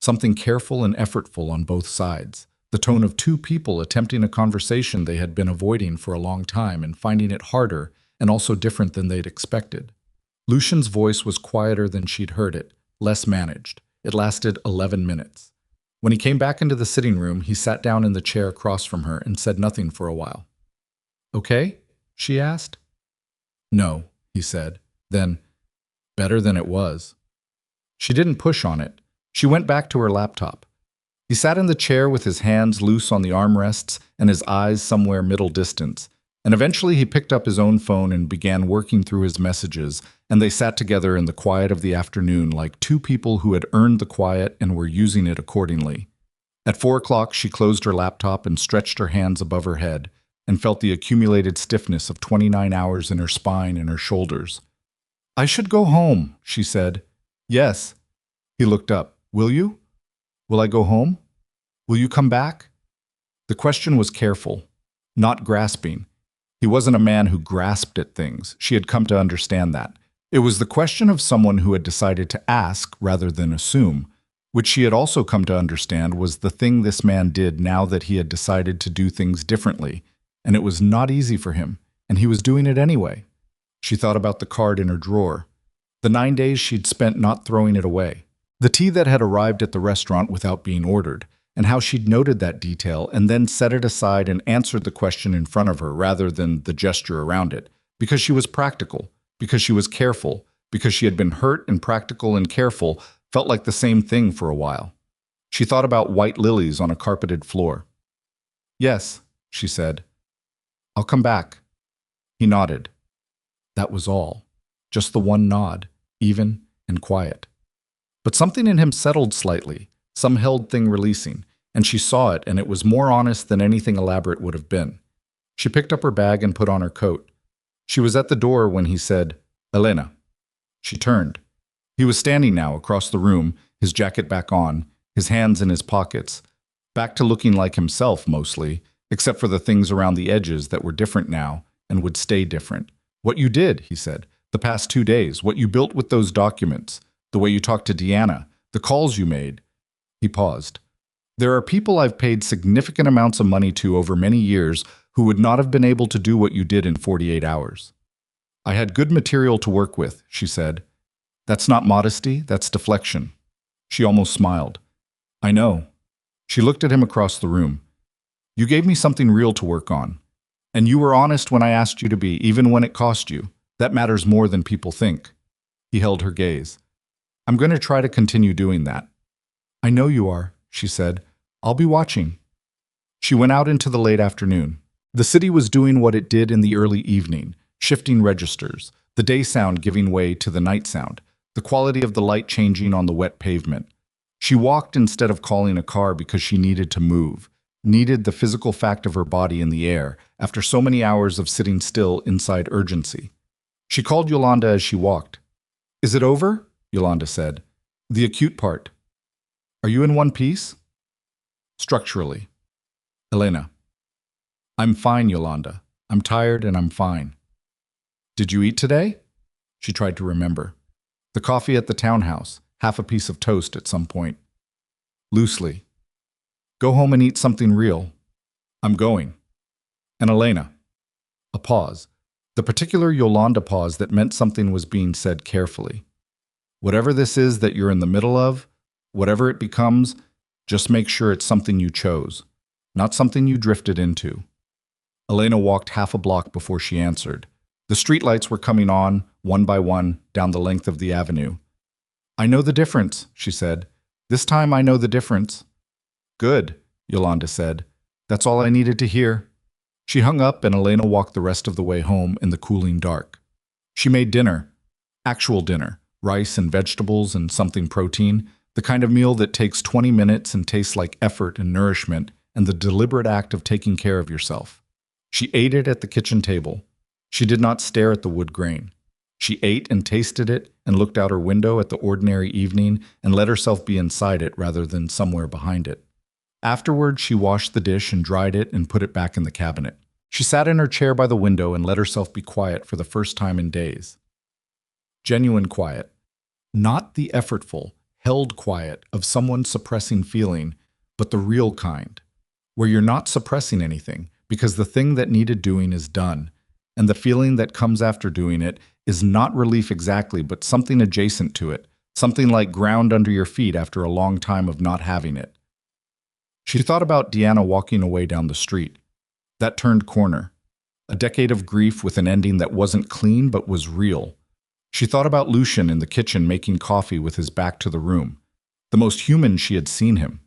Something careful and effortful on both sides. The tone of two people attempting a conversation they had been avoiding for a long time and finding it harder and also different than they'd expected. Lucian's voice was quieter than she'd heard it, less managed. It lasted 11 minutes. When he came back into the sitting room, he sat down in the chair across from her and said nothing for a while. Okay? She asked. No, he said. Then, better than it was. She didn't push on it. She went back to her laptop. He sat in the chair with his hands loose on the armrests and his eyes somewhere middle distance, and eventually he picked up his own phone and began working through his messages, and they sat together in the quiet of the afternoon like two people who had earned the quiet and were using it accordingly. At 4 o'clock, she closed her laptop and stretched her hands above her head and felt the accumulated stiffness of 29 hours in her spine and her shoulders. I should go home, she said. Yes. He looked up. Will you? Will I go home? Will you come back? The question was careful, not grasping. He wasn't a man who grasped at things. She had come to understand that. It was the question of someone who had decided to ask rather than assume, which she had also come to understand was the thing this man did now that he had decided to do things differently, and it was not easy for him, and he was doing it anyway. She thought about the card in her drawer, the 9 days she'd spent not throwing it away, the tea that had arrived at the restaurant without being ordered, and how she'd noted that detail and then set it aside and answered the question in front of her rather than the gesture around it, because she was practical, because she was careful, because she had been hurt, and practical and careful felt like the same thing for a while. She thought about white lilies on a carpeted floor. Yes, she said. I'll come back. He nodded. That was all. Just the one nod, even and quiet. But something in him settled slightly, some held thing releasing, and she saw it, and it was more honest than anything elaborate would have been. She picked up her bag and put on her coat. She was at the door when he said, Elena. She turned. He was standing now across the room, his jacket back on, his hands in his pockets, back to looking like himself mostly, except for the things around the edges that were different now and would stay different. What you did, he said, the past 2 days, what you built with those documents, the way you talked to Deanna, the calls you made. He paused. There are people I've paid significant amounts of money to over many years who would not have been able to do what you did in 48 hours. I had good material to work with, she said. That's not modesty, that's deflection. She almost smiled. I know. She looked at him across the room. You gave me something real to work on. And you were honest when I asked you to be, even when it cost you. That matters more than people think. He held her gaze. I'm going to try to continue doing that. I know you are, she said. I'll be watching. She went out into the late afternoon. The city was doing what it did in the early evening, shifting registers, the day sound giving way to the night sound, the quality of the light changing on the wet pavement. She walked instead of calling a car because she needed to move, needed the physical fact of her body in the air after so many hours of sitting still inside urgency. She called Yolanda as she walked. Is it over? Yolanda said. The acute part. Are you in one piece? Structurally. Elena. I'm fine, Yolanda. I'm tired and I'm fine. Did you eat today? She tried to remember. The coffee at the townhouse, half a piece of toast at some point. Loosely. Go home and eat something real. I'm going. And Elena. A pause. The particular Yolanda pause that meant something was being said carefully. Whatever this is that you're in the middle of, whatever it becomes, just make sure it's something you chose, not something you drifted into. Elena walked half a block before she answered. The streetlights were coming on, one by one, down the length of the avenue. I know the difference, she said. This time I know the difference. Good, Yolanda said. That's all I needed to hear. She hung up and Elena walked the rest of the way home in the cooling dark. She made dinner. Actual dinner. Rice and vegetables and something protein. The kind of meal that takes 20 minutes and tastes like effort and nourishment and the deliberate act of taking care of yourself. She ate it at the kitchen table. She did not stare at the wood grain. She ate and tasted it and looked out her window at the ordinary evening and let herself be inside it rather than somewhere behind it. Afterward, she washed the dish and dried it and put it back in the cabinet. She sat in her chair by the window and let herself be quiet for the first time in days. Genuine quiet. Not the effortful, held quiet of someone suppressing feeling, but the real kind, where you're not suppressing anything because the thing that needed doing is done, and the feeling that comes after doing it is not relief exactly, but something adjacent to it, something like ground under your feet after a long time of not having it. She thought about Deanna walking away down the street. That turned corner. A decade of grief with an ending that wasn't clean but was real. She thought about Lucian in the kitchen making coffee with his back to the room. The most human she had seen him.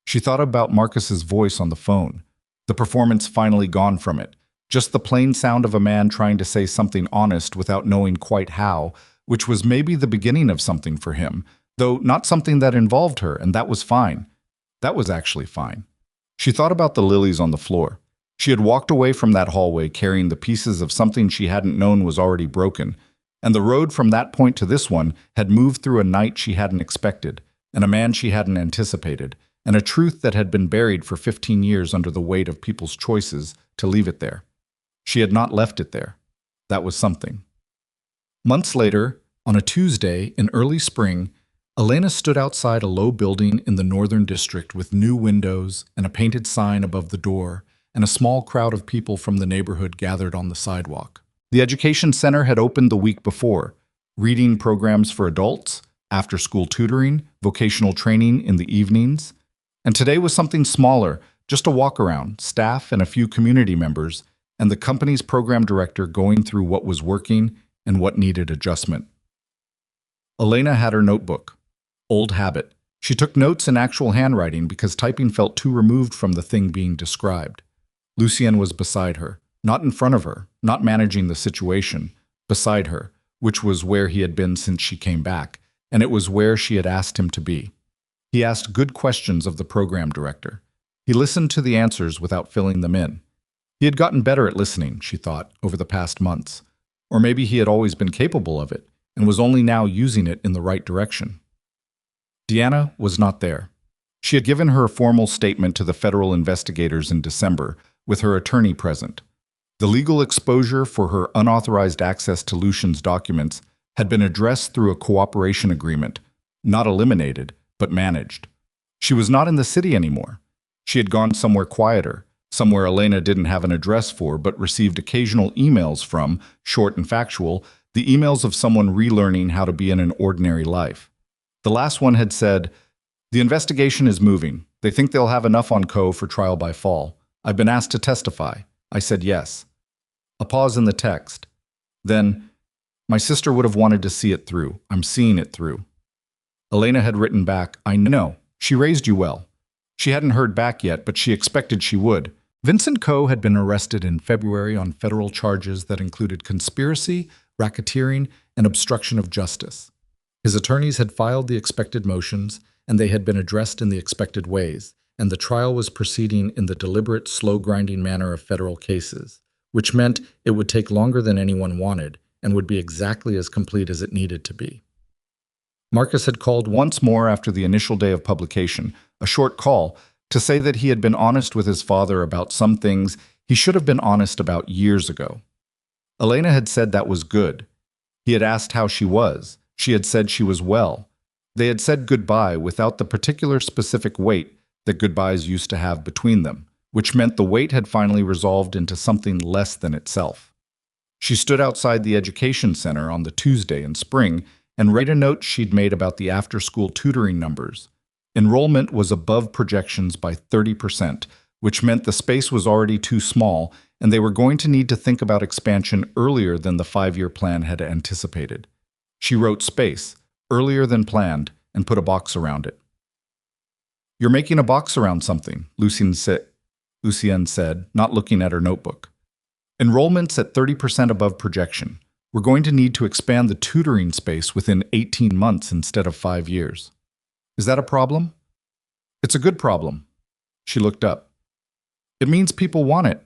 She thought about Marcus's voice on the phone. The performance finally gone from it. Just the plain sound of a man trying to say something honest without knowing quite how, which was maybe the beginning of something for him, though not something that involved her, and that was fine. That was actually fine. She thought about the lilies on the floor. She had walked away from that hallway carrying the pieces of something she hadn't known was already broken, and the road from that point to this one had moved through a night she hadn't expected, and a man she hadn't anticipated, and a truth that had been buried for 15 years under the weight of people's choices to leave it there. She had not left it there. That was something. Months later, on a Tuesday in early spring, Elena stood outside a low building in the northern district with new windows and a painted sign above the door, and a small crowd of people from the neighborhood gathered on the sidewalk. The education center had opened the week before, reading programs for adults, after-school tutoring, vocational training in the evenings, and today was something smaller, just a walk-around, staff and a few community members, and the company's program director going through what was working and what needed adjustment. Elena had her notebook. Old habit. She took notes in actual handwriting because typing felt too removed from the thing being described. Lucien was beside her, not in front of her, not managing the situation, beside her, which was where he had been since she came back, and it was where she had asked him to be. He asked good questions of the program director. He listened to the answers without filling them in. He had gotten better at listening, she thought, over the past months. Or maybe he had always been capable of it and was only now using it in the right direction. Deanna was not there. She had given her formal statement to the federal investigators in December, with her attorney present. The legal exposure for her unauthorized access to Lucian's documents had been addressed through a cooperation agreement, not eliminated, but managed. She was not in the city anymore. She had gone somewhere quieter, somewhere Elena didn't have an address for but received occasional emails from, short and factual, the emails of someone relearning how to be in an ordinary life. The last one had said, "The investigation is moving. They think they'll have enough on Co for trial by fall. I've been asked to testify." I said yes. A pause in the text. Then, "My sister would have wanted to see it through. I'm seeing it through." Elena had written back, "I know. She raised you well." She hadn't heard back yet, but she expected she would. Vincent Coe had been arrested in February on federal charges that included conspiracy, racketeering, and obstruction of justice. His attorneys had filed the expected motions, and they had been addressed in the expected ways, and the trial was proceeding in the deliberate, slow-grinding manner of federal cases, which meant it would take longer than anyone wanted and would be exactly as complete as it needed to be. Marcus had called once more after the initial day of publication, a short call, to say that he had been honest with his father about some things he should have been honest about years ago. Elena had said that was good. He had asked how she was. She had said she was well. They had said goodbye without the particular specific weight that goodbyes used to have between them, which meant the weight had finally resolved into something less than itself. She stood outside the education center on the Tuesday in spring and read a note she'd made about the after-school tutoring numbers. Enrollment was above projections by 30%, which meant the space was already too small, and they were going to need to think about expansion earlier than the 5-year plan had anticipated. She wrote space, earlier than planned, and put a box around it. "You're making a box around something," Lucienne said, not looking at her notebook. "Enrollment's at 30% above projection. We're going to need to expand the tutoring space within 18 months instead of 5 years. Is that a problem?" "It's a good problem." She looked up. "It means people want it."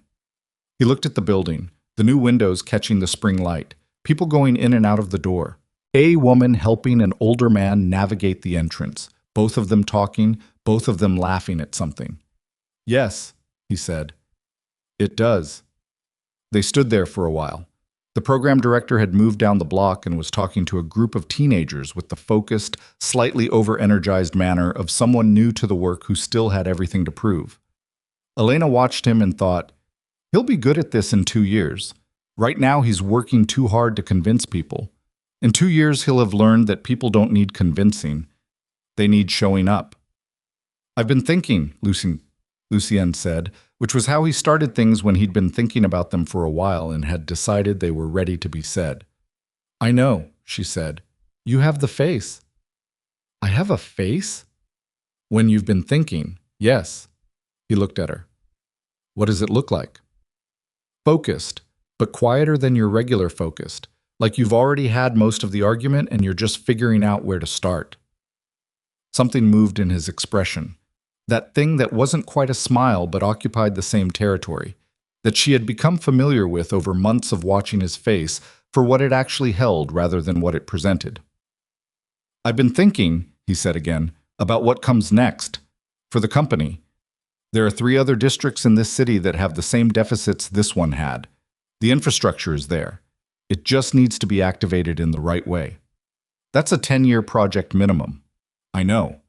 He looked at the building, the new windows catching the spring light, people going in and out of the door. A woman helping an older man navigate the entrance, both of them talking, both of them laughing at something. "Yes," he said. "It does." They stood there for a while. The program director had moved down the block and was talking to a group of teenagers with the focused, slightly over-energized manner of someone new to the work who still had everything to prove. Elena watched him and thought, he'll be good at this in 2 years. Right now he's working too hard to convince people. In 2 years he'll have learned that people don't need convincing. They need showing up. "I've been thinking," Lucienne said, which was how he started things when he'd been thinking about them for a while and had decided they were ready to be said. "I know," she said. "You have the face." "I have a face?" "When you've been thinking, yes." He looked at her. "What does it look like?" "Focused, but quieter than your regular focused, like you've already had most of the argument and you're just figuring out where to start." Something moved in his expression. That thing that wasn't quite a smile but occupied the same territory, that she had become familiar with over months of watching his face for what it actually held rather than what it presented. "I've been thinking," he said again, "about what comes next. For the company. There are 3 other districts in this city that have the same deficits this one had. The infrastructure is there. It just needs to be activated in the right way. That's a 10-year project minimum. I know.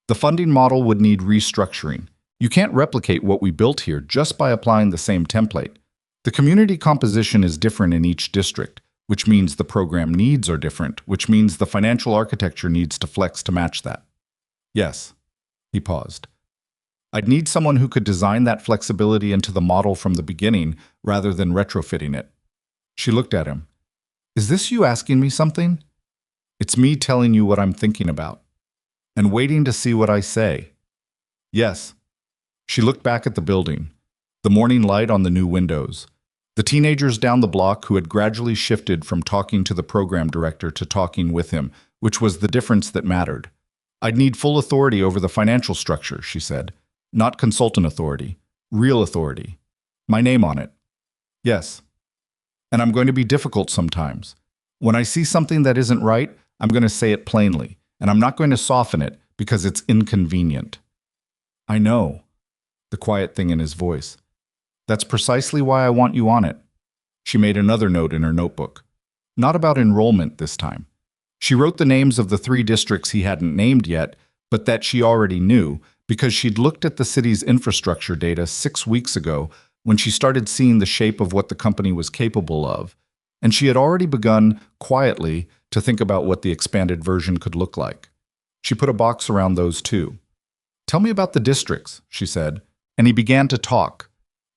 The funding model would need restructuring. You can't replicate what we built here just by applying the same template. The community composition is different in each district, which means the program needs are different, which means the financial architecture needs to flex to match that." "Yes." He paused. "I'd need someone who could design that flexibility into the model from the beginning rather than retrofitting it." She looked at him. "Is this you asking me something?" "It's me telling you what I'm thinking about. And waiting to see what I say." "Yes." She looked back at the building, the morning light on the new windows, the teenagers down the block who had gradually shifted from talking to the program director to talking with him, which was the difference that mattered. "I'd need full authority over the financial structure," she said. "Not consultant authority. Real authority. My name on it." "Yes." And I'm going to be difficult sometimes. When I see something that isn't right, I'm going to say it plainly, and I'm not going to soften it because it's inconvenient. I know, the quiet thing in his voice. That's precisely why I want you on it. She made another note in her notebook. Not about enrollment this time. She wrote the names of the 3 districts he hadn't named yet, but that she already knew because she'd looked at the city's infrastructure data 6 weeks ago when she started seeing the shape of what the company was capable of, and she had already begun, quietly, to think about what the expanded version could look like. She put a box around those too. Tell me about the districts, she said, and he began to talk.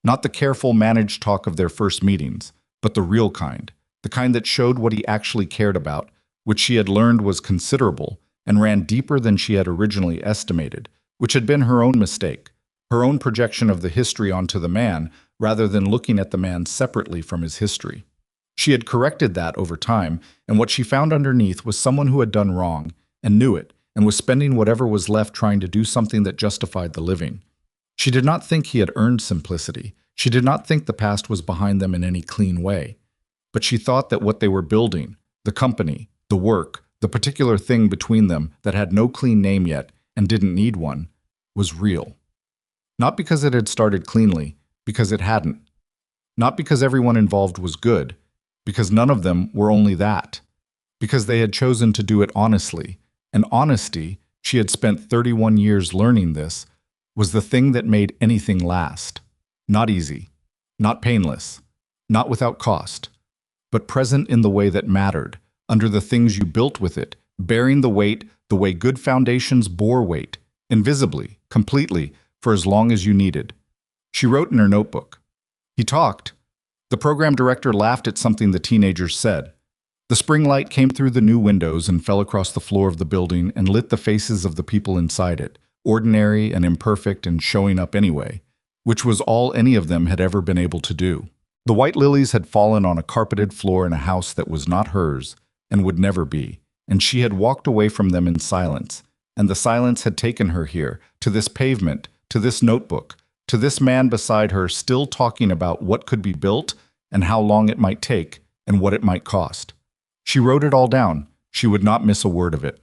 Not the careful, managed talk of their first meetings, but the real kind, the kind that showed what he actually cared about, which she had learned was considerable and ran deeper than she had originally estimated, which had been her own mistake, her own projection of the history onto the man rather than looking at the man separately from his history. She had corrected that over time, and what she found underneath was someone who had done wrong and knew it and was spending whatever was left trying to do something that justified the living. She did not think he had earned simplicity. She did not think the past was behind them in any clean way. But she thought that what they were building, the company, the work, the particular thing between them that had no clean name yet and didn't need one, was real. Not because it had started cleanly, because it hadn't. Not because everyone involved was good, because none of them were only that. Because they had chosen to do it honestly, and honesty, she had spent 31 years learning this, was the thing that made anything last. Not easy, not painless, not without cost, but present in the way that mattered, under the things you built with it, bearing the weight the way good foundations bore weight, invisibly, completely, for as long as you needed. She wrote in her notebook. He talked. The program director laughed at something the teenagers said. The spring light came through the new windows and fell across the floor of the building and lit the faces of the people inside it, ordinary and imperfect and showing up anyway, which was all any of them had ever been able to do. The white lilies had fallen on a carpeted floor in a house that was not hers and would never be, and she had walked away from them in silence, and the silence had taken her here, to this pavement, to this notebook, to this man beside her still talking about what could be built and how long it might take and what it might cost. She wrote it all down. She would not miss a word of it.